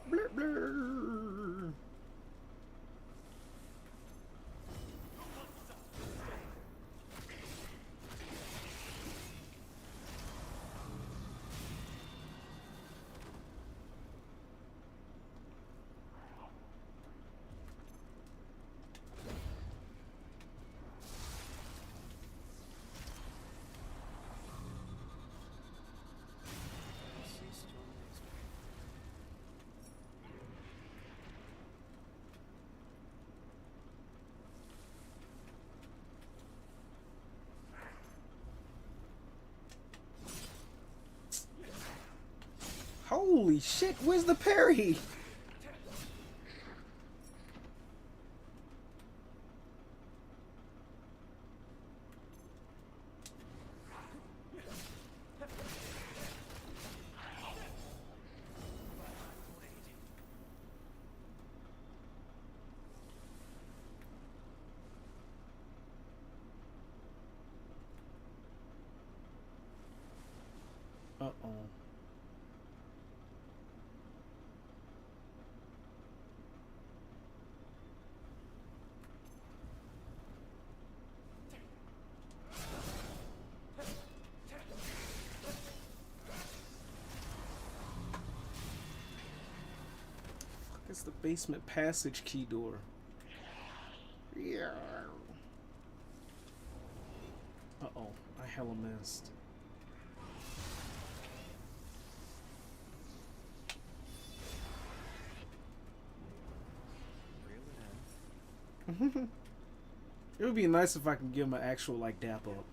Speaker 2: Blur, blur. Holy shit, where's the parry? Uh-oh. It's the basement passage key door. Yeah. Uh-oh, I hella missed.
Speaker 3: Reel it in.
Speaker 2: It would be nice if I could give him an actual, like, dap up.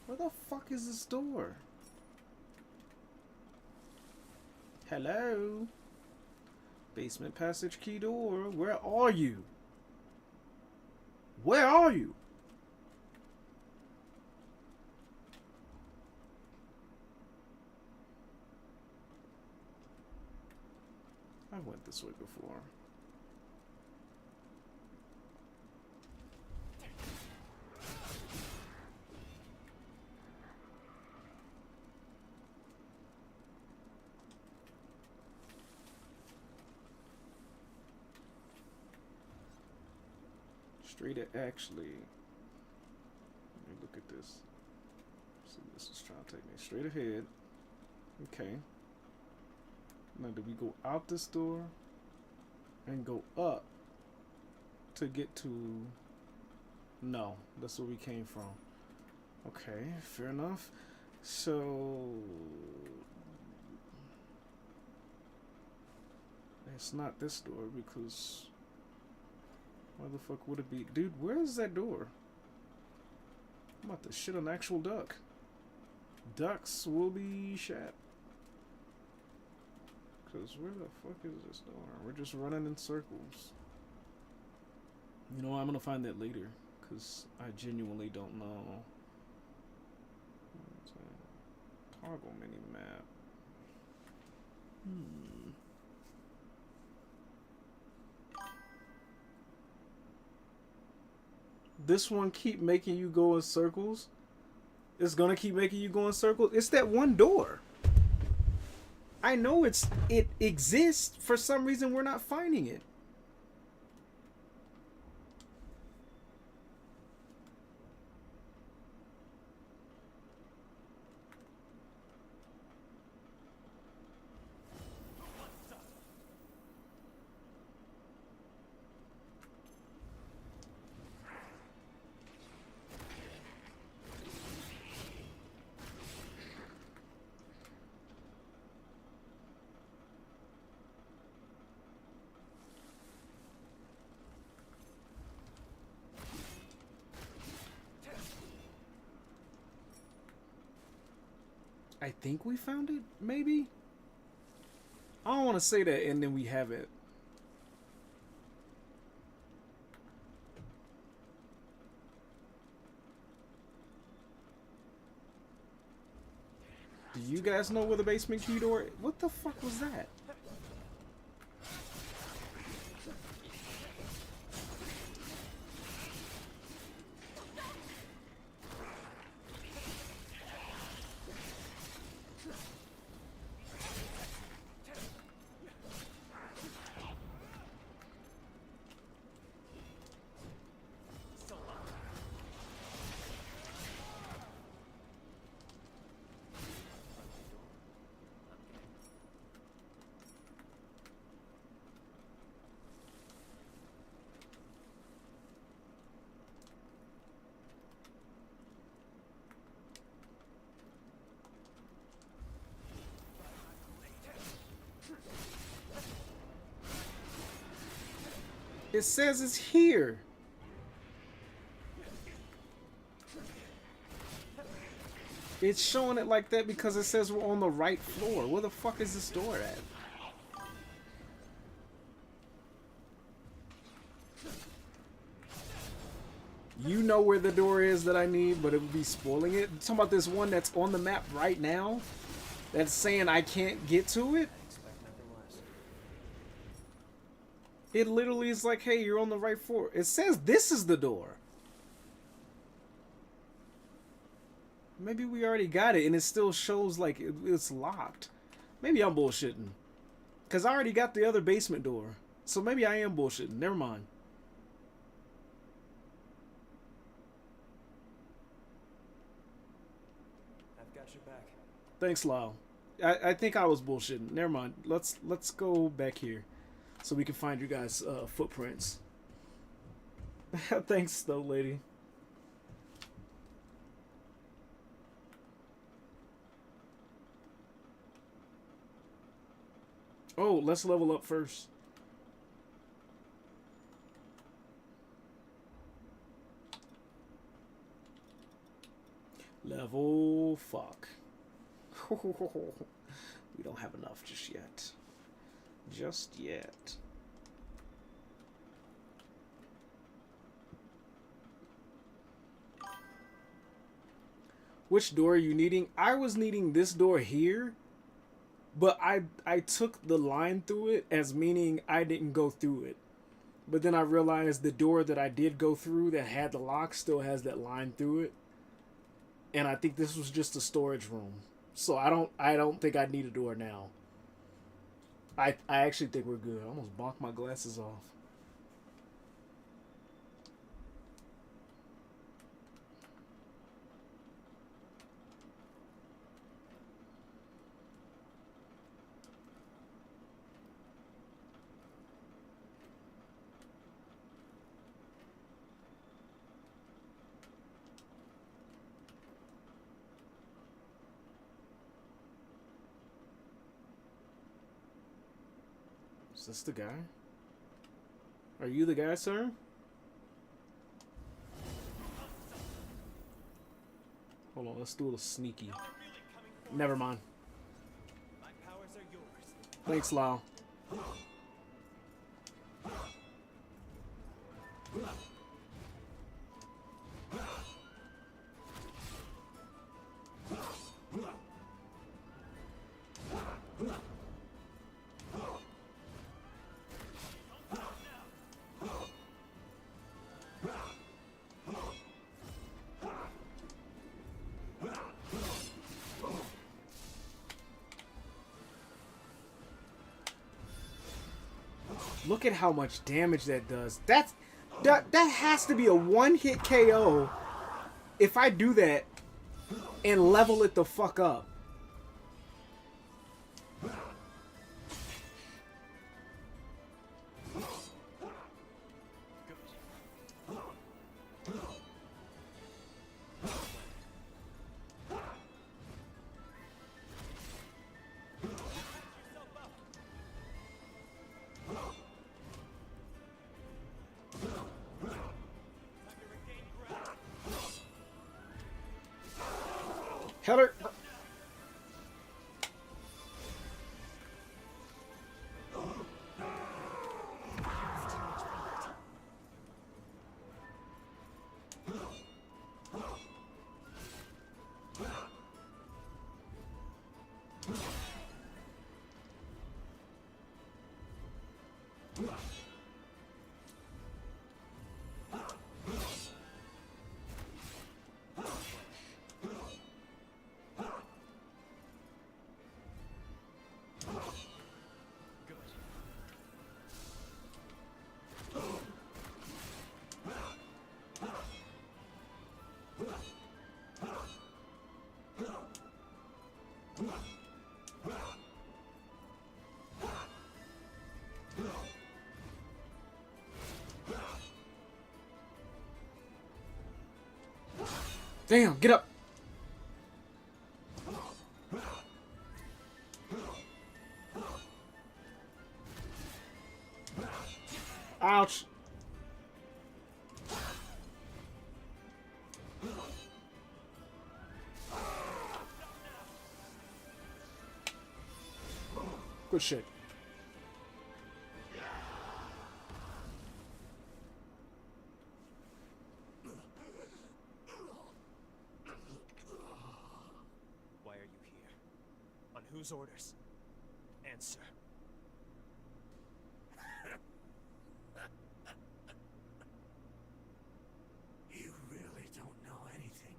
Speaker 2: Where the fuck is this door? Hello? Basement passage key door. Where are you? Where are you? I went this way before. Straight at actually. Let me look at this. See, this is trying to take me straight ahead. Okay. Now, do we go out this door and go up to get to? No, that's where we came from. Okay, fair enough. So it's not this door because why the fuck would it be? Dude, where is that door? I'm about to shit an actual duck. Ducks will be shat. Because where the fuck is this door? We're just running in circles. You know, I'm going to find that later. Because I genuinely don't know. Toggle mini map. This one keep making you go in circles. It's gonna keep making you go in circles. It's that one door. I know it exists. For some reason we're not finding it. I think we found it, maybe? I don't want to say that and then we have it. Do you guys know where the basement key door is? What the fuck was that? It says it's here. It's showing it like that because it says we're on the right floor. Where the fuck is this door at? You know where the door is that I need, but it would be spoiling it. I'm talking about this one that's on the map right now that's saying I can't get to it. It literally is like, hey, you're on the right floor. It says this is the door. Maybe we already got it and it still shows like it's locked. Maybe I'm bullshitting. Because I already got the other basement door. So maybe I am bullshitting. Never mind.
Speaker 3: I've got your back.
Speaker 2: Thanks, Lyle. I think I was bullshitting. Never mind. Let's go back here so we can find you guys' footprints. Thanks, though, lady. Oh, let's level up first. Level fuck. We don't have enough just yet. Just yet. Which door are you needing? I was needing this door here, but I took the line through it as meaning I didn't go through it. But then I realized the door that I did go through that had the lock still has that line through it. And I think this was just a storage room. So I don't think I need a door now. I actually think we're good. I almost bonked my glasses off. Is this the guy? Are you the guy, sir? Hold on, let's do a little sneaky. Never mind.
Speaker 3: My powers are yours.
Speaker 2: Thanks, Lyle. Look at how much damage that does. That has to be a one-hit KO if I do that and level it the fuck up. Heather. Damn, get up. Ouch. Good shit.
Speaker 3: Why are you here? On whose orders? Answer.
Speaker 7: You really don't know anything,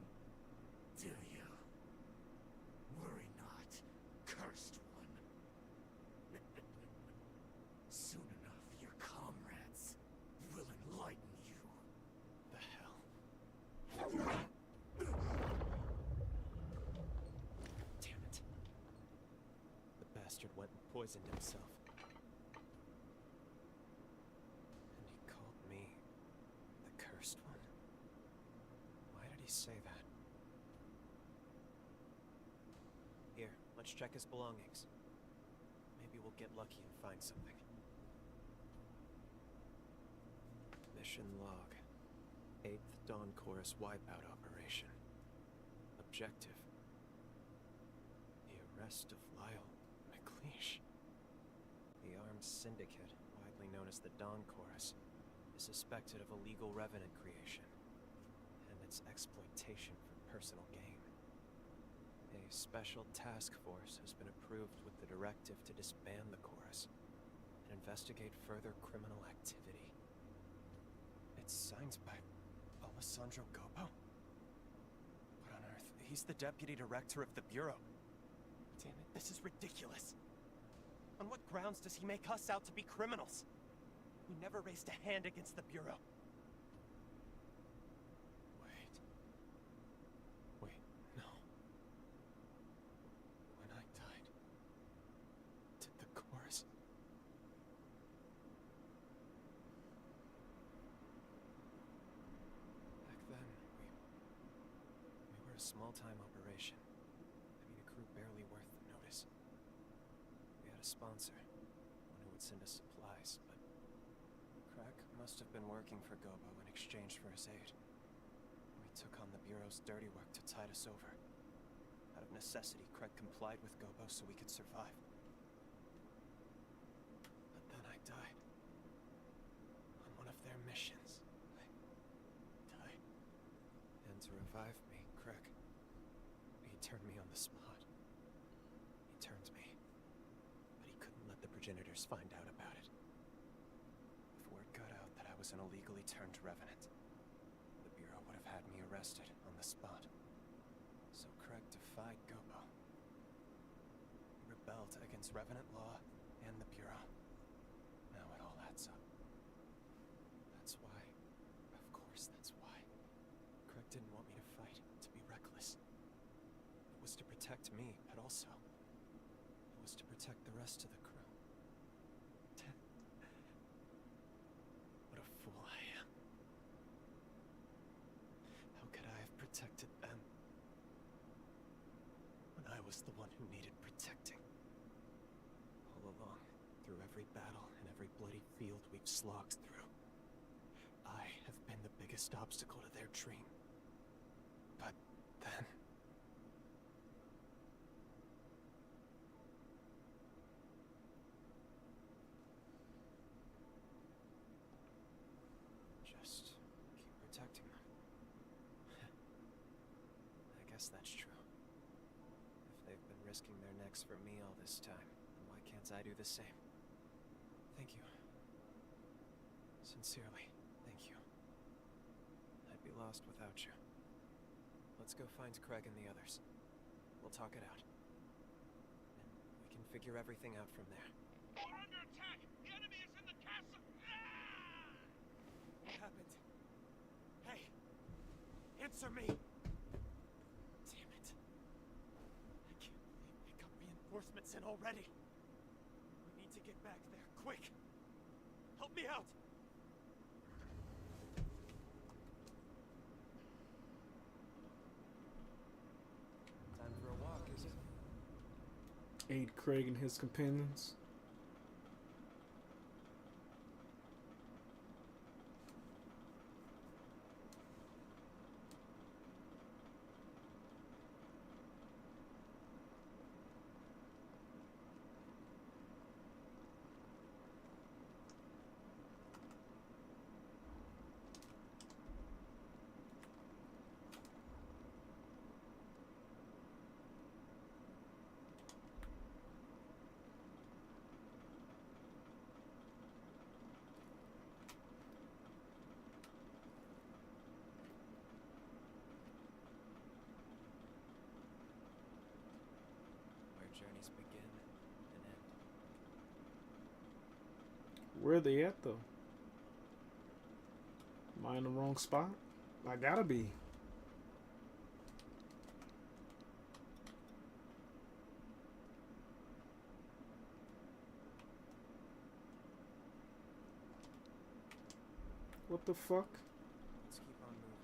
Speaker 7: do you? Worry not, cursed one.
Speaker 3: bastard went and poisoned himself. And he called me the cursed one? Why did he say that? Here, let's check his belongings. Maybe we'll get lucky and find something. Mission log. 8th Dawn Chorus wipeout operation. Objective. The arrest of Lyle McLeish. The armed syndicate, widely known as the Dawn Chorus, is suspected of illegal revenant creation and its exploitation for personal gain. A special task force has been approved with the directive to disband the chorus and investigate further criminal activity. It's signed by Alessandro Gobo? What on earth? He's the deputy director of the Bureau. Damn it, this is ridiculous. On what grounds does he make us out to be criminals? We never raised a hand against the Bureau. Wait, no. When I died, did the chorus... Back then, we were a small-time operation. I mean, a crew barely worth the notice. We had a sponsor, one who would send us supplies, but Crack must have been working for Gobo in exchange for his aid. We took on the Bureau's dirty work to tide us over. Out of necessity, Craig complied with Gobo so we could survive. But then I died. On one of their missions. I died. And to revive me, Craig, he turned me on the spot. He turned me. But he couldn't let the progenitors find out about it. If word got out that I was an illegally turned revenant, the Bureau would have had me arrested on the spot. So Craig defied Gobo. He rebelled against revenant law and the Bureau. Now it all adds up. That's why, of course that's why, Craig didn't want me to fight, to be reckless. It was to protect me, but also, it was to protect the rest of the crew. What a fool I am. How could I have protected them when I was the one who needed protecting? All along, through every battle and every bloody field we've slogged through, I have been the biggest obstacle to their dream. But then... just keep protecting them. I guess that's true. If they've been risking their necks for me all this time, then why can't I do the same? Thank you. Sincerely, thank you. I'd be lost without you. Let's go find Craig and the others. We'll talk it out. And we can figure everything out from there.
Speaker 8: We're under attack! The enemy is in the castle!
Speaker 3: What happened? Hey! Answer me! Damn it. I can't believe they got reinforcements in already. We need to get back there, quick! Help me out! Time for a walk, is it?
Speaker 1: Aid Craig and his companions.
Speaker 3: Where journeys begin and end.
Speaker 1: Where are they at though? Am I in the wrong spot? I gotta be. What the fuck?
Speaker 3: Let's keep on moving.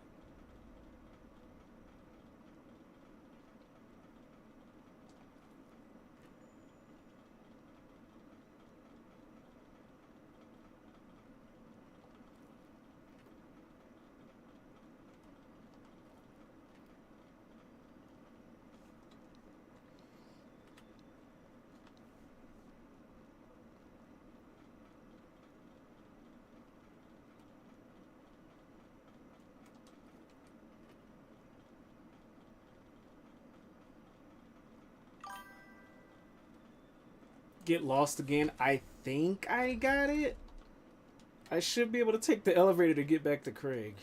Speaker 1: Get lost again. I think I got it. I should be able to take the elevator to get back to Craig.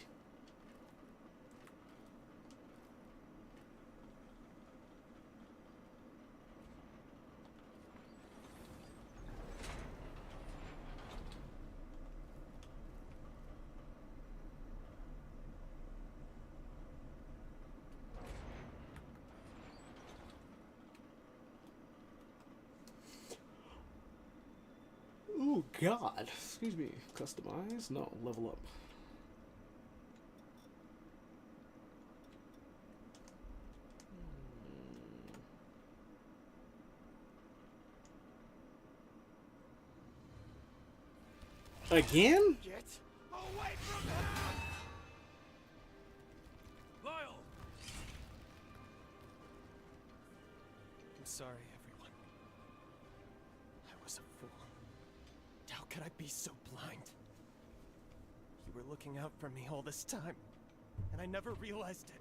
Speaker 1: Oh God! Excuse me. Customize? No, level up. Again?
Speaker 3: Get away from him!
Speaker 4: Lyle!
Speaker 3: I'm sorry, everyone. I was a fool. How could I be so blind? You were looking out for me all this time, and I never realized it.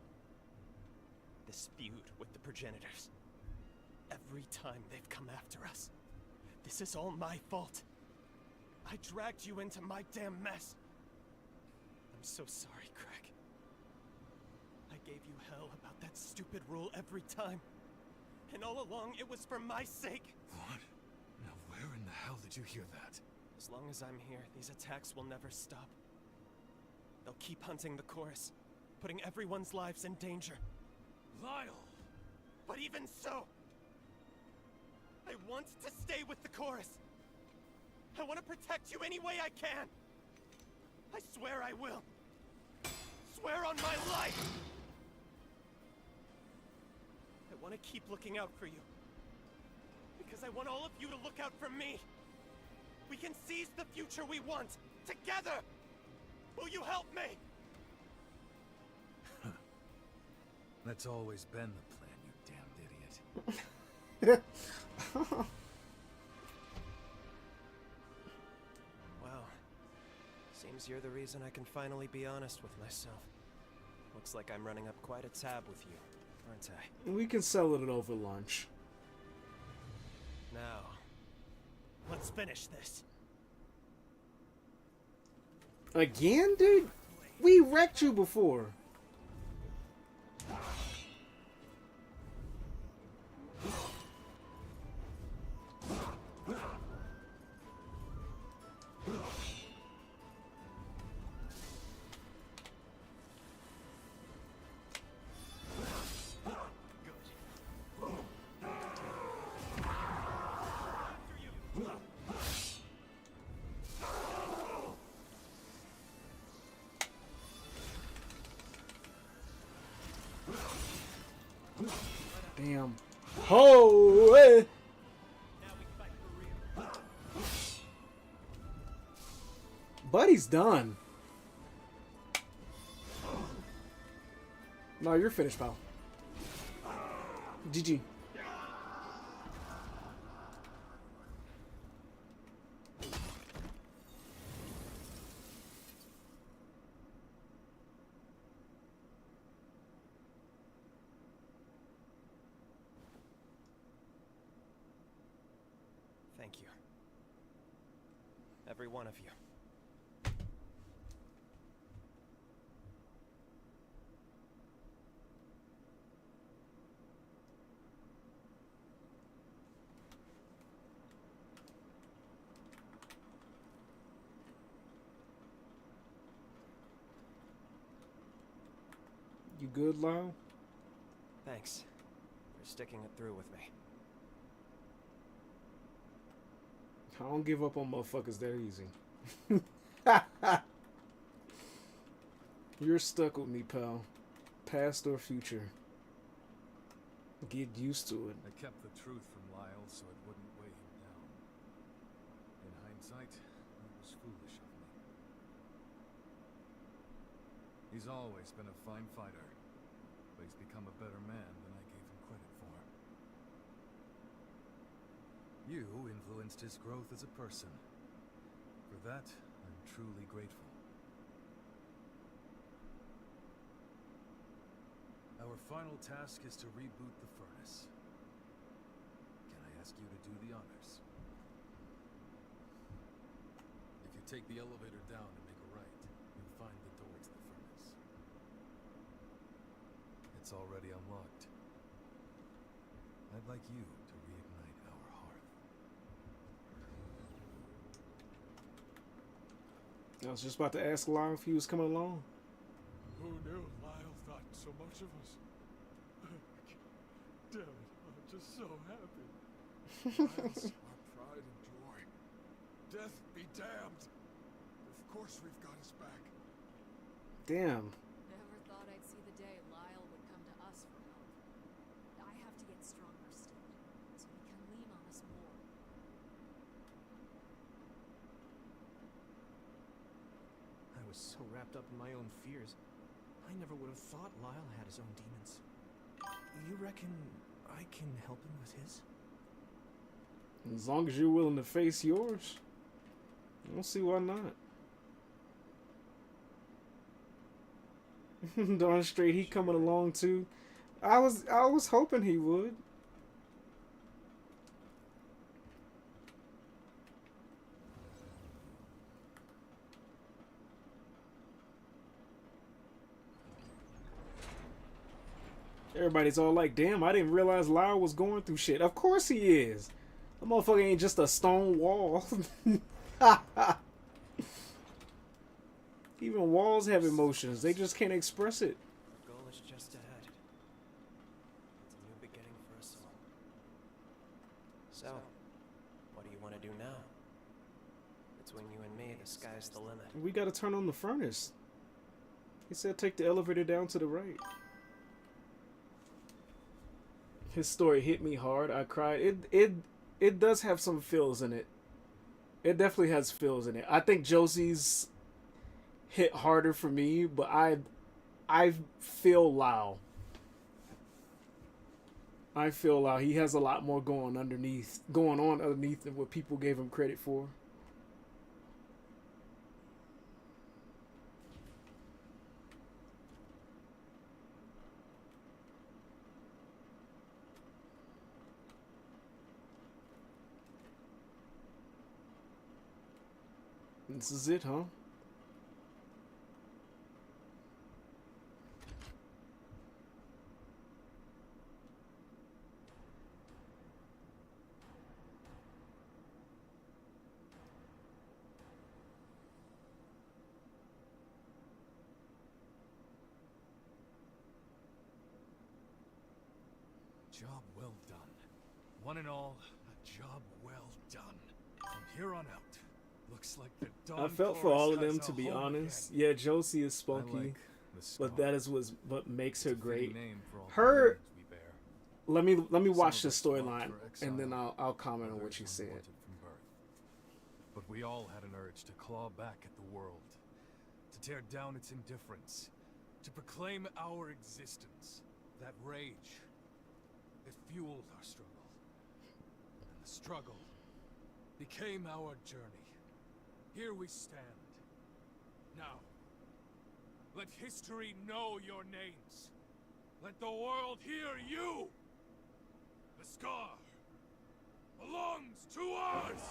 Speaker 3: This feud with the progenitors. Every time they've come after us. This is all my fault. I dragged you into my damn mess. I'm so sorry, Craig. I gave you hell about that stupid rule every time. And all along, it was for my sake.
Speaker 4: What? Now where in the hell did you hear that?
Speaker 3: As long as I'm here, these attacks will never stop. They'll keep hunting the chorus, putting everyone's lives in danger.
Speaker 4: Lyle!
Speaker 3: But even so, I want to stay with the chorus. I want to protect you any way I can. I swear I will. Swear on my life. I want to keep looking out for you. Because I want all of you to look out for me. We can seize the future we want, together! Will you help me?
Speaker 4: That's always been the plan, you damned idiot.
Speaker 3: Well, seems you're the reason I can finally be honest with myself. Looks like I'm running up quite a tab with you, aren't I?
Speaker 1: We can sell it over lunch.
Speaker 3: Now, let's finish this.
Speaker 1: Again, dude? We wrecked you before. Damn. Oh, eh. Buddy's done. No, you're finished, pal. GG.
Speaker 3: Thank you. Every one of you.
Speaker 1: You good, Lyle?
Speaker 3: Thanks for sticking it through with me.
Speaker 1: I don't give up on motherfuckers that easy. You're stuck with me, pal. Past or future. Get used to it.
Speaker 4: I kept the truth from Lyle so it wouldn't weigh him down. In hindsight, it was foolish of me. He's always been a fine fighter, but he's become a better man than I gave him credit for. You influenced his growth as a person. For that, I'm truly grateful. Our final task is to reboot the furnace. Can I ask you to do the honors? If you take the elevator down and make a right, you'll find the door to the furnace. It's already unlocked. I'd like you to reignite our hearth.
Speaker 1: I was just about to ask Lyle if he was coming along.
Speaker 6: Who knew Lyle thought so much of us? Damn it, I'm just so happy. Lyle's our pride and joy. Death be damned. Of course we've got his back.
Speaker 1: Damn.
Speaker 5: Never thought I'd see the day Lyle would come to us for help. I have to get stronger still, so he can lean on us more.
Speaker 3: I was so wrapped up in my own fears. I never would have thought Lyle had his own demons. You reckon I can help him with his?
Speaker 1: As long as you're willing to face yours, I don't see why not. Darn straight, he coming along too. I was hoping he would. Everybody's all like, damn, I didn't realize Lyle was going through shit. Of course he is. The motherfucker ain't just a stone wall. Even walls have emotions. They just can't express it.
Speaker 3: The goal is just ahead. It's a new beginning for us all. So, what do you want to do now? Between you and me, the sky's the limit.
Speaker 1: We gotta turn on the furnace. He said take the elevator down to the right. His story hit me hard. I cried. It does have some feels in it. It definitely has feels in it. I think Josie's hit harder for me, but I feel Lyle. I feel Lyle. He has a lot more going on underneath than what people gave him credit for. This is it, huh?
Speaker 4: Job well done. One and all, a job well done. From here on out, looks like the Dawn
Speaker 1: I felt for
Speaker 4: Chorus
Speaker 1: all of
Speaker 4: has
Speaker 1: them,
Speaker 4: a
Speaker 1: to be
Speaker 4: home
Speaker 1: honest.
Speaker 4: again.
Speaker 1: Yeah, Josie is
Speaker 4: I
Speaker 1: spunky,
Speaker 4: like the
Speaker 1: but
Speaker 4: scar.
Speaker 1: that is what makes her
Speaker 4: It's a fitting
Speaker 1: great.
Speaker 4: name for all the
Speaker 1: Her-
Speaker 4: wounds we bear.
Speaker 1: Let me
Speaker 4: Some
Speaker 1: watch the
Speaker 4: of us fought
Speaker 1: storyline
Speaker 4: for exile,
Speaker 1: and then I'll comment on what
Speaker 4: others
Speaker 1: you
Speaker 4: were
Speaker 1: said.
Speaker 4: wanted from birth. But we all had an urge to claw back at the world, to tear down its indifference, to proclaim our existence. That rage, it fueled our struggle. And the struggle became our journey. Here we stand. Now, let history know your names. Let the world hear you. The scar belongs to us.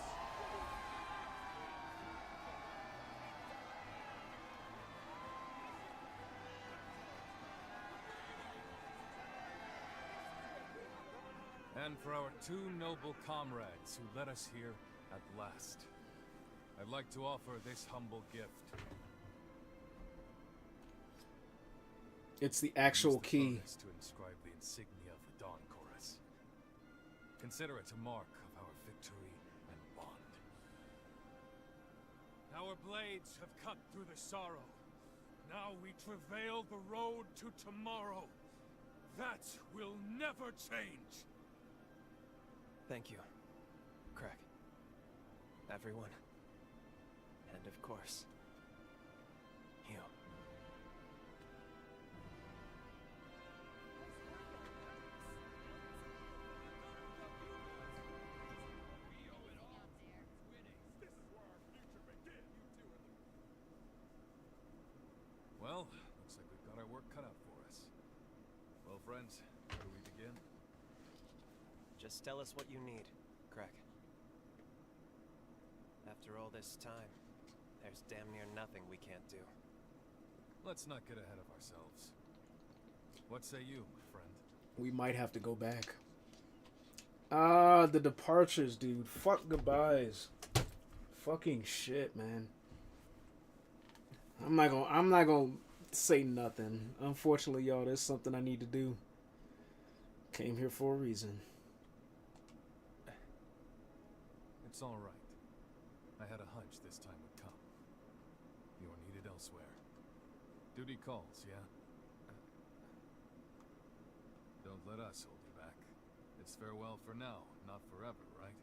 Speaker 4: And for our two noble comrades who led us here at last, I'd like to offer this humble gift.
Speaker 1: It's the actual
Speaker 4: Use the
Speaker 1: key.
Speaker 4: furnace to inscribe the insignia of the Dawn Chorus. Consider it a mark of our victory and bond. Our blades have cut through the sorrow. Now we travail the road to tomorrow. That will never change.
Speaker 3: Thank you, Craig. Everyone. And of course, you.
Speaker 4: Well, looks like we've got our work cut out for us. Well, friends, where do we begin?
Speaker 3: Just tell us what you need, Craig. After all this time, there's damn near nothing we can't do.
Speaker 4: Let's not get ahead of ourselves. What say you, my friend?
Speaker 1: We might have to go back. Ah, the departures, dude. Fuck goodbyes. Fucking shit, man. I'm not gonna say nothing. Unfortunately, y'all, there's something I need to do. Came here for a reason.
Speaker 4: It's all right. I had a hunch this time would come. You're needed elsewhere. Duty calls, yeah? Don't let us hold you back. It's farewell for now, not forever, right?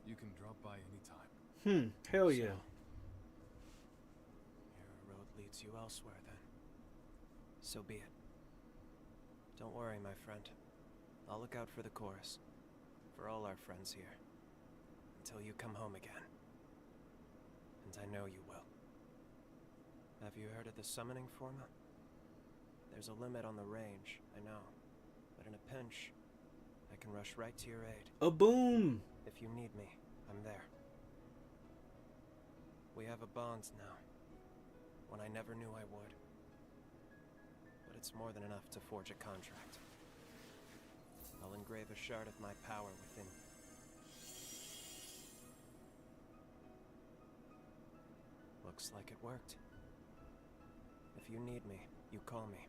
Speaker 4: You can drop by anytime.
Speaker 1: Hell yeah.
Speaker 3: Your road leads you elsewhere, then. So be it. Don't worry, my friend. I'll look out for the chorus. For all our friends here. Until you come home again. And I know you will. Have you heard of the summoning formula? There's a limit on the range, I know. But in a pinch, I can rush right to your aid.
Speaker 1: A boom!
Speaker 3: If you need me, I'm there. We have a bond now. One I never knew I would. But it's more than enough to forge a contract. I'll engrave a shard of my power within you. Looks like it worked. If you need me, you call me.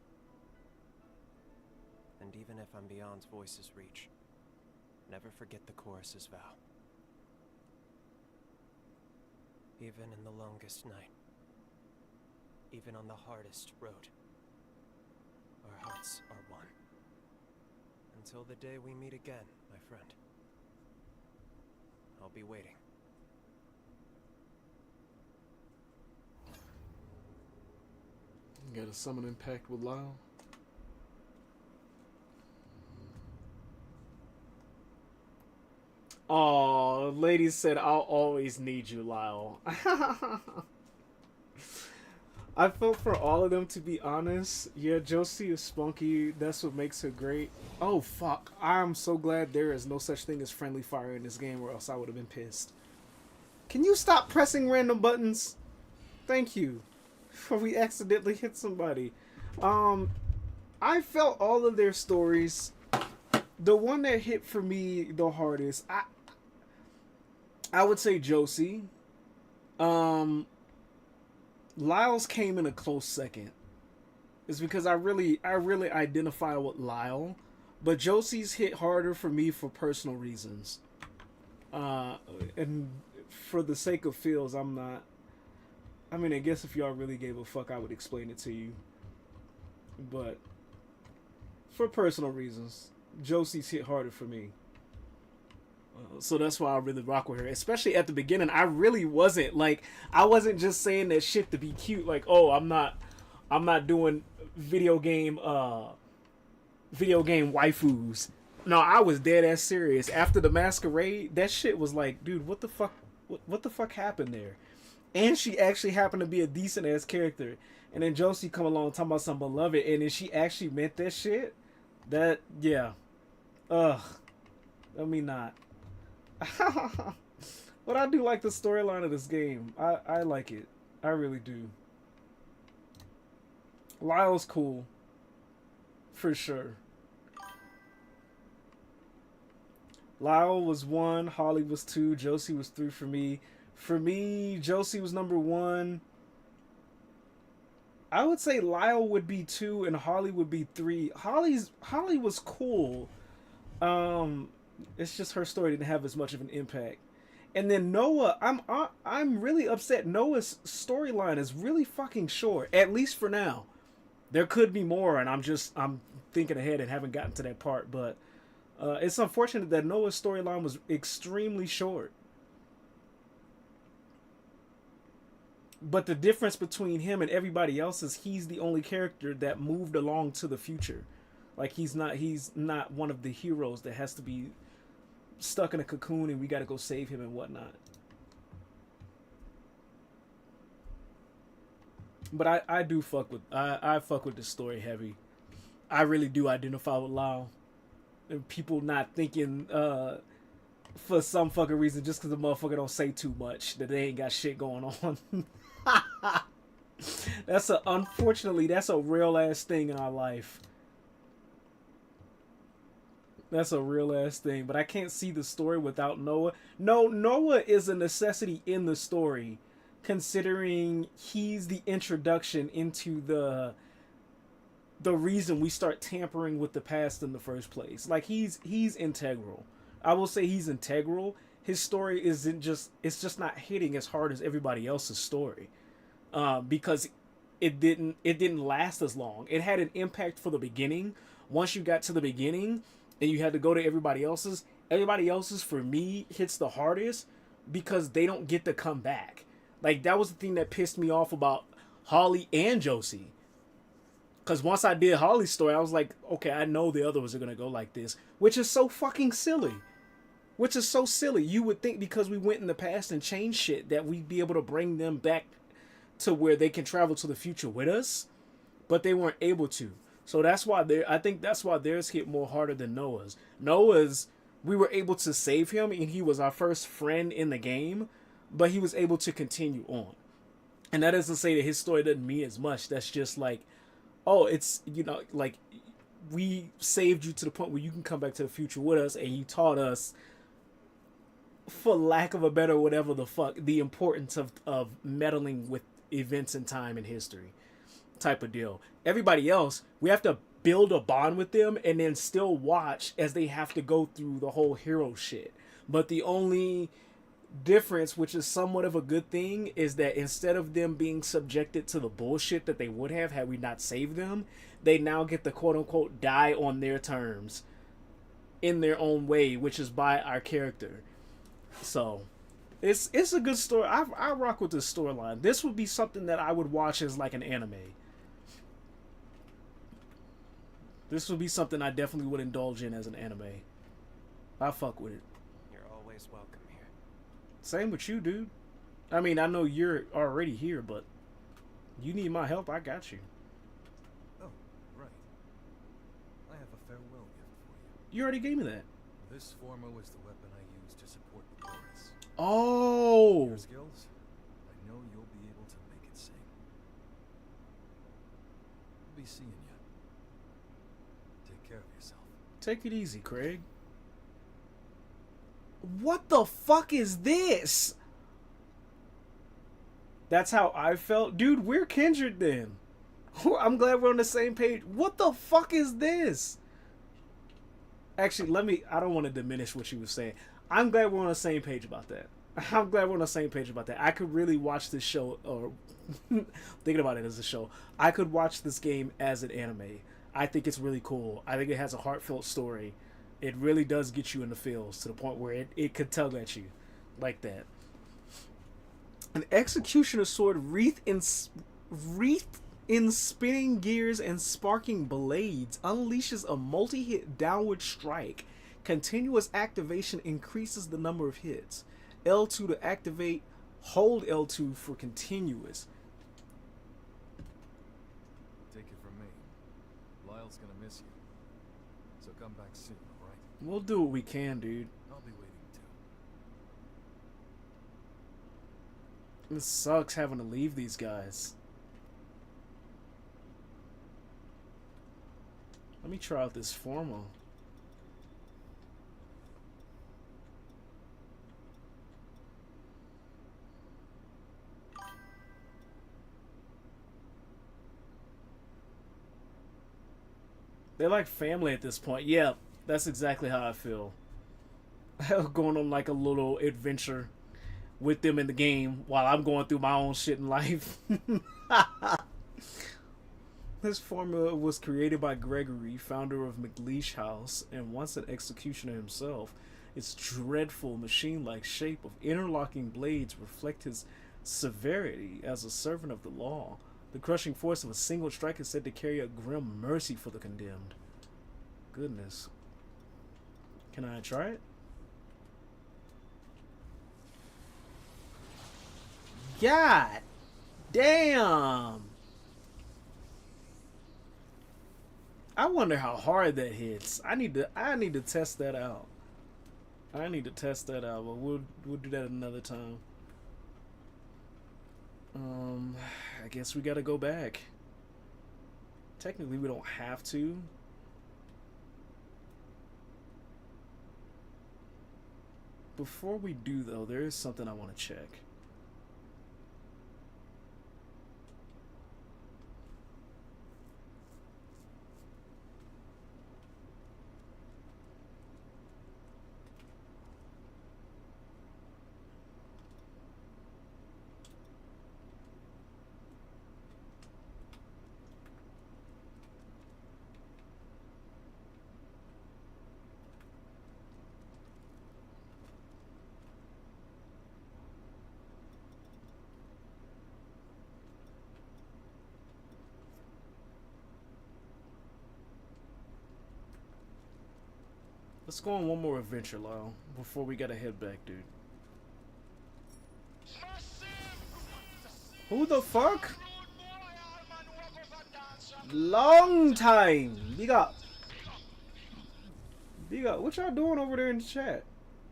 Speaker 3: And even if I'm beyond voice's reach, never forget the chorus's vow. Even in the longest night, even on the hardest road, our hearts are one. Until the day we meet again, my friend. I'll be waiting.
Speaker 1: Got a summoning pact with Lyle. Oh, lady said, I'll always need you, Lyle. I felt for all of them, to be honest. Yeah, Josie is spunky. That's what makes her great. Oh, fuck. I'm so glad there is no such thing as friendly fire in this game, or else I would have been pissed. Can you stop pressing random buttons? Thank you. Before we accidentally hit somebody. I felt all of their stories. The one that hit for me the hardest, I would say Josie. Lyle's came in a close second. It's because I really identify with Lyle, but Josie's hit harder for me for personal reasons. And for the sake of feels, I'm not. I mean, I guess if y'all really gave a fuck, I would explain it to you. But for personal reasons, Josie's hit harder for me. So that's why I really rock with her. Especially at the beginning, I really wasn't like, I wasn't just saying that shit to be cute. Like, oh, I'm not doing video game waifus. No, I was dead ass serious. After the masquerade, that shit was like, dude, what the fuck happened there? And she actually happened to be a decent ass character. And then Josie come along talking about some beloved, and then she actually meant that shit. That, yeah. Ugh. I mean, not. But I do like the storyline of this game. I like it. I really do. Lyle's cool. For sure. Lyle was 1, Holly was 2, Josie was 3 for me. For me, Josie was number 1. I would say Lyle would be 2 and Holly would be 3. Holly was cool. It's just her story didn't have as much of an impact. And then Noah, I'm really upset. Noah's storyline is really fucking short, at least for now. There could be more, and I'm thinking ahead and haven't gotten to that part. But it's unfortunate that Noah's storyline was extremely short. But the difference between him and everybody else is he's the only character that moved along to the future. Like he's not one of the heroes that has to be stuck in a cocoon and we got to go save him and whatnot. But I do fuck with I fuck with the story heavy. I really do identify with Lyle. And people not thinking for some fucking reason just because the motherfucker don't say too much that they ain't got shit going on. Unfortunately that's a real ass thing in our life. That's a real ass thing, but I can't see the story without Noah. No, Noah is a necessity in the story, considering he's the introduction into the reason we start tampering with the past in the first place. Like he's integral. I will say he's integral. His story it's just not hitting as hard as everybody else's story, because it didn't last as long. It had an impact for the beginning. Once you got to the beginning and you had to go to everybody else's for me hits the hardest because they don't get to come back. Like that was the thing that pissed me off about Holly and Josie. Because once I did Holly's story, I was like, okay, I know the other ones are going to go like this, which is so fucking silly. Which is so silly. You would think because we went in the past and changed shit that we'd be able to bring them back to where they can travel to the future with us, but they weren't able to. So that's why I think that's why theirs hit more harder than Noah's. Noah's, we were able to save him and he was our first friend in the game, but he was able to continue on. And that doesn't say that his story doesn't mean as much. That's just like, oh, it's, like we saved you to the point where you can come back to the future with us and you taught us, for lack of a better whatever the fuck, the importance of meddling with events in time and history type of deal. Everybody else, we have to build a bond with them and then still watch as they have to go through the whole hero shit. But the only difference, which is somewhat of a good thing, is that instead of them being subjected to the bullshit that they would have had we not saved them, they now get to quote unquote die on their terms in their own way, which is by our character. So it's a good story. I rock with this storyline. This would be something that I would watch as like an anime. This would be something I definitely would indulge in as an anime. I fuck with it.
Speaker 3: You're always welcome here.
Speaker 1: Same with you, dude. I mean, I know you're already here, but you need my help, I got you.
Speaker 4: Oh, right. I have a farewell gift for you.
Speaker 1: You already gave me that.
Speaker 4: This former was the weapon I used to support the chorus.
Speaker 1: Oh!
Speaker 4: Your skills, I know you'll be able to make it sing. I'll be seeing you. Take care of yourself.
Speaker 1: Take it easy, Craig. What the fuck is this? That's how I felt? Dude, we're kindred then. I'm glad we're on the same page. What the fuck is this? Actually, I don't want to diminish what you were saying. I'm glad we're on the same page about that. I'm glad we're on the same page about that. I could really watch this show, or thinking about it as a show, I could watch this game as an anime. I think it's really cool. I think it has a heartfelt story. It really does get you in the feels to the point where it could tug at you like that. An executioner sword wreathed in spinning gears and sparking blades unleashes a multi-hit downward strike. Continuous activation increases the number of hits. L2 to activate, hold L2 for continuous.
Speaker 4: Take it from me. Lyle's gonna miss you. So come back soon, alright?
Speaker 1: We'll do what we can, dude.
Speaker 4: I'll be waiting too.
Speaker 1: It sucks having to leave these guys. Let me try out this Forma. They're like family at this point. Yeah, that's exactly how I feel. Going on like a little adventure
Speaker 2: with them in the game while I'm going through my own shit in life. This formula was created by Gregory, founder of McLeish House, and once an executioner himself. Its dreadful machine-like shape of interlocking blades reflect his severity as a servant of the law. The crushing force of a single strike is said to carry a grim mercy for the condemned. Goodness. Can I try it? God damn. I wonder how hard that hits. I need to test that out. I need to test that out, but we'll do that another time. I guess we gotta go back. Technically, we don't have to. Before we do, though, there is something I want to check. Let's go on one more adventure, Lyle, before we gotta head back, dude. Who the fuck? Long time. Big up. What y'all doing over there in the chat?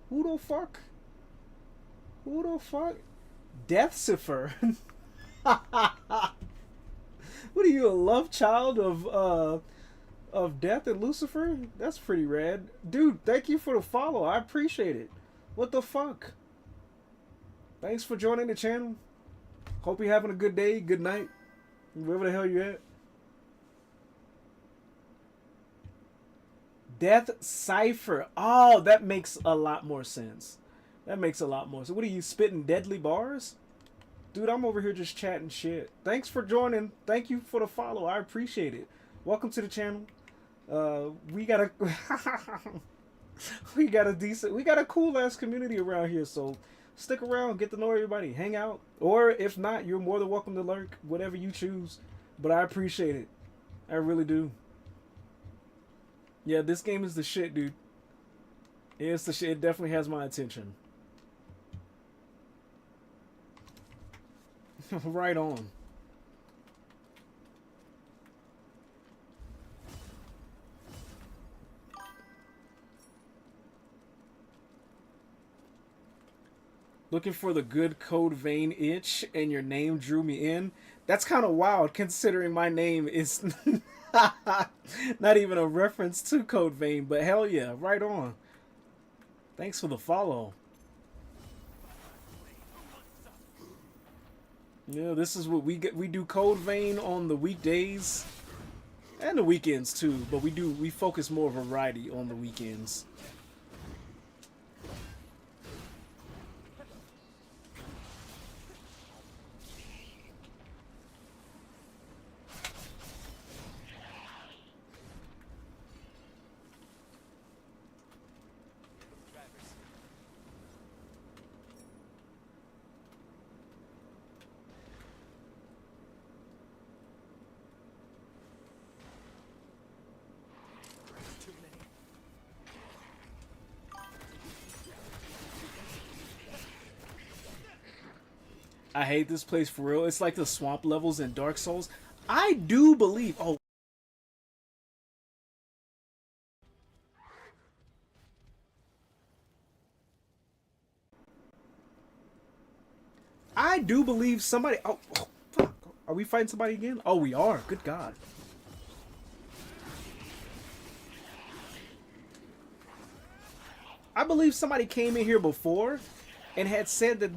Speaker 2: Who the fuck? Who the fuck? Deathcipher. What are you, a love child of Death and Lucifer? That's pretty rad. Dude, thank you for the follow. I appreciate it. What the fuck? Thanks for joining the channel. Hope you're having a good day, good night, wherever the hell you're at. Death Cipher. Oh, that makes a lot more sense. That makes a lot more sense. What are you, spitting deadly bars? Dude, I'm over here just chatting shit. Thanks for joining. Thank you for the follow. I appreciate it. Welcome to the channel. We got a we got a cool ass community around here, so stick around, get to know everybody, hang out, or if not, you're more than welcome to lurk, whatever you choose. But I appreciate it. I really do. Yeah, this game is the shit, dude. It's the shit. It definitely has my attention. Right on. Looking for the good Code Vein itch and your name drew me in. That's kind of wild considering my name is not even a reference to Code Vein, but hell yeah, right on. Thanks for the follow. Yeah, this is what we get. We do Code Vein on the weekdays and the weekends too, but we focus more variety on the weekends. I hate this place for real. It's like the swamp levels in Dark Souls. I do believe... Oh. I do believe somebody... Oh, fuck. Are we fighting somebody again? Oh, we are. Good God. I believe somebody came in here before and had said that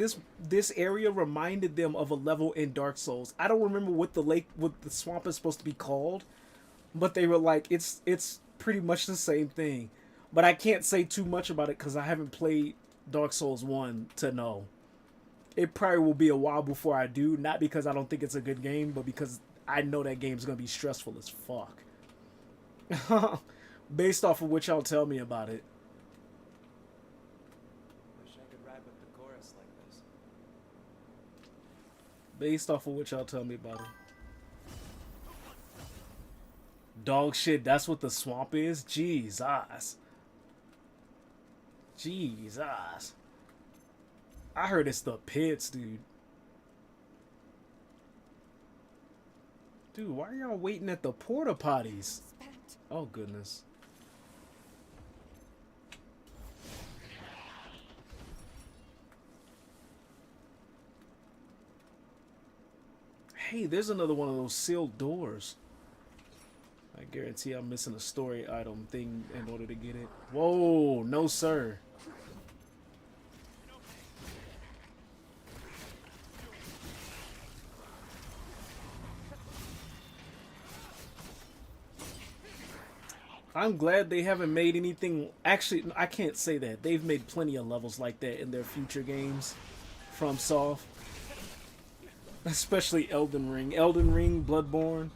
Speaker 2: this area reminded them of a level in Dark Souls. I don't remember what the swamp is supposed to be called, but they were like, it's pretty much the same thing. But I can't say too much about it because I haven't played Dark Souls 1 to know. it probably will be a while before I do. Not because I don't think it's a good game, but because I know that game's gonna be stressful as fuck. Based off of what y'all tell me about it.
Speaker 3: Wish I could ride with the chorus like this.
Speaker 2: Based off of what y'all tell me about it. Dog shit, that's what the swamp is? Jesus. Jesus. I heard it's the pits, dude. Dude, why are y'all waiting at the porta potties? Oh, goodness. Hey, there's another one of those sealed doors. I guarantee I'm missing a story item thing in order to get it. Whoa, no sir. I'm glad they haven't made anything. Actually, I can't say that. They've made plenty of levels like that in their future games from Soft. Especially Elden Ring. Elden Ring, Bloodborne.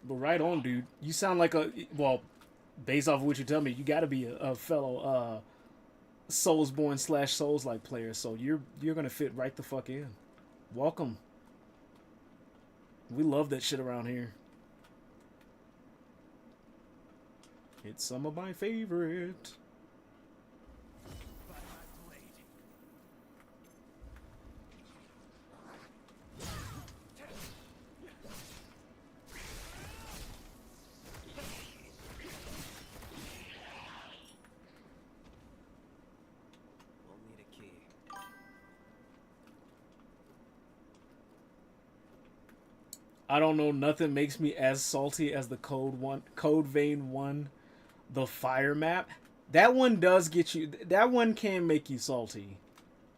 Speaker 2: But right on, dude. You sound like a... Well, based off of what you tell me, you gotta be a fellow Soulsborne / Souls-like player. So you're gonna fit right the fuck in. Welcome. We love that shit around here. It's some of my favorite.
Speaker 3: We'll need a key.
Speaker 2: I don't know, nothing makes me as salty as the Code Vein 1, the fire map. That one does get you, that one can make you salty.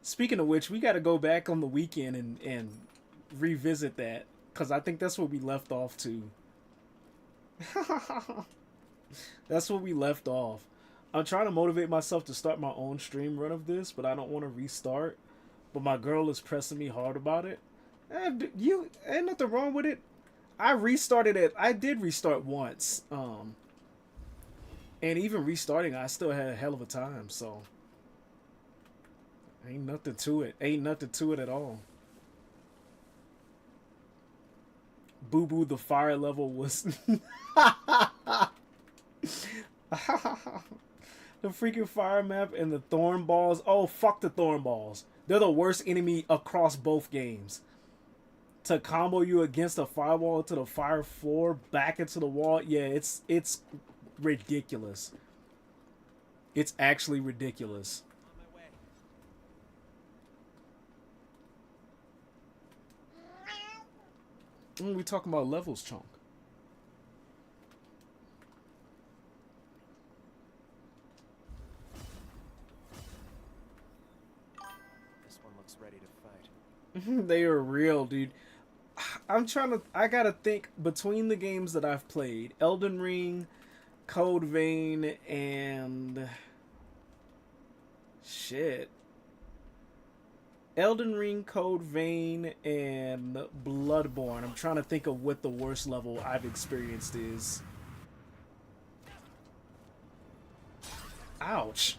Speaker 2: Speaking of which, we gotta go back on the weekend and revisit that, because I think that's where we left off to. That's where we left off. I'm trying to motivate myself to start my own stream run of this, but I don't want to restart. But my girl is pressing me hard about it. You ain't nothing wrong with it. I restarted it. I did restart once. And even restarting, I still had a hell of a time. So ain't nothing to it. Ain't nothing to it at all. Boo Boo, the fire level was the freaking fire map and the thorn balls. Oh, fuck the thorn balls. They're the worst enemy across both games. To combo you against a firewall to the fire floor, back into the wall, yeah, it's ridiculous. It's actually ridiculous. We talking about levels, chunk.
Speaker 3: This one looks ready to fight.
Speaker 2: They are real, dude. I gotta think between the games that I've played, Elden Ring, Code Vein, and shit. Elden Ring, Code Vein, and Bloodborne. I'm trying to think of what the worst level I've experienced is. Ouch.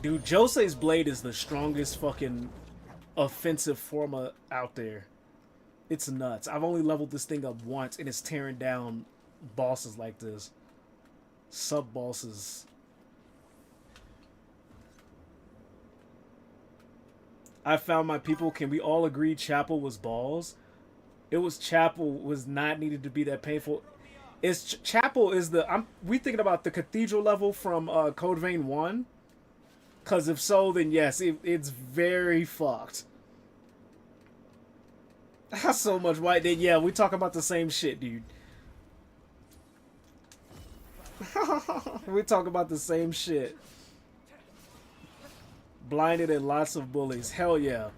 Speaker 2: Dude, Jose's blade is the strongest fucking offensive forma out there. It's nuts. I've only leveled this thing up once, and it's tearing down bosses like this. Sub-bosses. I found my people. Can we all agree Chapel was balls? It was Chapel was not needed to be that painful. It's Chapel is the... we thinking about the cathedral level from Code Vein 1? Because if so, then yes, it's very fucked. That's so much white. Then yeah, we talk about the same shit, dude. We talk about the same shit. Blinded and lots of bullies. Hell yeah.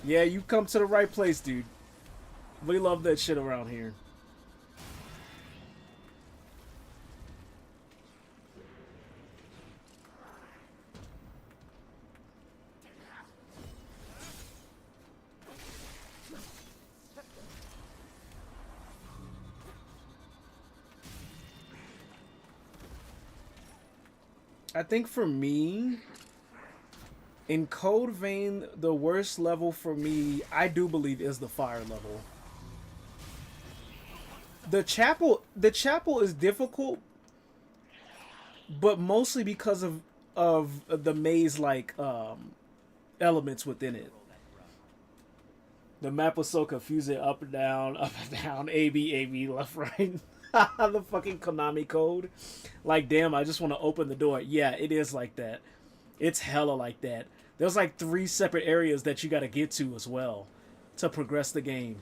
Speaker 2: Yeah, you come to the right place, dude. We love that shit around here. I think for me, in Code Vein, the worst level for me, I do believe, is the fire level. The chapel is difficult, but mostly because of the maze like elements within it. The map was so confusing, up and down, A B, left, right. The fucking Konami code. Like, damn, I just want to open the door. Yeah, it is like that. It's hella like that. There's like 3 separate areas that you got to get to as well to progress the game.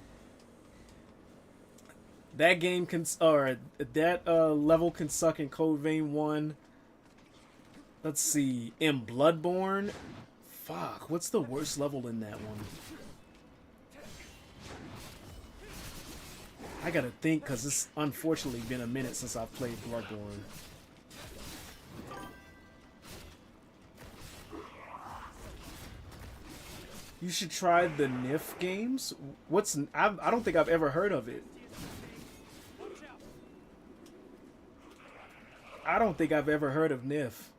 Speaker 2: That game can, or that level can suck in Code Vein 1. Let's see, in Bloodborne, fuck, what's the worst level in that one? I gotta think, because it's unfortunately been a minute since I've played Bloodborne. You should try the NIF games. I don't think I've ever heard of it. I don't think I've ever heard of NIF.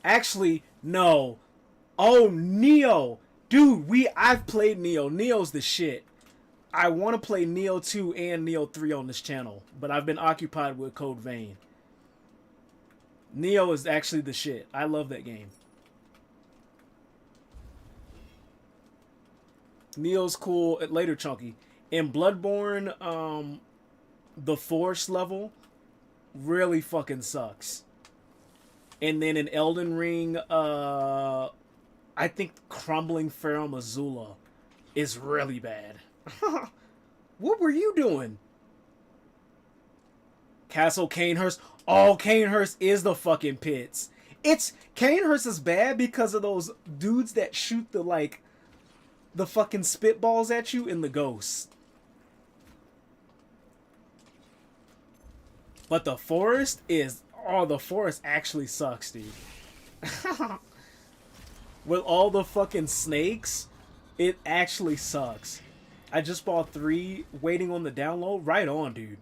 Speaker 2: Actually, no. Oh, Neo. Dude, I've played Neo. Neo's the shit. I want to play Neo 2 and Neo 3 on this channel, but I've been occupied with Code Vein. Neo is actually the shit. I love that game. Neo's cool. Later, Chunky. In Bloodborne, the Force level really fucking sucks. And then in Elden Ring, I think Crumbling Pharaoh Mazula is really bad. What were you doing? Castle Canehurst. Oh, Canehurst is the fucking pits. Canehurst is bad because of those dudes that shoot the fucking spitballs at you in the ghosts. But the forest the forest actually sucks, dude. With all the fucking snakes, it actually sucks. I just bought 3, waiting on the download. Right on, dude.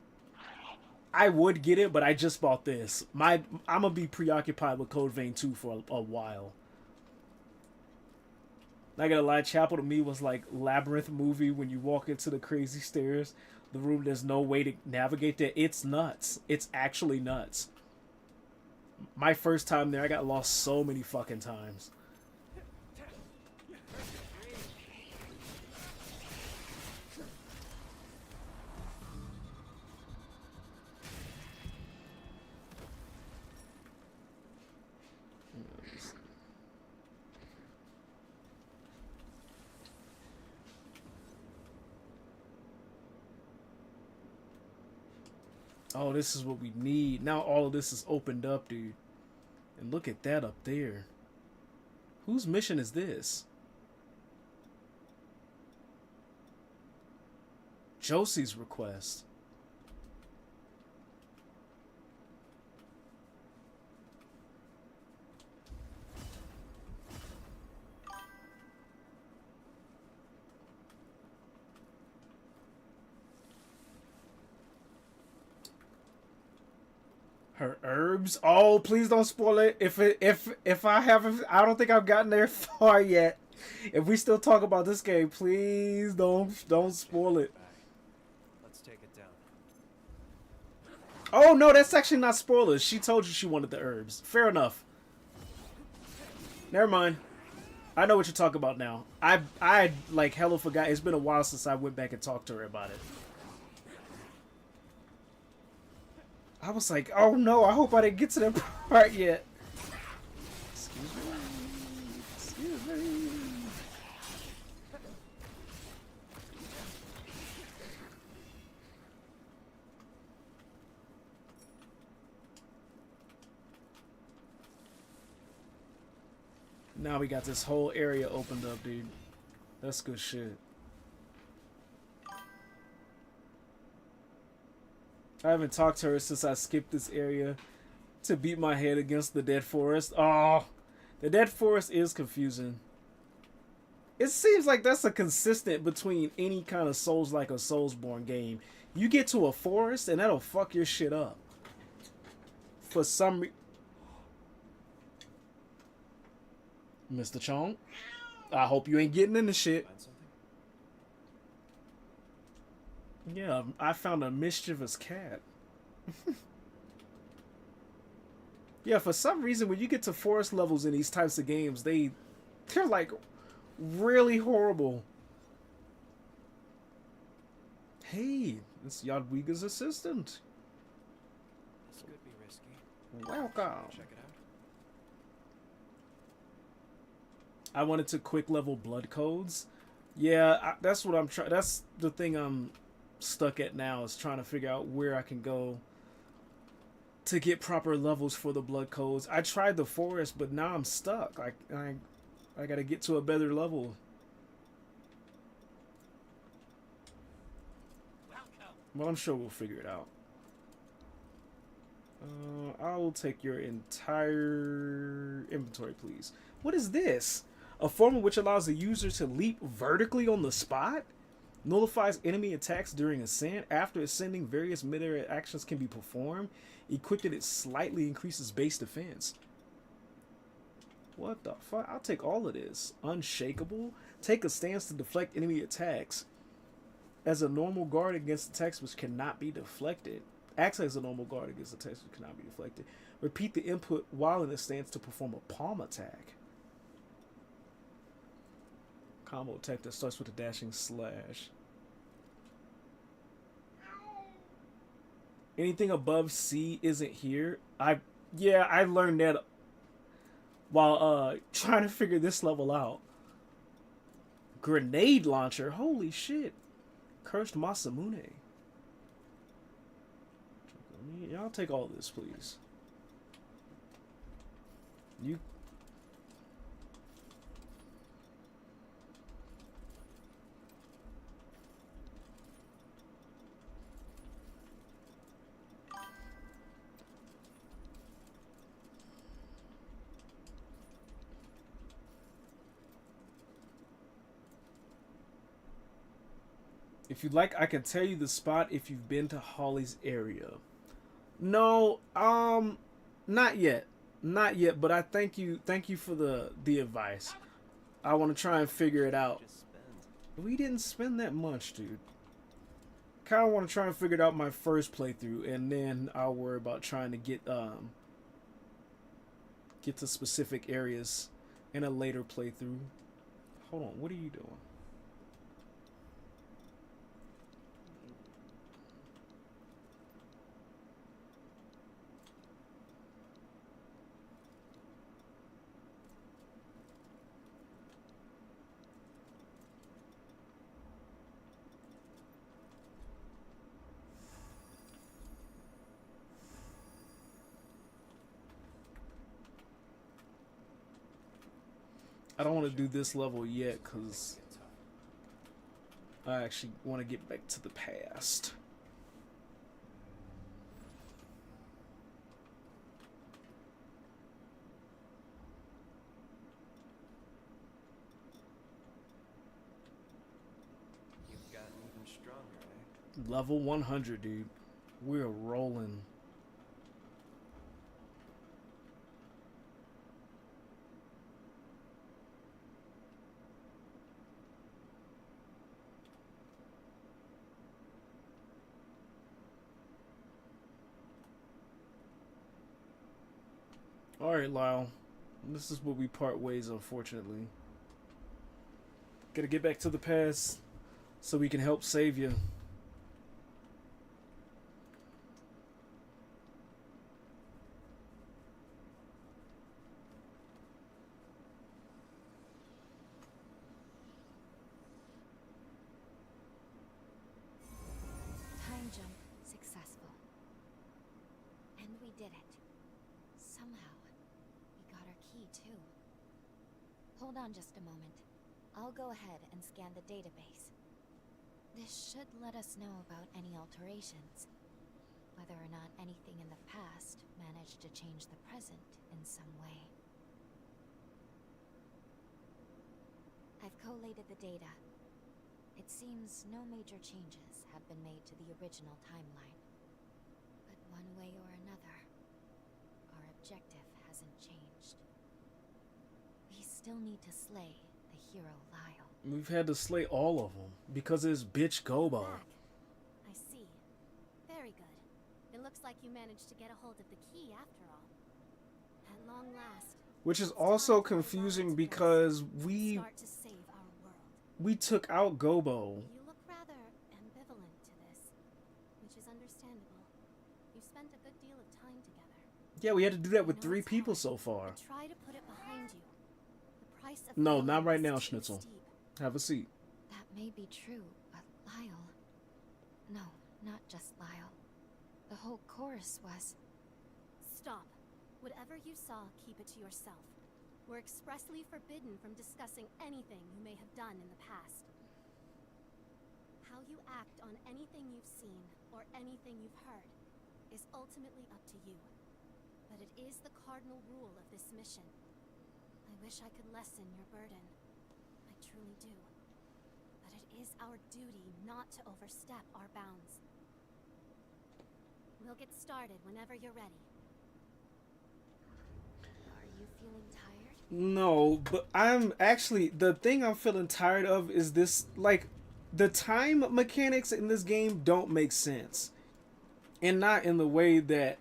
Speaker 2: I would get it, but I just bought this. I'm gonna be preoccupied with Code Vein 2 for a while. Not gonna lie, Chapel to me was like Labyrinth movie when you walk into the crazy stairs. The room, there's no way to navigate there. It's nuts. It's actually nuts. My first time there, I got lost so many fucking times. Oh, this is what we need. Now all of this is opened up, dude. And look at that up there. Whose mission is this? Josie's request. Her herbs. Oh, please don't spoil it. If I haven't, I don't think I've gotten there far yet. If we still talk about this game, please don't spoil it.
Speaker 3: Let's take it down.
Speaker 2: Oh no, that's actually not spoilers. She told you she wanted the herbs. Fair enough. Never mind. I know what you're talking about now. I like hella forgot. It's been a while since I went back and talked to her about it. I was like, oh no, I hope I didn't get to that part yet. Excuse me. Excuse me. Now we got this whole area opened up, dude. That's good shit. I haven't talked to her since I skipped this area to beat my head against the dead forest. Oh, the dead forest is confusing. It seems like that's a consistent between any kind of Souls like a Soulsborne game. You get to a forest and that'll fuck your shit up. For some Mr. Chong, I hope you ain't getting into shit.
Speaker 3: Find something?
Speaker 2: Yeah, I found a mischievous cat. Yeah, for some reason when you get to forest levels in these types of games, they're like really horrible. Hey, it's Yadwiga's assistant.
Speaker 3: This could be risky.
Speaker 2: Welcome.
Speaker 3: Check it out.
Speaker 2: I wanted to quick level blood codes. Yeah, that's what I'm trying. That's the thing I'm stuck at now, is trying to figure out where I can go to get proper levels for the blood codes. I tried the forest, but now I'm stuck. I gotta get to a better level. Well, I'm sure we'll figure it out. I will take your entire inventory, please. What is this? A formula which allows the user to leap vertically on the spot? Nullifies enemy attacks during ascent. After ascending, various mid-air actions can be performed. Equipped it slightly increases base defense. What the fuck? I'll take all of this. Unshakable. Take a stance to deflect enemy attacks. As a normal guard against attacks which cannot be deflected. Acts as a normal guard against attacks which cannot be deflected. Repeat the input while in a stance to perform a palm attack. Combo attack that starts with a dashing slash. Anything above C isn't here. I learned that while trying to figure this level out. Grenade launcher, holy shit. Cursed Masamune. Y'all take all this, please. You. If you'd like, I can tell you the spot if you've been to Holly's area. No, not yet. Not yet, but I thank you for the advice. I want to try and figure it out.
Speaker 3: Just spend.
Speaker 2: We didn't spend that much, dude. Kind of want to try and figure it out my first playthrough, and then I'll worry about trying to get to specific areas in a later playthrough. Hold on, what are you doing? I don't want to do this level yet because I actually want to get back to the past.
Speaker 3: You've gotten even stronger, eh?
Speaker 2: Level 100, dude. We're rolling. Alright, Lyle. This is where we part ways, unfortunately. Gotta get back to the past so we can help save you.
Speaker 5: Time jump successful. And we did it. Somehow. We got our key, too. Hold on just a moment.
Speaker 9: I'll go ahead and scan the database. This should let us know about any alterations. Whether or not anything in the past managed to change the present in some way. I've collated the data. It seems no major changes have been made to the original timeline. But one way or another, our objective hasn't changed. We still need to slay the hero Lyle.
Speaker 2: We've had to slay all of them because of this bitch Gobo.
Speaker 10: Back. I see. Very good. It looks like you managed to get a hold of the key after all. At long last.
Speaker 2: Which is also confusing because we
Speaker 10: Start to save our world.
Speaker 2: took out Gobo.
Speaker 10: You look rather ambivalent to this, which is understandable. You spent a good deal of time together.
Speaker 2: Yeah, we had to do that with
Speaker 10: I know
Speaker 2: 3
Speaker 10: it's
Speaker 2: people
Speaker 10: hard,
Speaker 2: so far.
Speaker 10: but try to put it behind you. The price of
Speaker 2: No,
Speaker 10: failure
Speaker 2: not right
Speaker 10: is
Speaker 2: now,
Speaker 10: too
Speaker 2: Schnitzel.
Speaker 10: steep.
Speaker 2: Have a seat.
Speaker 9: That may be true, but Lyle... No, not just Lyle. The whole chorus was...
Speaker 10: Stop. Whatever you saw, keep it to yourself. We're expressly forbidden from discussing anything you may have done in the past. How you act on anything you've seen, or anything you've heard, is ultimately up to you. But it is the cardinal rule of this mission. I wish I could lessen your burden. I truly do. But it is our duty not to overstep our bounds. We'll get started whenever you're ready.
Speaker 9: Are you feeling tired?
Speaker 2: No, but I'm actually... The thing I'm feeling tired of is this... Like, the time mechanics in this game don't make sense. And not in the way that...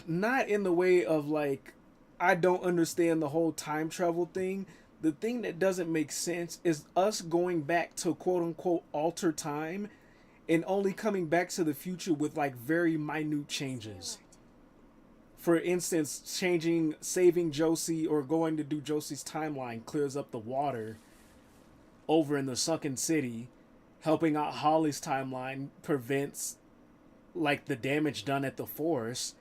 Speaker 2: not in the way of, like... I don't understand the whole time travel thing. The thing that doesn't make sense is us going back to quote-unquote alter time and only coming back to the future with, like, very minute changes. For instance, saving Josie or going to do Josie's timeline clears up the water over in the sunken city. Helping out Holly's timeline prevents, like, the damage done at the forest.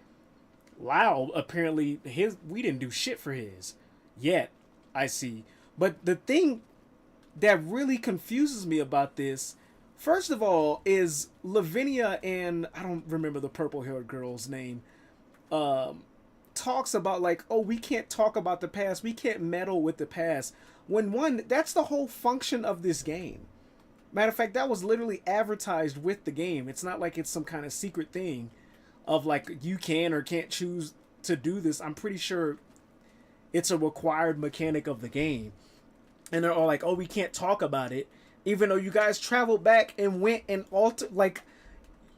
Speaker 2: Lyle, apparently, we didn't do shit for his. Yet, I see. But the thing that really confuses me about this, first of all, is Lavinia and, I don't remember the purple-haired girl's name, talks about, like, oh, we can't talk about the past, we can't meddle with the past. When that's the whole function of this game. Matter of fact, that was literally advertised with the game. It's not like it's some kind of secret thing of, like, you can or can't choose to do this. I'm pretty sure it's a required mechanic of the game. And they're all like, oh, we can't talk about it. Even though you guys traveled back and went and altered, like,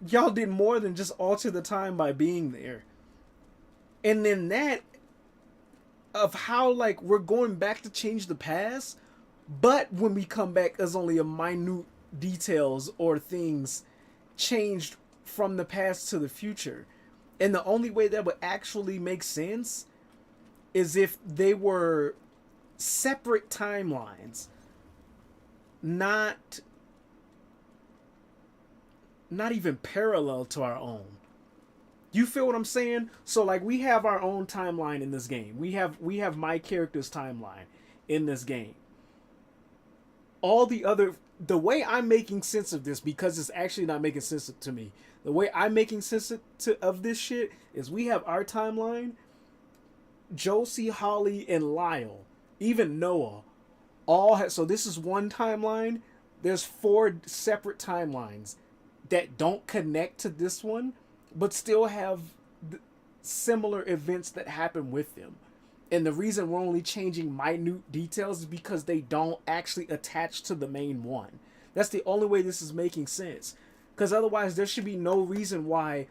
Speaker 2: y'all did more than just alter the time by being there. And then that of how, like, we're going back to change the past, but when we come back, there's only a minute details or things changed from the past to the future. And the only way that would actually make sense is if they were separate timelines, not even parallel to our own. You feel what I'm saying? So, like, we have our own timeline in this game. We have my character's timeline in this game. All the other... The way I'm making sense of this, because it's actually not making sense to me, the way I'm making sense of this shit is we have our timeline, Josie, Holly, and Lyle, even Noah, all have... So this is one timeline. There's 4 separate timelines that don't connect to this one, but still have similar events that happen with them. And the reason we're only changing minute details is because they don't actually attach to the main one. That's the only way this is making sense. Because otherwise there should be no reason why...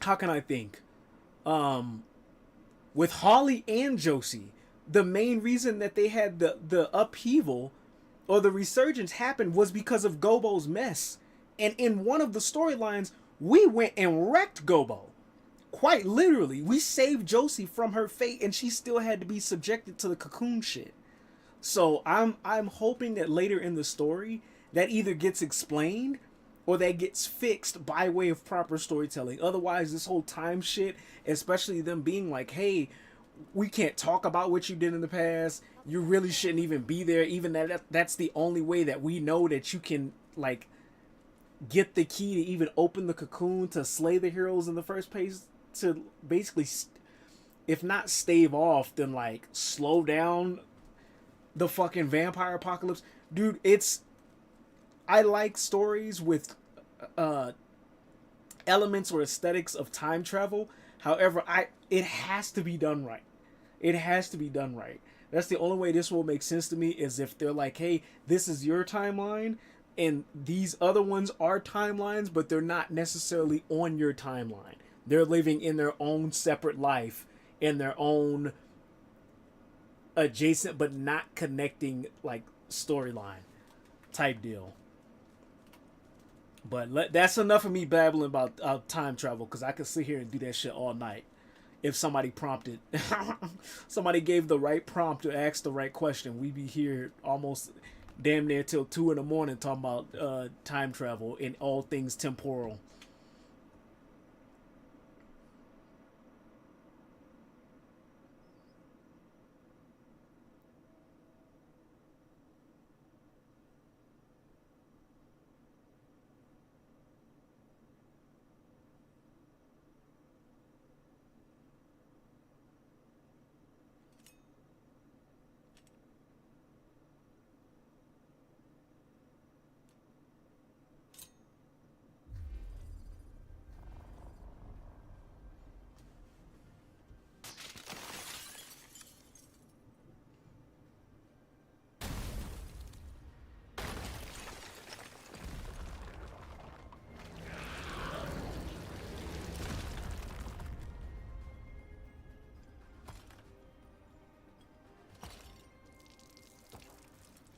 Speaker 2: How can I think? With Holly and Josie, the main reason that they had the upheaval or the resurgence happened was because of Gobo's mess. And in one of the storylines, we went and wrecked Gobo. Quite literally, we saved Josie from her fate, and she still had to be subjected to the cocoon shit. So I'm hoping that later in the story, that either gets explained or that gets fixed by way of proper storytelling. Otherwise, this whole time shit, especially them being like, hey, we can't talk about what you did in the past. You really shouldn't even be there. Even that's the only way that we know that you can like get the key to even open the cocoon to slay the heroes in the first place, to basically if not stave off, then like slow down the fucking vampire apocalypse. Dude, I like stories with elements or aesthetics of time travel. However, it has to be done right. It has to be done right. That's the only way this will make sense to me, is if they're like, hey, this is your timeline and these other ones are timelines, but they're not necessarily on your timeline. They're living in their own separate life, in their own adjacent but not connecting like storyline type deal. But that's enough of me babbling about time travel, because I could sit here and do that shit all night if somebody prompted. Somebody gave the right prompt to ask the right question. We'd be here almost damn near till 2 in the morning talking about time travel and all things temporal.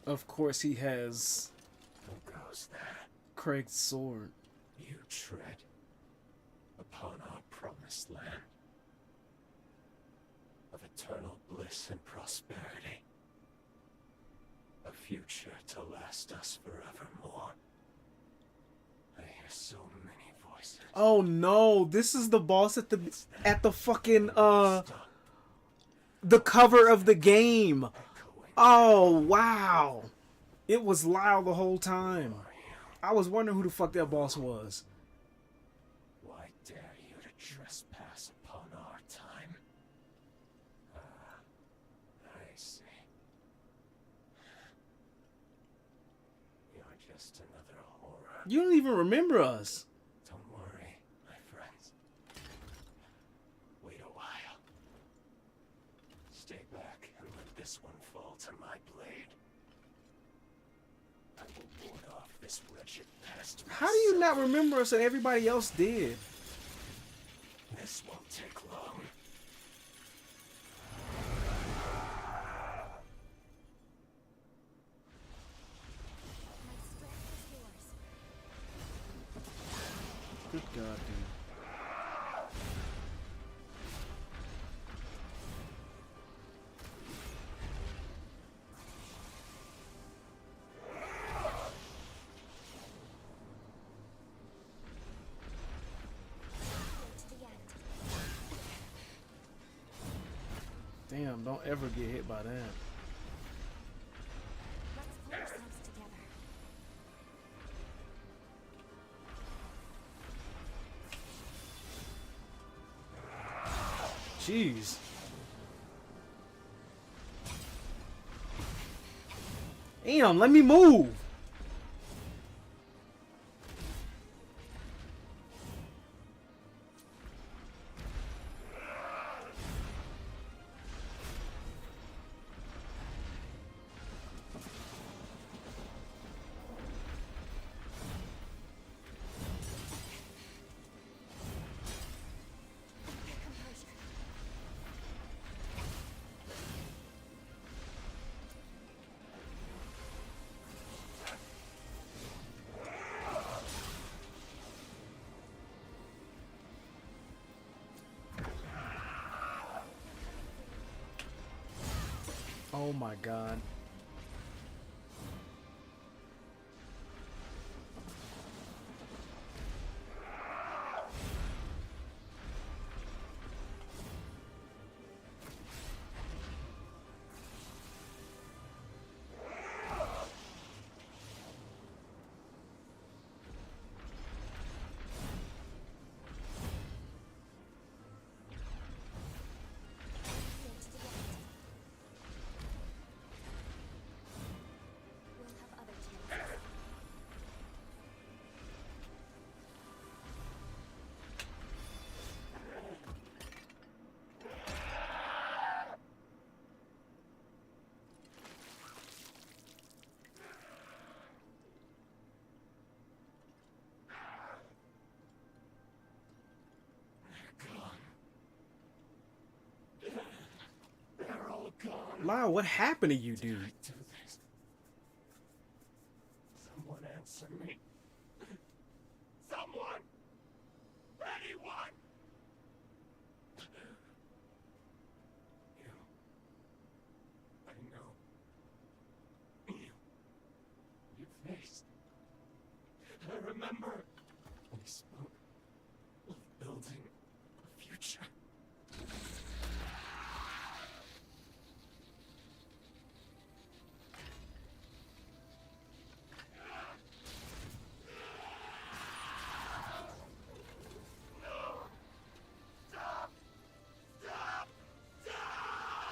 Speaker 2: Of course, he has
Speaker 7: Who goes there?
Speaker 2: Craig's sword.
Speaker 7: You tread upon our promised land of eternal bliss and prosperity, a future to last us forevermore. I hear so many voices.
Speaker 2: Oh no, this is the boss at the fucking the cover of the game. Oh wow. It was Lyle the whole time. I was wondering who the fuck that boss was.
Speaker 7: Why dare you to trespass upon our time? I see. You're just another horror.
Speaker 2: You don't even remember us.
Speaker 7: Don't worry, my friends. Wait a while. Stay back and let this one fall to my blade. I will ward off this wretched pest.
Speaker 2: How do you not remember us and everybody else did?
Speaker 7: This won't take long.
Speaker 10: My strength is yours.
Speaker 2: Good God, dude.
Speaker 10: To the end.
Speaker 2: Damn, don't ever get hit by that.
Speaker 10: Let's pull ourselves together.
Speaker 2: Jeez. Damn, let me move.
Speaker 10: Composure.
Speaker 2: Oh my God.
Speaker 1: Lyle, what happened to you, dude?
Speaker 7: Do this. Someone answer me. Someone! Anyone! You. I know. You faced. I remember. We spoke of building a future.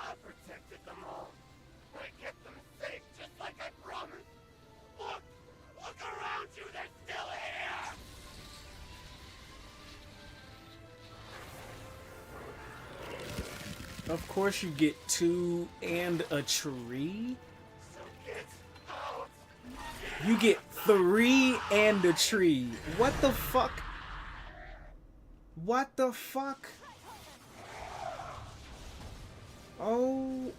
Speaker 7: I protected them all. I kept them safe just like I promised. Look! Look around you, they're still here!
Speaker 1: Of course you get 2 and a tree.
Speaker 7: So get out!
Speaker 1: You get 3 and a tree. What the fuck? What the fuck? Oh.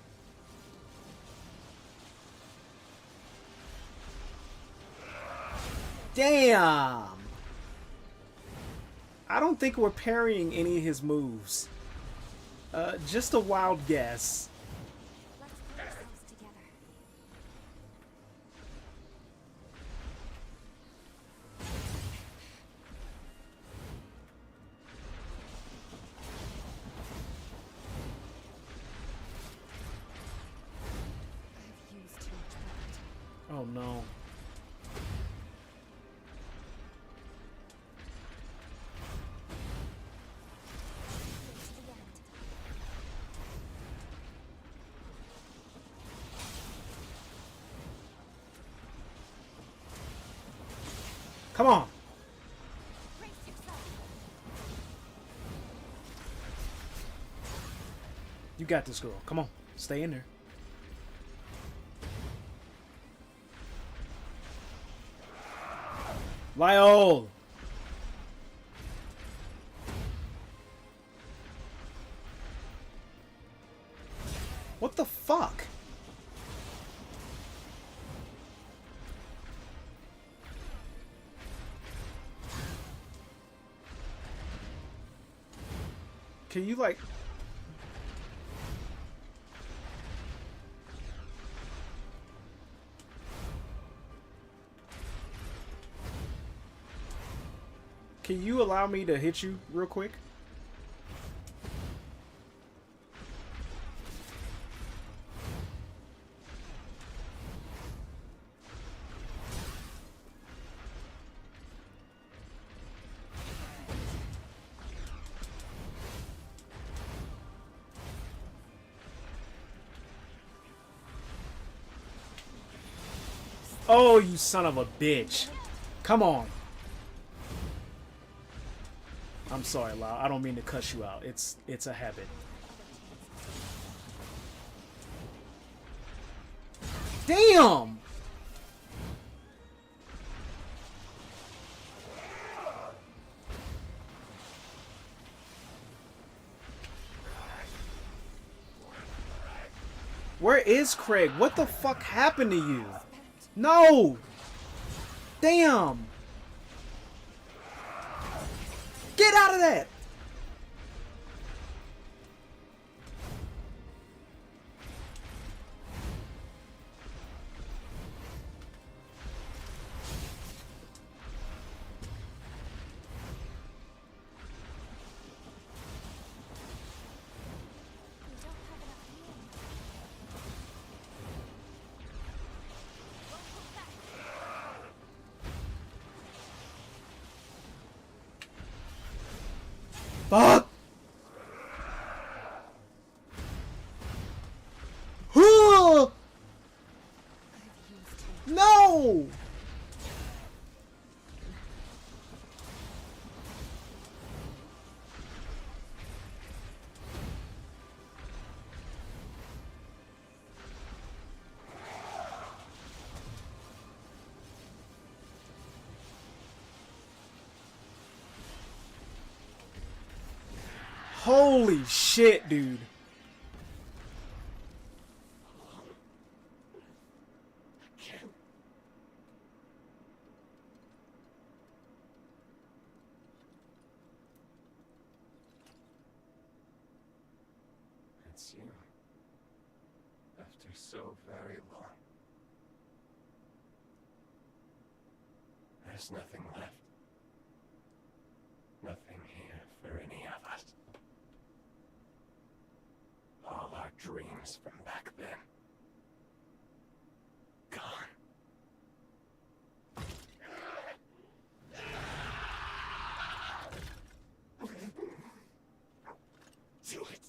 Speaker 1: Damn. I don't think we're parrying any of his moves. Just a wild guess.
Speaker 9: Let's pull ourselves together. I've used too much blood.
Speaker 1: Oh no.
Speaker 9: It's the end.
Speaker 1: Come on.
Speaker 9: Brace yourself.
Speaker 1: You got this, girl. Come on. Stay in there. Lyle! What the fuck? Can you like... Can you allow me to hit you real quick? Oh, you son of a bitch. Come on. I'm sorry, Lau. I don't mean to cuss you out. It's a habit. Damn! Where is Craig? What the fuck happened to you? No! Damn! Get out of that! Fuck! Huh! No! Holy shit, dude.
Speaker 7: It's you. After so very long. There's nothing left. Nothing here for any of us. All our dreams from back then. Gone. Do it.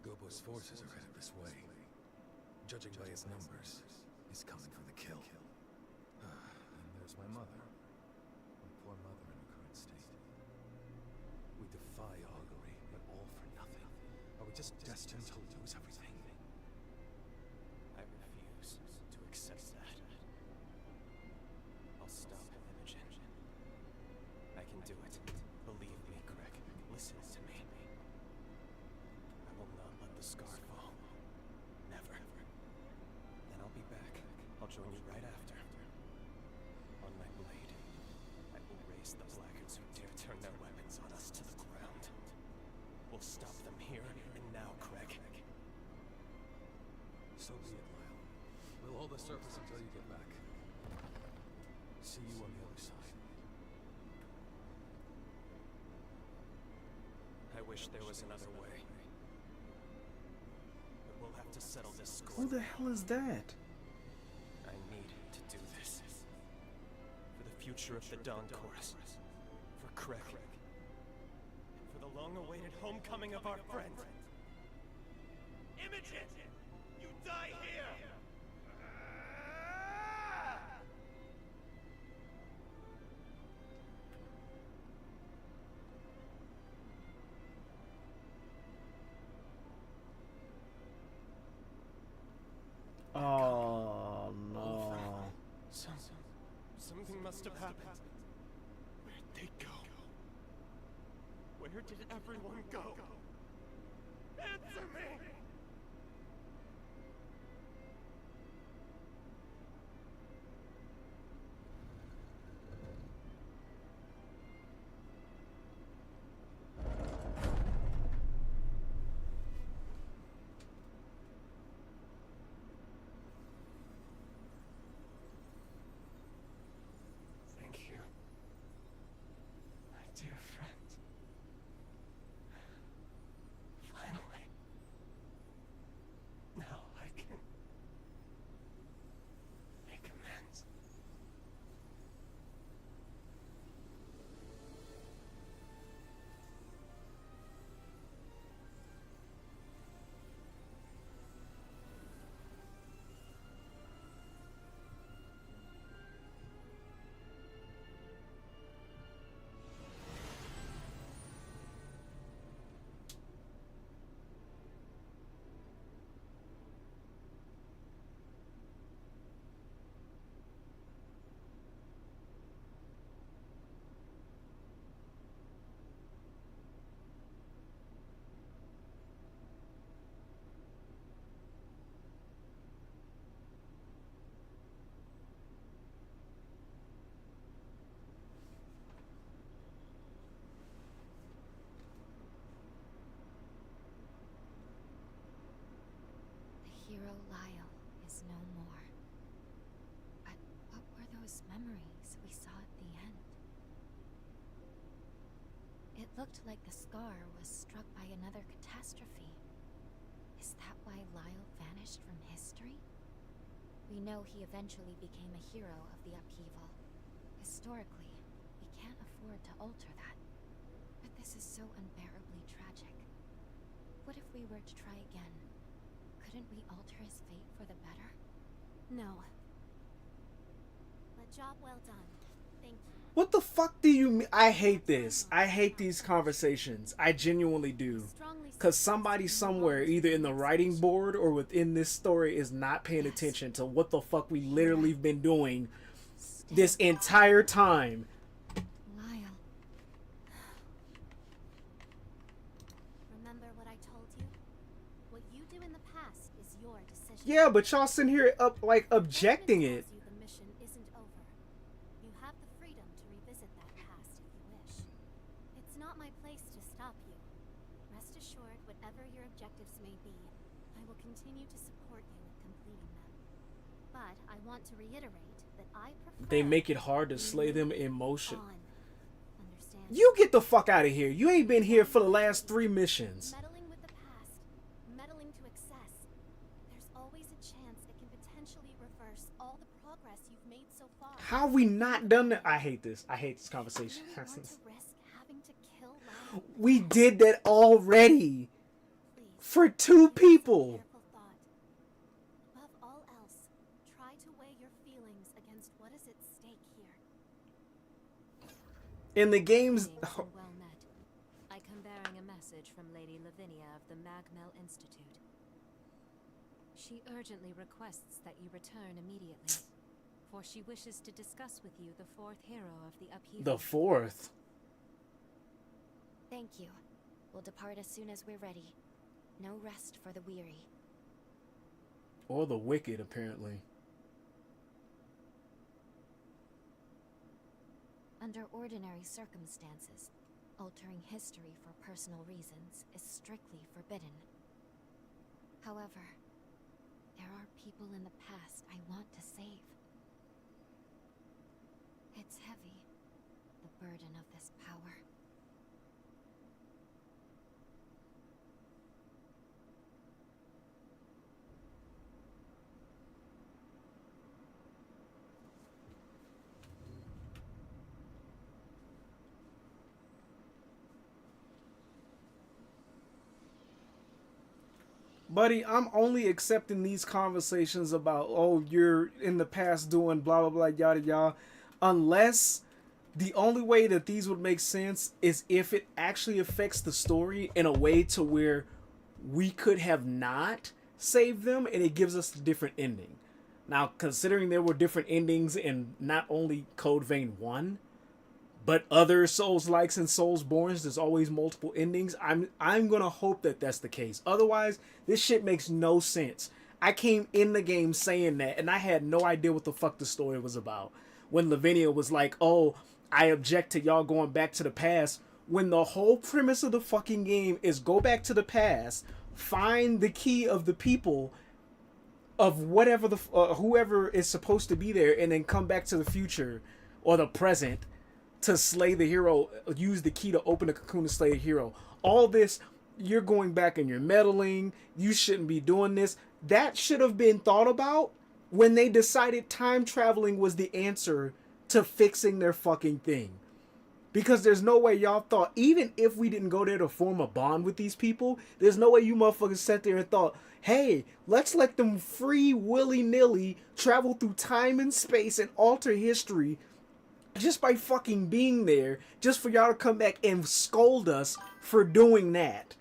Speaker 4: Gobo's forces are headed this way. Judging by his numbers, he's coming for the kill. And there's my mother. My poor mother in her current state. We defy augury, but all for nothing. Are we just destined to lose everything?
Speaker 3: I refuse to accept that. I'll stop Imogen. I can do it. Believe me, Craig. Listen to me. I will not let the scar fall. Never. Then I'll be back. I'll join you right after. On my blade, I will raise the Blackguards who dare turn their weapons on us to the ground. We'll stop them here and now, Craig.
Speaker 4: So be it, Lyle. We'll hold the surface until you get back. See you on the other side.
Speaker 3: I wish there was another way. But we'll have to settle this score.
Speaker 2: Who the hell is that?
Speaker 3: I need to do this. For the future of the Dawn Chorus. For Craig. And for the long-awaited homecoming of our friend.
Speaker 8: Imogen! You die here!
Speaker 2: Oh no.
Speaker 3: Something must have happened. Where'd they go? Where did everyone go? Answer me!
Speaker 7: Thank you. My dear friend. Finally. Now I can make amends.
Speaker 9: The hero Lyle is no more. But what were those memories we saw at the end? It looked like the scar was struck by another catastrophe. Is that why Lyle vanished from history? We know he eventually became a hero of the upheaval. Historically, we can't afford to alter that. But this is so unbearably tragic. What if we were to try again? Couldn't we alter his fate for the better?
Speaker 10: No. But job well done.
Speaker 1: What the fuck do you mean? I hate this. I hate these conversations. I genuinely do. Because somebody somewhere, either in the writing board or within this story, is not paying attention to what the fuck we literally been doing this entire time.
Speaker 10: Lyle. Remember what I told you? What you do in the past is your decision.
Speaker 1: Yeah, but y'all sitting here objecting it.
Speaker 10: The mission isn't over. You have the freedom to revisit that past if you wish. It's not my place to stop you. Rest assured, whatever your objectives may be, I will continue to support you in completing them. But I want to reiterate that I prefer
Speaker 1: They make it hard to slay them in motion.
Speaker 10: Understand?
Speaker 1: You get the fuck out of here. You ain't been here for the last 3 missions.
Speaker 10: Meddling with the past, meddling to excess. There's always a chance it can potentially reverse all the progress you've made so far.
Speaker 1: How we not done that? I hate this. I hate this conversation.
Speaker 10: You really want to risk having to kill Lyle?
Speaker 1: We did that already.
Speaker 10: Please,
Speaker 1: For 2 people.
Speaker 10: careful thought. Above all else, try to weigh your feelings against what is at stake here.
Speaker 1: In the games...
Speaker 5: Greetings and well met. I come bearing a message from Lady Lavinia of the Magmel Institute. She urgently requests that you return immediately, for she wishes to discuss with you the 4th hero of the upheaval.
Speaker 1: The 4th.
Speaker 9: Thank you. We'll depart as soon as we're ready. No rest for the weary.
Speaker 1: Or the wicked, apparently.
Speaker 9: Under ordinary circumstances, altering history for personal reasons is strictly forbidden. However, there are people in the past I want to save. It's heavy, the burden of this power.
Speaker 1: Buddy, I'm only accepting these conversations about, oh, you're in the past doing blah, blah, blah, yada, yada, unless the only way that these would make sense is if it actually affects the story in a way to where we could have not saved them and it gives us a different ending. Now, considering there were different endings in not only Code Vein 1, but other Souls-likes and Soulsborns, there's always multiple endings. I'm gonna hope that that's the case. Otherwise, this shit makes no sense. I came in the game saying that, and I had no idea what the fuck the story was about. When Lavinia was like, oh, I object to y'all going back to the past, when the whole premise of the fucking game is go back to the past, find the key of the people of whatever the whoever is supposed to be there, and then come back to the future or the present to slay the hero, use the key to open the cocoon to slay a hero. All this, you're going back and you're meddling, you shouldn't be doing this. That should have been thought about when they decided time traveling was the answer to fixing their fucking thing. Because there's no way y'all thought, even if we didn't go there to form a bond with these people, there's no way you motherfuckers sat there and thought, hey, let's let them free willy-nilly travel through time and space and alter history just by fucking being there, just for y'all to come back and scold us for doing that.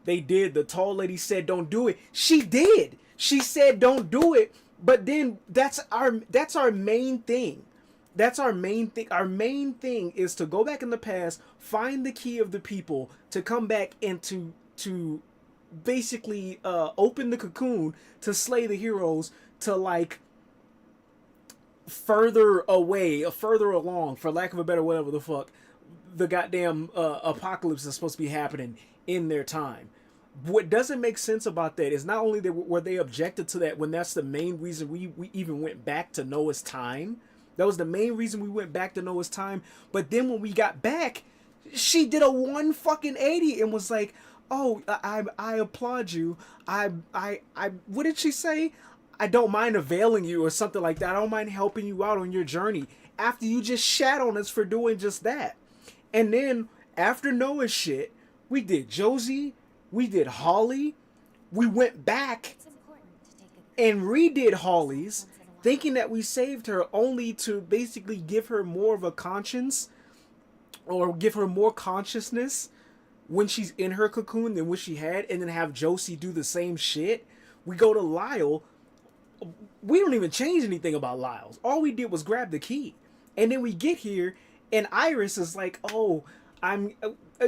Speaker 1: They did. The tall lady said don't do it. She did. She said don't do it, but then that's our main thing. That's our main thing. Our main thing is to go back in the past, find the key of the people, to come back and to basically open the cocoon to slay the heroes, to like further away, or further along, for lack of a better whatever the fuck, the goddamn apocalypse is supposed to be happening in their time. What doesn't make sense about that is not only were they objected to that when that's the main reason we even went back to Noah's time. That was the main reason we went back to Noah's time. But then when we got back, she did a 180 and was like, "Oh, I applaud you. I what did she say? I don't mind availing you," or something like that. I don't mind helping you out on your journey. After you just shat on us for doing just that. And then after Noah's shit, we did Josie, we did Holly, we went back and redid Holly's, thinking that we saved her, only to basically give her more of a conscience, or give her more consciousness when she's in her cocoon than what she had, and then have Josie do the same shit. We go to Lyle. We don't even change anything about Lyle's. All we did was grab the key. And then we get here, and Iris is like, oh,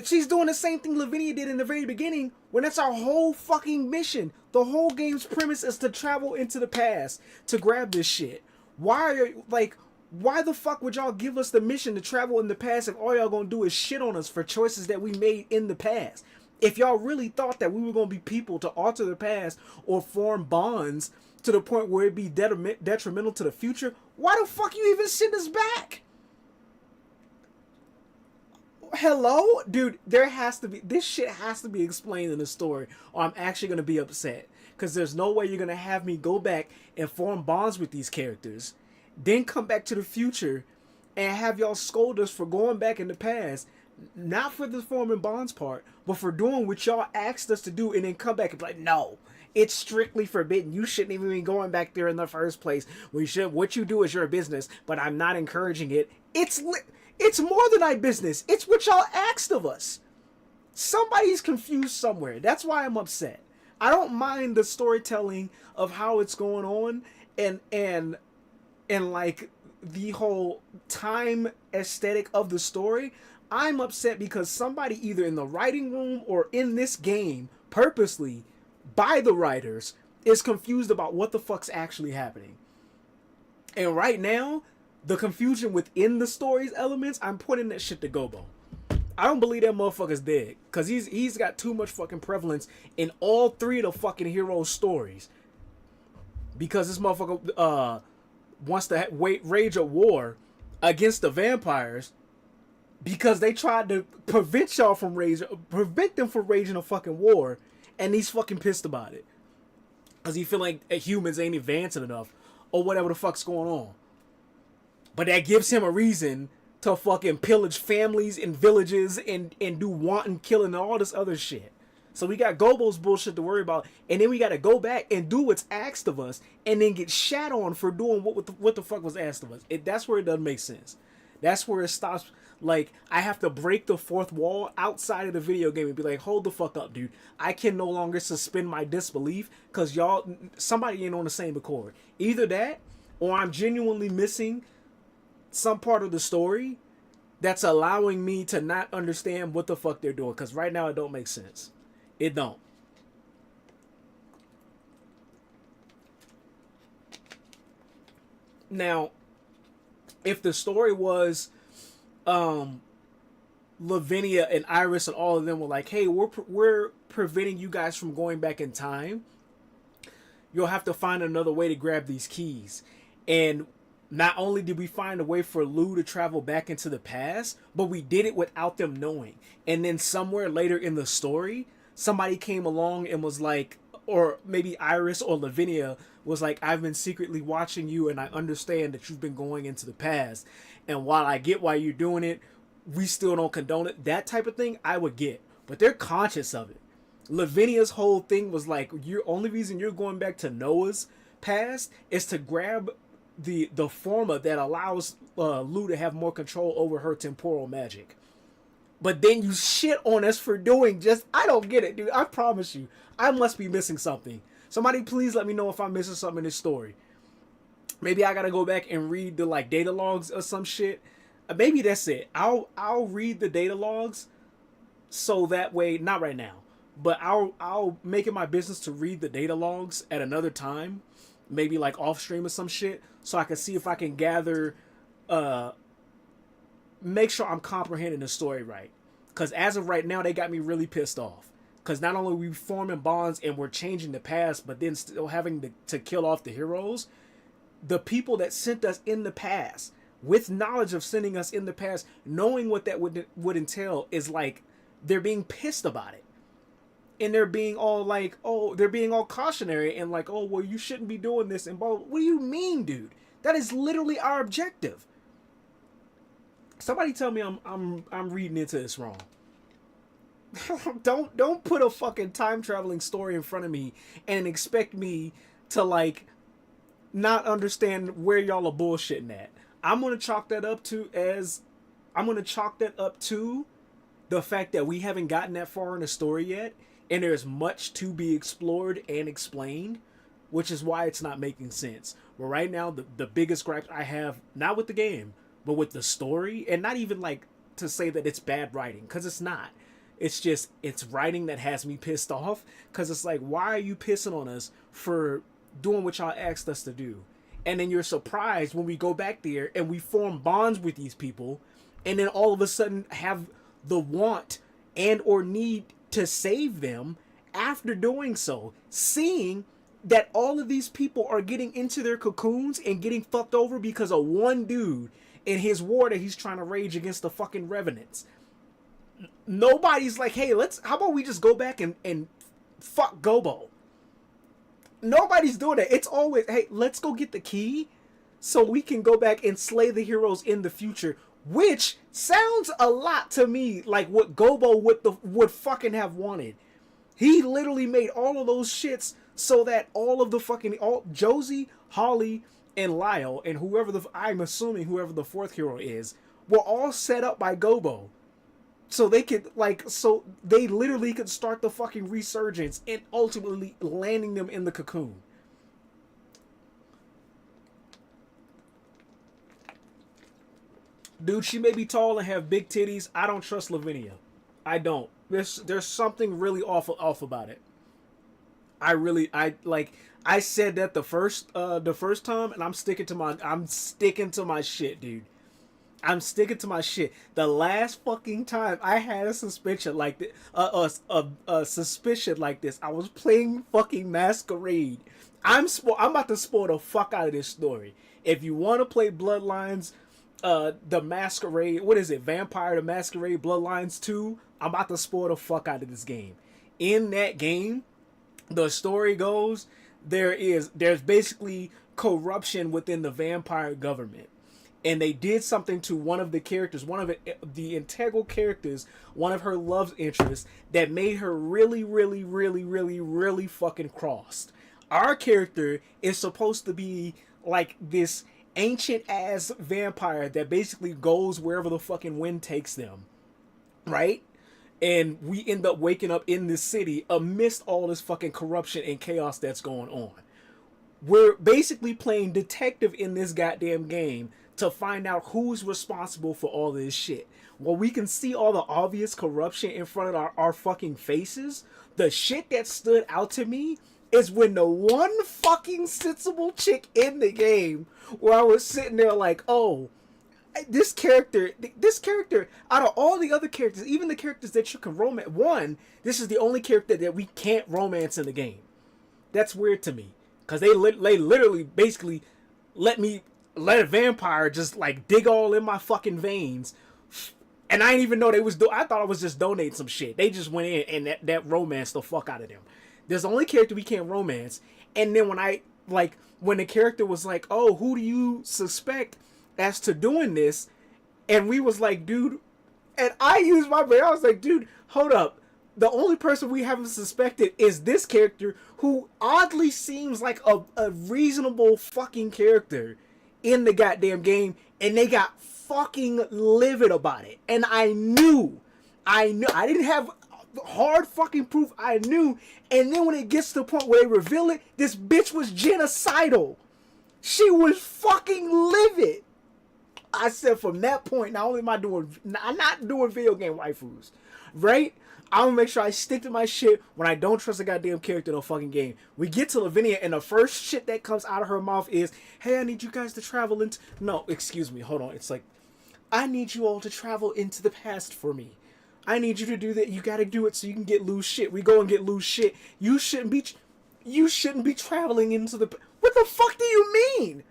Speaker 1: she's doing the same thing Lavinia did in the very beginning, when that's our whole fucking mission. The whole game's premise is to travel into the past to grab this shit. Why the fuck would y'all give us the mission to travel in the past if all y'all gonna do is shit on us for choices that we made in the past? If y'all really thought that we were gonna be people to alter the past or form bonds to the point where it'd be detrimental to the future, why the fuck you even send us back? Hello? Dude, this shit has to be explained in the story, or I'm actually going to be upset. Because there's no way you're going to have me go back and form bonds with these characters, then come back to the future and have y'all scold us for going back in the past, not for the forming bonds part, but for doing what y'all asked us to do, and then come back and be like, no, it's strictly forbidden. You shouldn't even be going back there in the first place. What you do is your business, but I'm not encouraging it. It's more than our business. It's what y'all asked of us. Somebody's confused somewhere. That's why I'm upset. I don't mind the storytelling of how it's going on, and like the whole time aesthetic of the story. I'm upset because somebody either in the writing room or in this game purposely, by the writers, is confused about what the fuck's actually happening. And right now, the confusion within the story's elements, I'm putting that shit to Gobo. I don't believe that motherfucker's dead, because he's got too much fucking prevalence in all three of the fucking heroes' stories. Because this motherfucker wants to rage a war against the vampires, because they tried to prevent them from raging a fucking war, and he's fucking pissed about it. Because he feel like humans ain't advancing enough, or whatever the fuck's going on. But that gives him a reason to fucking pillage families and villages and do wanton killing and all this other shit. So we got Gobo's bullshit to worry about, and then we gotta go back and do what's asked of us, and then get shat on for doing what the fuck was asked of us. That's where it doesn't make sense. That's where it stops. Like, I have to break the fourth wall outside of the video game and be like, hold the fuck up, dude. I can no longer suspend my disbelief because somebody ain't on the same accord. Either that, or I'm genuinely missing some part of the story that's allowing me to not understand what the fuck they're doing. Because right now it don't make sense. It don't. Now, if the story was Lavinia and Iris and all of them were like, hey, we're preventing you guys from going back in time, you'll have to find another way to grab these keys. And not only did we find a way for Lou to travel back into the past, but we did it without them knowing. And then somewhere later in the story, somebody came along and was like, or maybe Iris or Lavinia was like, I've been secretly watching you and I understand that you've been going into the past. And while I get why you're doing it, we still don't condone it. That type of thing I would get. But they're conscious of it. Lavinia's whole thing was like, your only reason you're going back to Noah's past is to grab the forma that allows Lou to have more control over her temporal magic. But then you shit on us for doing I don't get it, dude. I promise you, I must be missing something. Somebody please let me know if I'm missing something in this story. Maybe I gotta go back and read the like data logs or some shit. Maybe that's it. I'll read the data logs so that way, not right now, but I'll make it my business to read the data logs at another time, maybe like off stream or some shit, so I can see if I can gather, make sure I'm comprehending the story right. Because as of right now, they got me really pissed off. Because not only are we forming bonds and we're changing the past, but then still having to kill off the heroes, the people that sent us in the past, with knowledge of sending us in the past, knowing what that would entail, is like, they're being pissed about it. And they're being all like, oh, they're being all cautionary and like, oh, well, you shouldn't be doing this and blah, blah. What do you mean, dude? That is literally our objective. Somebody tell me I'm reading into this wrong. Don't put a fucking time traveling story in front of me and expect me to like not understand where y'all are bullshitting at. I'm gonna chalk that up to the fact that we haven't gotten that far in the story yet, and there's much to be explored and explained, which is why it's not making sense. But right now, the biggest gripe I have, not with the game, but with the story, and not even like to say that it's bad writing, because it's not. It's just, it's writing that has me pissed off, because it's like, why are you pissing on us for doing what y'all asked us to do? And then you're surprised when we go back there and we form bonds with these people, and then all of a sudden have the want and or need to save them after doing so, seeing that all of these people are getting into their cocoons and getting fucked over because of one dude in his war that he's trying to rage against the fucking revenants. Nobody's like, hey, how about we just go back and fuck Gobo? Nobody's doing that. It's always, hey, let's go get the key so we can go back and slay the heroes in the future, which sounds a lot to me like what Gobo would fucking have wanted. He literally made all of those shits so that all of the fucking Josie, Holly, and Lyle, and I'm assuming whoever the fourth hero is, were all set up by Gobo. So they literally could start the fucking resurgence and ultimately landing them in the cocoon. Dude, she may be tall and have big titties. I don't trust Lavinia. I don't. There's something really off about it. I said that the first time, and I'm sticking to my shit, dude. I'm sticking to my shit. The last fucking time I had a suspicion like this, a suspicion like this, I was playing fucking Masquerade. I'm about to spoil the fuck out of this story. If you want to play Bloodlines, the Masquerade, what is it? Vampire the Masquerade Bloodlines 2. I'm about to spoil the fuck out of this game. In that game, the story goes, there's basically corruption within the vampire government. And they did something to one of the characters, the integral characters, one of her love interests, that made her really, really, really, really, really fucking crossed. Our character is supposed to be like this ancient ass vampire that basically goes wherever the fucking wind takes them, right? And we end up waking up in this city amidst all this fucking corruption and chaos that's going on. We're basically playing detective in this goddamn game to find out who's responsible for all this shit. Well, we can see all the obvious corruption in front of our fucking faces. The shit that stood out to me is when the one fucking sensible chick in the game, where I was sitting there like, oh, this character, out of all the other characters, even the characters that you can romance, this is the only character that we can't romance in the game. That's weird to me. Because they literally basically let a vampire just like dig all in my fucking veins, and I didn't even know they was I thought I was just donating some shit. They just went in and that romance the fuck out of them. There's the only character we can't romance. And then when the character was like, oh, who do you suspect as to doing this? And we was like, dude, and I used my brain. I was like, dude, hold up. The only person we haven't suspected is this character, who oddly seems like a reasonable fucking character in the goddamn game, and they got fucking livid about it. And I knew. I didn't have hard fucking proof. I knew. And then when it gets to the point where they reveal it, this bitch was genocidal. She was fucking livid. I said, from that point, not only I'm not doing video game waifus, right? I'm gonna make sure I stick to my shit when I don't trust a goddamn character in a fucking game. We get to Lavinia, and the first shit that comes out of her mouth is, hey, I need you guys to travel into... No, excuse me, hold on. It's like, I need you all to travel into the past for me. I need you to do that. You gotta do it so you can get loose shit. We go and get loose shit. You shouldn't be traveling into the... What the fuck do you mean?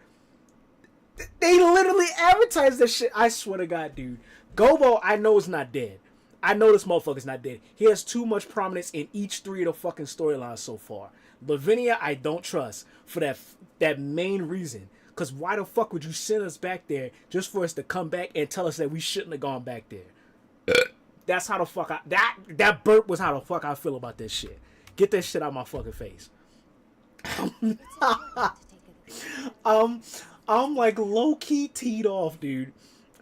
Speaker 1: They literally advertise that shit. I swear to God, dude. Gobo, I know is not dead. I know this motherfucker's not dead. He has too much prominence in each three of the fucking storylines so far. Lavinia, I don't trust for that main reason. Because why the fuck would you send us back there just for us to come back and tell us that we shouldn't have gone back there? That's how the fuck that burp was how the fuck I feel about this shit. Get that shit out of my fucking face. um, I'm like low key teed off, dude.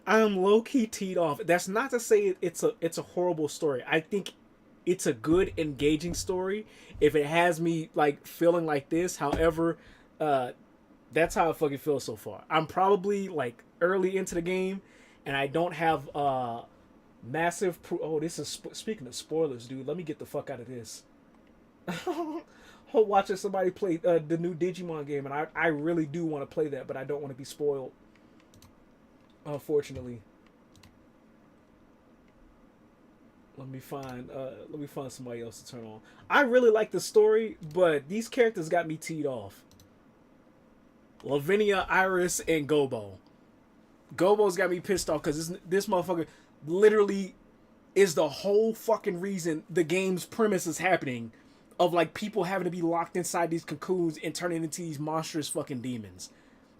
Speaker 1: I'm low key teed off. That's not to say it's a horrible story. I think it's a good, engaging story. If it has me like feeling like this, however, uh, that's how I fucking feel so far. I'm probably like early into the game, and I don't have massive. Oh, this is speaking of spoilers, dude. Let me get the fuck out of this. Watching somebody play the new Digimon game, and I really do want to play that, but I don't want to be spoiled. Unfortunately. Let me find somebody else to turn on. I really like the story, but these characters got me teed off. Lavinia, Iris, and Gobo. Gobo's got me pissed off because this motherfucker literally is the whole fucking reason the game's premise is happening, of like people having to be locked inside these cocoons and turning into these monstrous fucking demons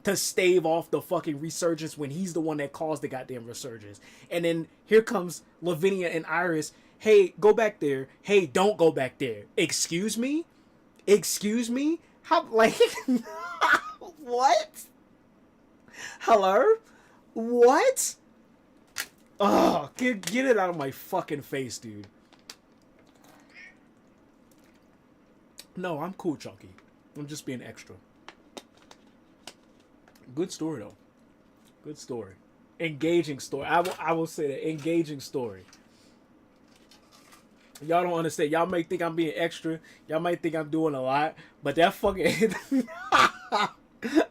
Speaker 1: to stave off the fucking resurgence when he's the one that caused the goddamn resurgence. And then here comes Lavinia and Iris. Hey, go back there. Hey, don't go back there. Excuse me? Excuse me? How, like, what? Hello? What? Oh, get it out of my fucking face, dude. No, I'm cool, Chunky. I'm just being extra. Good story, though. Good story. Engaging story. I will say that. Engaging story. Y'all don't understand. Y'all may think I'm being extra. Y'all might think I'm doing a lot. But that fucking...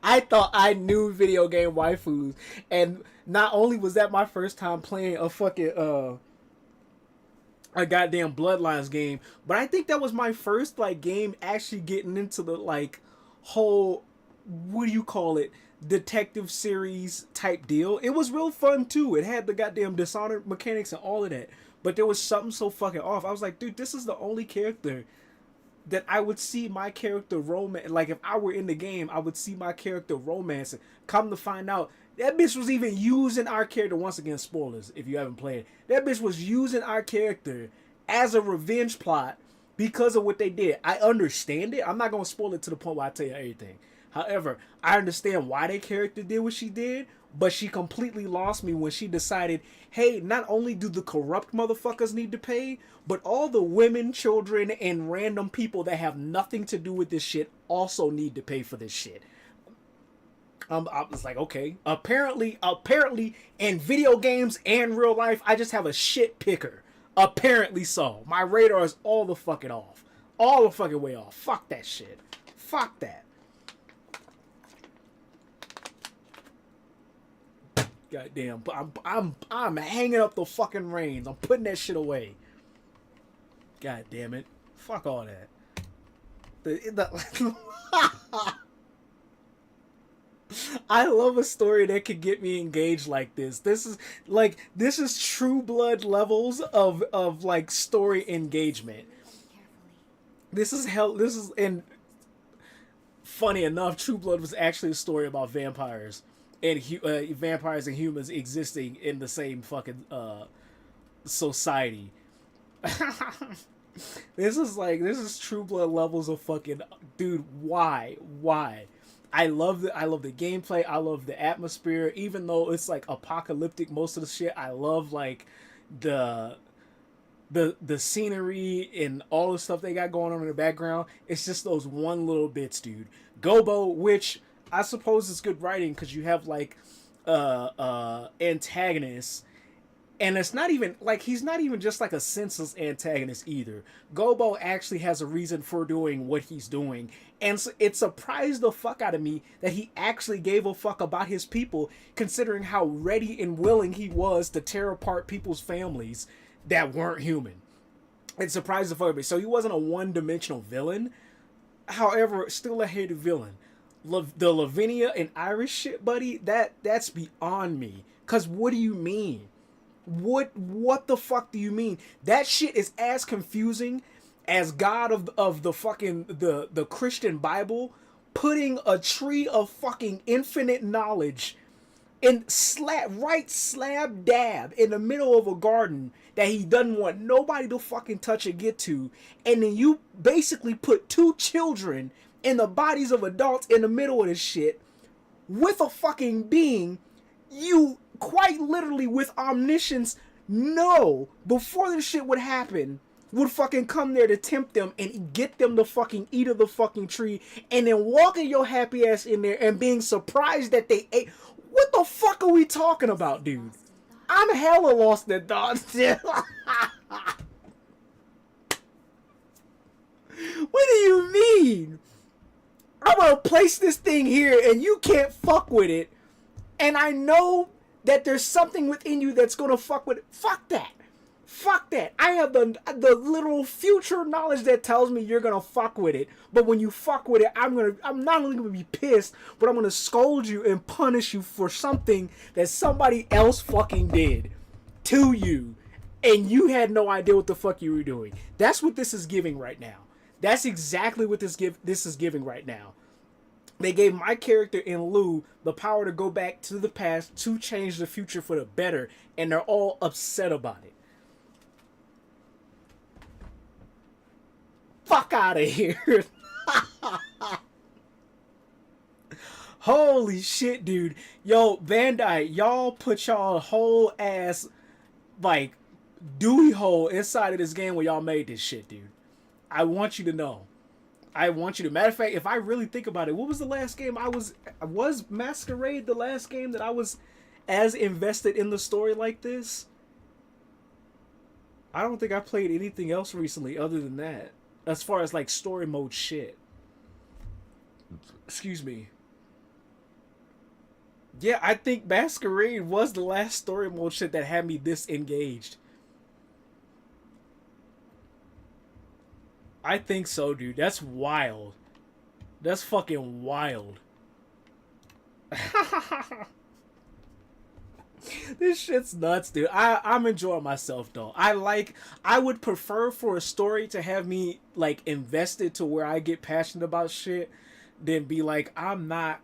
Speaker 1: I thought I knew video game waifus. And not only was that my first time playing a fucking... a goddamn Bloodlines game, but I think that was my first like game actually getting into the like whole, what do you call it, detective series type deal. It was real fun too. It had the goddamn Dishonored mechanics and all of that, but there was something so fucking off. I was like, dude, this is the only character that I would see my character romance. Like if I were in the game, I would see my character romancing. Come to find out, that bitch was even using our character, once again, spoilers if you haven't played. That bitch was using our character as a revenge plot because of what they did. I understand it. I'm not going to spoil it to the point where I tell you everything. However, I understand why their character did what she did, but she completely lost me when she decided, hey, not only do the corrupt motherfuckers need to pay, but all the women, children, and random people that have nothing to do with this shit also need to pay for this shit. I was like, okay. Apparently, in video games and real life, I just have a shit picker. Apparently so. My radar is all the fucking off. All the fucking way off. Fuck that shit. Fuck that. Goddamn. But I'm hanging up the fucking reins. I'm putting that shit away. God damn it. Fuck all that. I love a story that could get me engaged like this. This is True Blood levels of like story engagement. This is and funny enough, True Blood was actually a story about vampires and vampires and humans existing in the same fucking society. This is True Blood levels of fucking, dude. Why? I love the gameplay. I love the atmosphere. Even though it's like apocalyptic most of the shit, I love like the scenery and all the stuff they got going on in the background. It's just those one little bits, dude. Gobo, which I suppose is good writing because you have like antagonists. And it's not even, like, he's not even just like a senseless antagonist either. Gobo actually has a reason for doing what he's doing. And so it surprised the fuck out of me that he actually gave a fuck about his people, considering how ready and willing he was to tear apart people's families that weren't human. It surprised the fuck out of me. So he wasn't a one-dimensional villain. However, still a hated villain. The Lavinia and Iris shit, buddy, that's beyond me. Because what do you mean? What the fuck do you mean? That shit is as confusing as God of the fucking the Christian Bible putting a tree of fucking infinite knowledge in slab dab in the middle of a garden that he doesn't want nobody to fucking touch or get to, and then you basically put two children
Speaker 2: in the bodies of adults in the middle of this shit with a fucking being you quite literally with omniscience know before this shit would happen would fucking come there to tempt them and get them to fucking eat of the fucking tree, and then walking your happy ass in there and being surprised that they ate. What the fuck are we talking about, dude? I'm hella lost in thought still. What do you mean? I'm gonna place this thing here and you can't fuck with it, and I know that there's something within you that's gonna fuck with it. Fuck that. Fuck that. I have the literal future knowledge that tells me you're gonna fuck with it. But when you fuck with it, I'm not only gonna be pissed, but I'm gonna scold you and punish you for something that somebody else fucking did to you, and you had no idea what the fuck you were doing. That's what this is giving right now. That's exactly what this is giving right now. They gave my character in Lou the power to go back to the past to change the future for the better, and they're all upset about it. Fuck out of here. Holy shit, dude. Yo, Bandai, y'all put y'all whole ass, like, dewey hole inside of this game when y'all made this shit, dude. I want you to know. I want you to. Matter of fact, if I really think about it, what was the last game was Masquerade the last game that I was as invested in the story like this? I don't think I played anything else recently other than that. As far as like story mode shit. Excuse me. Yeah, I think Masquerade was the last story mode shit that had me this engaged. I think so, dude. That's wild. That's fucking wild. This shit's nuts, dude. I'm enjoying myself, though. I would prefer for a story to have me, like, invested to where I get passionate about shit than be like, I'm not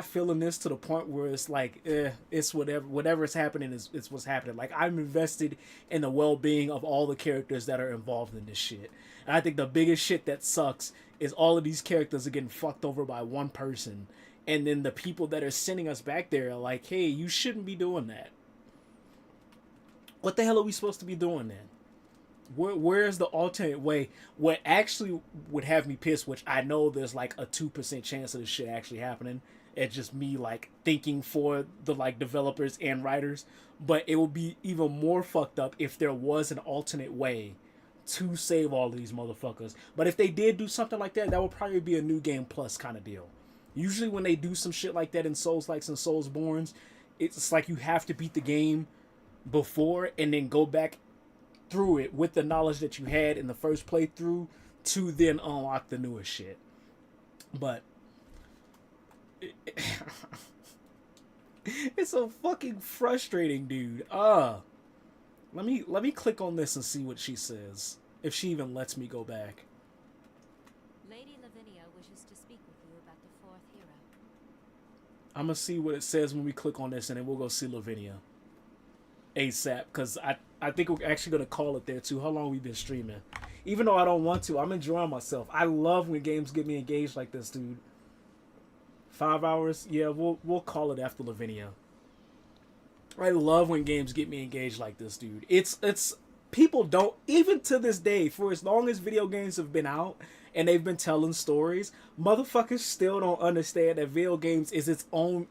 Speaker 2: feeling this to the point where it's like, it's whatever's happening is what's happening. Like, I'm invested in the well-being of all the characters that are involved in this shit. And I think the biggest shit that sucks is all of these characters are getting fucked over by one person. And then the people that are sending us back there are like, hey, you shouldn't be doing that. What the hell are we supposed to be doing then? Where's the alternate way? What actually would have me pissed, which I know there's like a 2% chance of this shit actually happening. It's just me like thinking for the like developers and writers. But it would be even more fucked up if there was an alternate way to save all of these motherfuckers. But if they did do something like that, that would probably be a New Game Plus kind of deal. Usually when they do some shit like that in Souls-likes and Soulsborns, it's like you have to beat the game before and then go back through it with the knowledge that you had in the first playthrough to then unlock the newest shit. But it's so fucking frustrating, dude. Let me click on this and see what she says. If she even lets me go back.
Speaker 5: Lady Lavinia wishes to speak with you about the fourth hero.
Speaker 2: I'm gonna see what it says when we click on this, and then we'll go see Lavinia ASAP, because I think we're actually gonna call it there too. How long we been streaming? Even though I don't want to, I'm enjoying myself. I love when games get me engaged like this, dude. 5 hours? Yeah, we'll call it after Lavinia. I love when games get me engaged like this, dude. It's people don't, even to this day, for as long as video games have been out and they've been telling stories, motherfuckers still don't understand that video games is its own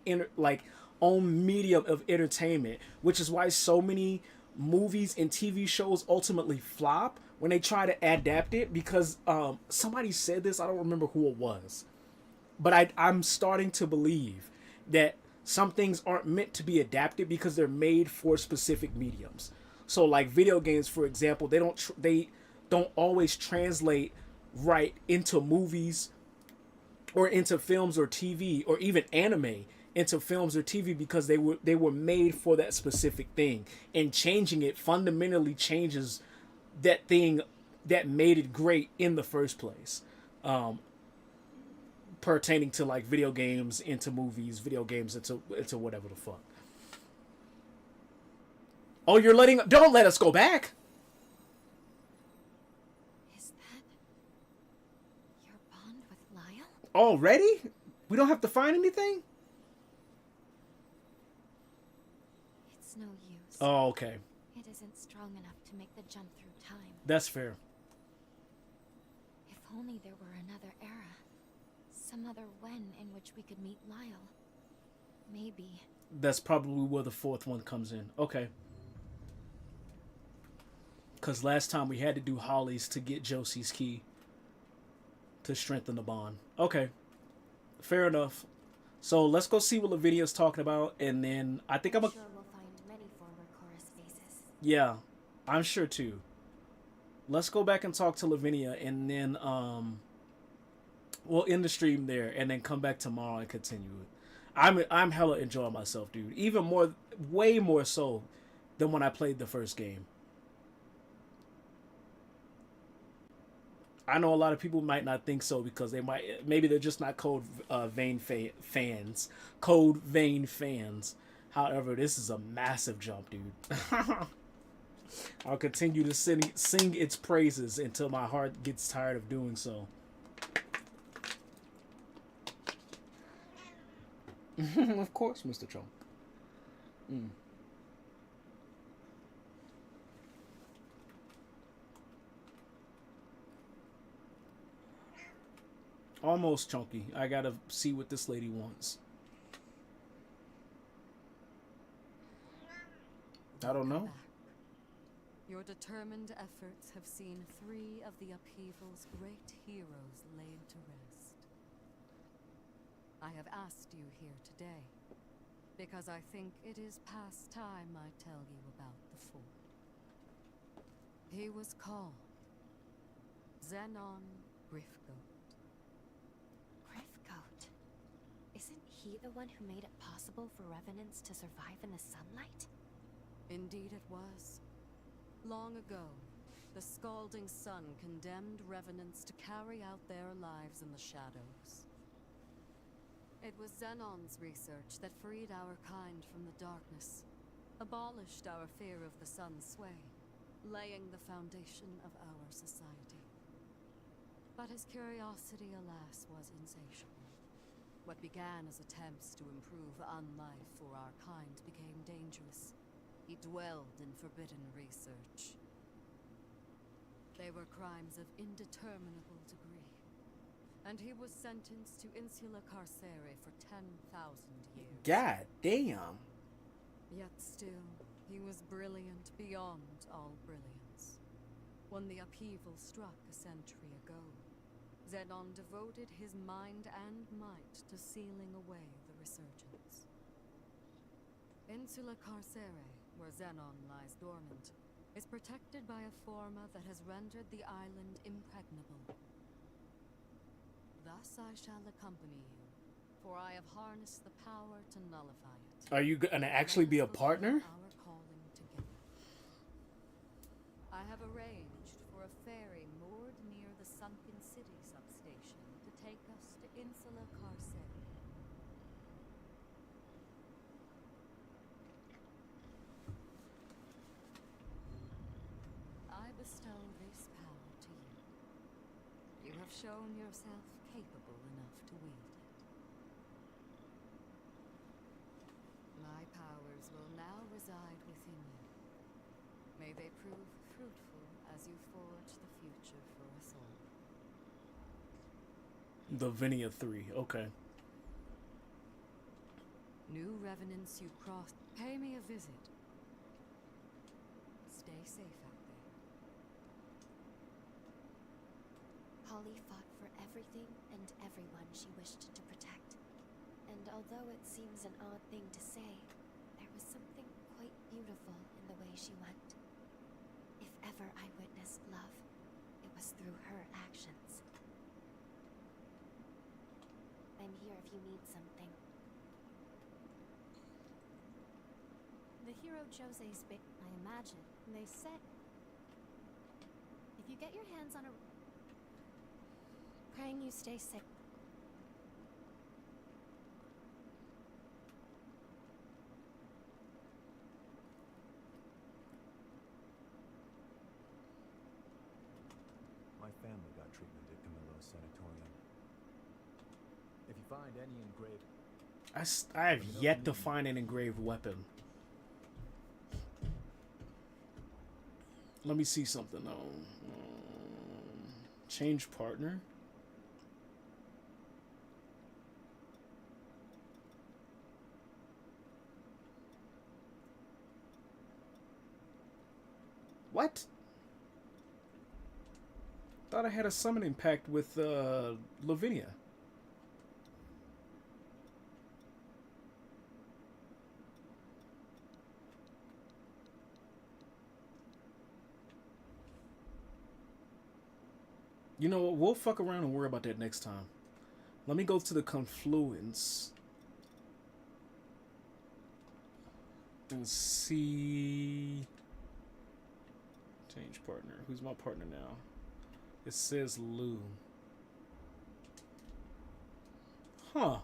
Speaker 2: own medium of entertainment, which is why so many movies and TV shows ultimately flop when they try to adapt it, because somebody said this, I don't remember who it was, but I'm starting to believe that some things aren't meant to be adapted because they're made for specific mediums. So like video games, for example, they don't always translate right into movies or into films or TV, or even anime into films or TV, because they were made for that specific thing, and changing it fundamentally changes that thing that made it great in the first place. Pertaining to like video games into movies, video games into whatever the fuck. Oh, don't let us go back.
Speaker 9: Is that your bond with love?
Speaker 2: Already? We don't have to find anything?
Speaker 9: It's no use.
Speaker 2: Oh, okay.
Speaker 9: It isn't strong enough to make the jump through time.
Speaker 2: That's fair.
Speaker 9: If only there were another era. Some other when in which we could meet Lyle. Maybe.
Speaker 2: That's probably where the fourth one comes in. Okay. Because last time we had to do Holly's to get Josie's key. To strengthen the bond. Okay. Fair enough. So let's go see what Lavinia's talking about. And then I think
Speaker 9: I'm sure we'll find many former chorus faces.
Speaker 2: Yeah. I'm sure too. Let's go back and talk to Lavinia. And then we'll end the stream there. And then come back tomorrow and continue it. I'm hella enjoying myself, dude. Even more, way more so than when I played the first game. I know a lot of people might not think so because maybe they're just not Code Vein fans. Code Vein fans. However, this is a massive jump, dude. I'll continue to sing its praises until my heart gets tired of doing so. Of course, Mr. Trump. Almost chunky. I gotta see what this lady wants. I don't know.
Speaker 11: Your determined efforts have seen 3 of the upheaval's great heroes laid to rest. I have asked you here today because I think it is past time I tell you about the 4th. He was called Xenon Grifgoat.
Speaker 9: Grifgoat? Isn't he the one who made it possible for revenants to survive in the sunlight?
Speaker 11: Indeed it was. Long ago, the scalding sun condemned revenants to carry out their lives in the shadows. It was Xenon's research that freed our kind from the darkness, abolished our fear of the sun's sway, laying the foundation of our society. But his curiosity, alas, was insatiable. What began as attempts to improve unlife for our kind became dangerous. He dwelled in forbidden research. They were crimes of indeterminable degree, and he was sentenced to insula carcere for 10,000 years.
Speaker 2: God damn.
Speaker 11: Yet still, he was brilliant beyond all brilliance. When the upheaval struck a century ago, Xenon devoted his mind and might to sealing away the resurgence. Insula carcere, where Xenon lies dormant, is protected by a forma that has rendered the island impregnable. Thus I shall accompany you, for I have harnessed the power to nullify it.
Speaker 2: Are you gonna actually be a partner?
Speaker 11: Our calling together. I have arranged for a ferry moored near the sunken city substation to take us to Insula Carcere. I bestow this power to you. You have shown yourself capable enough to wield it. My powers will now reside within you. May they prove fruitful as you forge the future for us all.
Speaker 2: The Vinia 3, okay.
Speaker 11: New revenants you cross, pay me a visit. Stay safe out there.
Speaker 9: Holly fought for everything and everyone she wished to protect. And although it seems an odd thing to say, there was something quite beautiful in the way she went. If ever I witnessed love, it was through her actions. I'm here if you need something.
Speaker 10: The hero Jose's I imagine. They said if you get your hands on a... Praying you stay safe.
Speaker 3: My family got treatment at Camillo's sanatorium.
Speaker 12: find any engraving.
Speaker 2: I have yet to find an engraved weapon. Let me see something though. Change partner. What? Thought I had a summoning pact with Lavinia. You know what? We'll fuck around and worry about that next time. Let me go to the confluence and see. Change partner. Who's my partner now? It says Lou. Huh.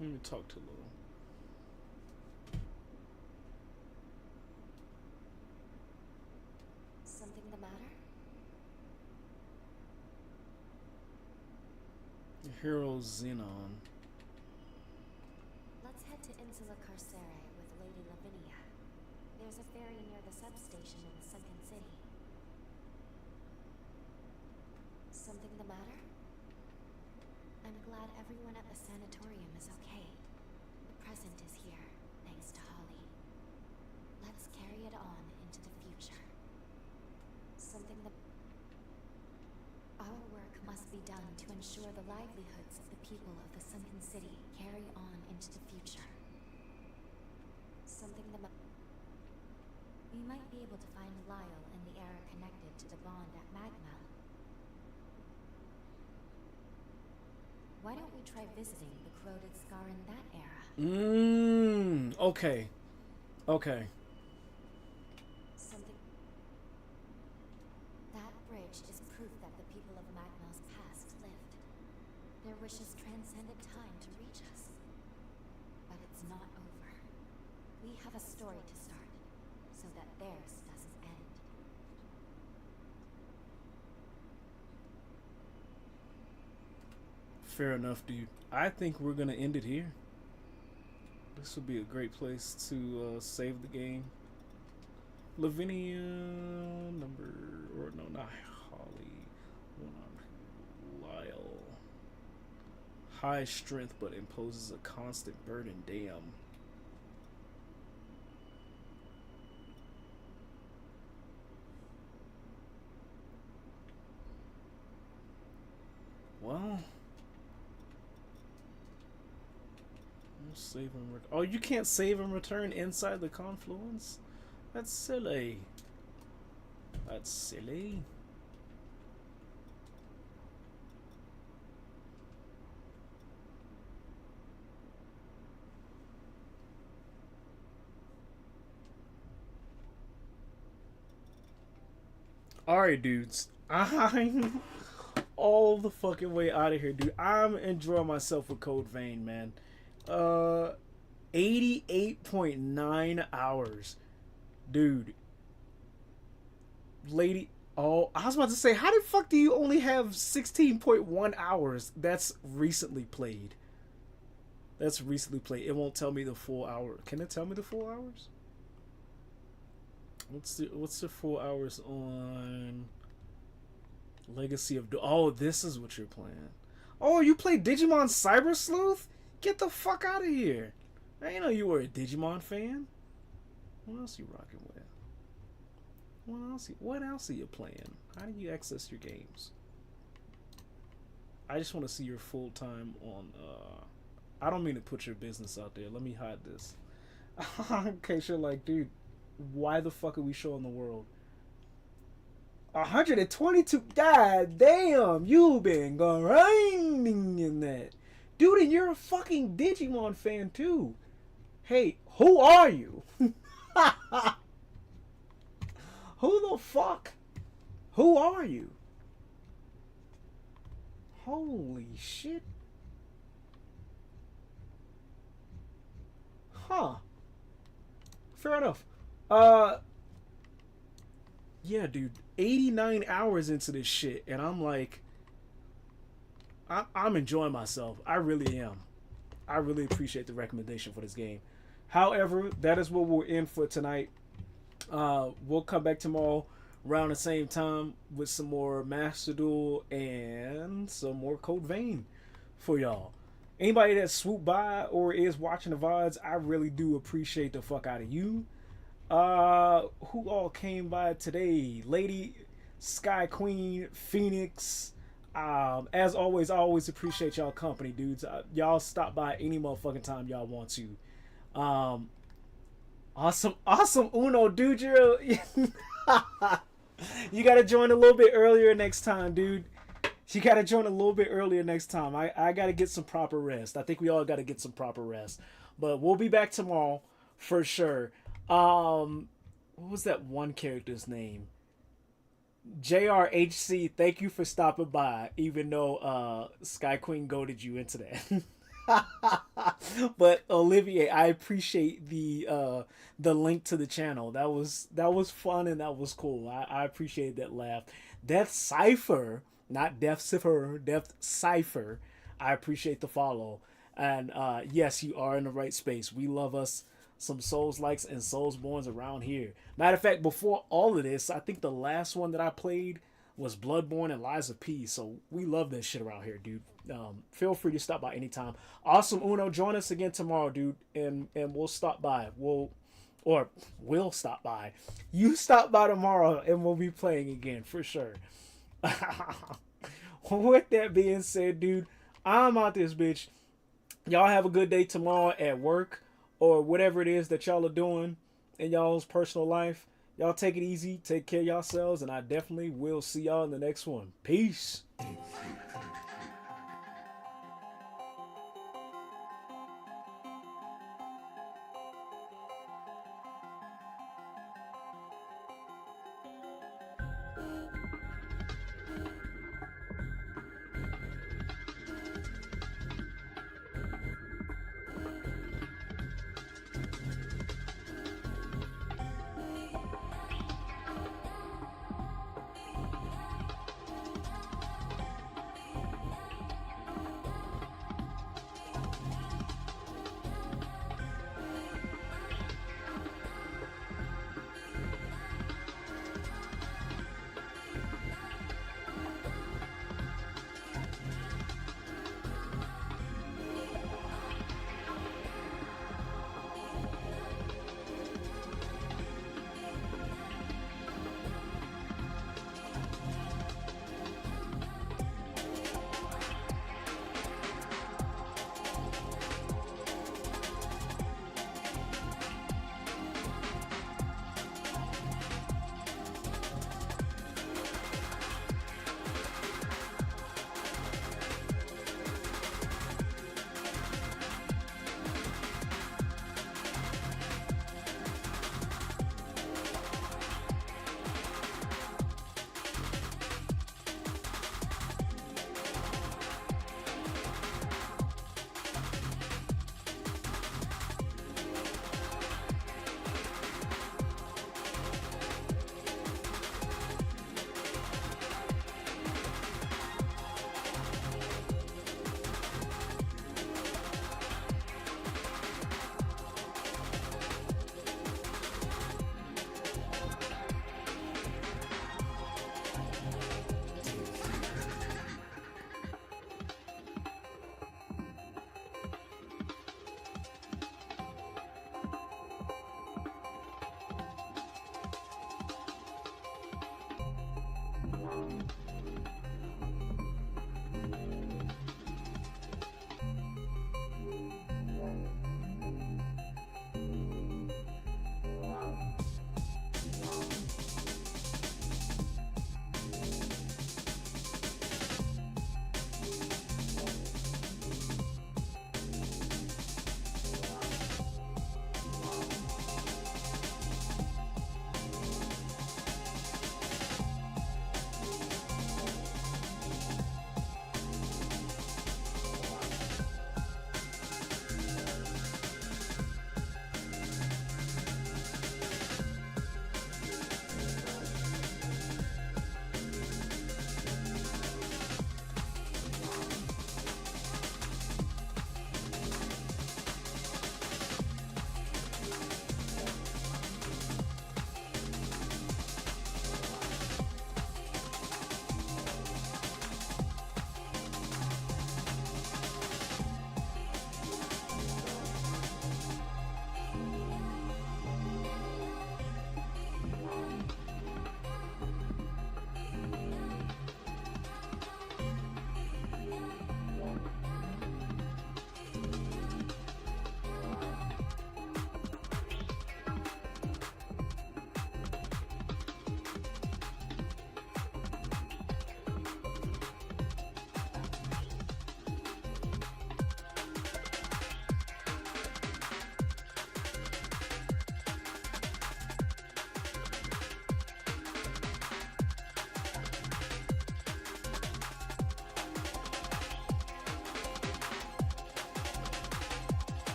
Speaker 2: Let me talk to Lou.
Speaker 9: Something the matter?
Speaker 2: Hero Xenon.
Speaker 9: Let's head to Insula Carcere with Lady Lavinia. There's a ferry near the substation in the sunken city. Something the matter? I'm glad everyone at the sanatorium is okay. The present is here, thanks to Holly. Let's carry it on into the future. Something the... Our work must be done to ensure the livelihoods of the people of the sunken city carry on into the future. Something the... We might be able to find Lyle in the era connected to the bond at Magmel. Why don't we try visiting the corroded scar in that era?
Speaker 2: Okay. Okay.
Speaker 9: Something... That bridge is proof that the people of Magmel's past lived. Their wishes transcended time to reach us. But it's not over. We have a story to start, so that theirs doesn't end.
Speaker 2: Fair enough, dude. I think we're gonna end it here. This would be a great place to save the game. Lavinia number, or no, not Holly. Lyle. High strength, but imposes a constant burden. Damn. Well, save and return. Oh, you can't save and return inside the confluence? That's silly. That's silly. Alright, dudes. I'm all the fucking way out of here, dude. I'm enjoying myself with Code Vein, man. 88.9 hours. Dude. Lady... Oh, I was about to say, how the fuck do you only have 16.1 hours? That's recently played. That's recently played. It won't tell me the full hour. Can it tell me the full hours? What's the full hours on Legacy of... Oh, this is what you're playing. Oh, you play Digimon Cyber Sleuth? Get the fuck out of here. I didn't know you were a Digimon fan. What else you rocking with? What else are you playing? How do you access your games? I just want to see your full time on I don't mean to put your business out there. Let me hide this. In case you're like, dude, why the fuck are we showing the world? 122. God damn, you've been grinding in that. Dude, and you're a fucking Digimon fan too. Hey, who are you? Who the fuck? Who are you? Holy shit. Huh. Fair enough. Yeah, dude, 89 hours into this shit, and I'm like, I'm enjoying myself. I really am. I really appreciate the recommendation for this game. However, that is what we're in for tonight. We'll come back tomorrow around the same time with some more Master Duel and some more Code Vein for y'all. Anybody that swooped by or is watching the VODs, I really do appreciate the fuck out of you. Who all came by today? Lady, Sky Queen, Phoenix. As always, I always appreciate y'all company, dudes. Y'all stop by any motherfucking time y'all want to. Awesome Uno, dude. You gotta join a little bit earlier next time, dude. You gotta join a little bit earlier next time. I gotta get some proper rest. I think we all gotta get some proper rest. But we'll be back tomorrow for sure. What was that one character's name? JRHC, thank you for stopping by, even though Sky Queen goaded you into that. But Olivier, I appreciate the link to the channel. That was fun and that was cool. I appreciate that laugh. Death Cipher, not Death Cipher, Death Cipher. I appreciate the follow. And yes, you are in the right space. We love us some Souls likes and Soulsborns around here. Matter of fact, before all of this, I think the last one that I played was Bloodborne and Lies of P. So we love this shit around here, dude. Feel free to stop by anytime. Awesome Uno, join us again tomorrow, dude, and we'll stop by. We'll stop by. You stop by tomorrow and we'll be playing again for sure. With that being said, dude, I'm out this bitch. Y'all have a good day tomorrow at work or whatever it is that y'all are doing in y'all's personal life. Y'all take it easy, take care of yourselves, and I definitely will see y'all in the next one. Peace.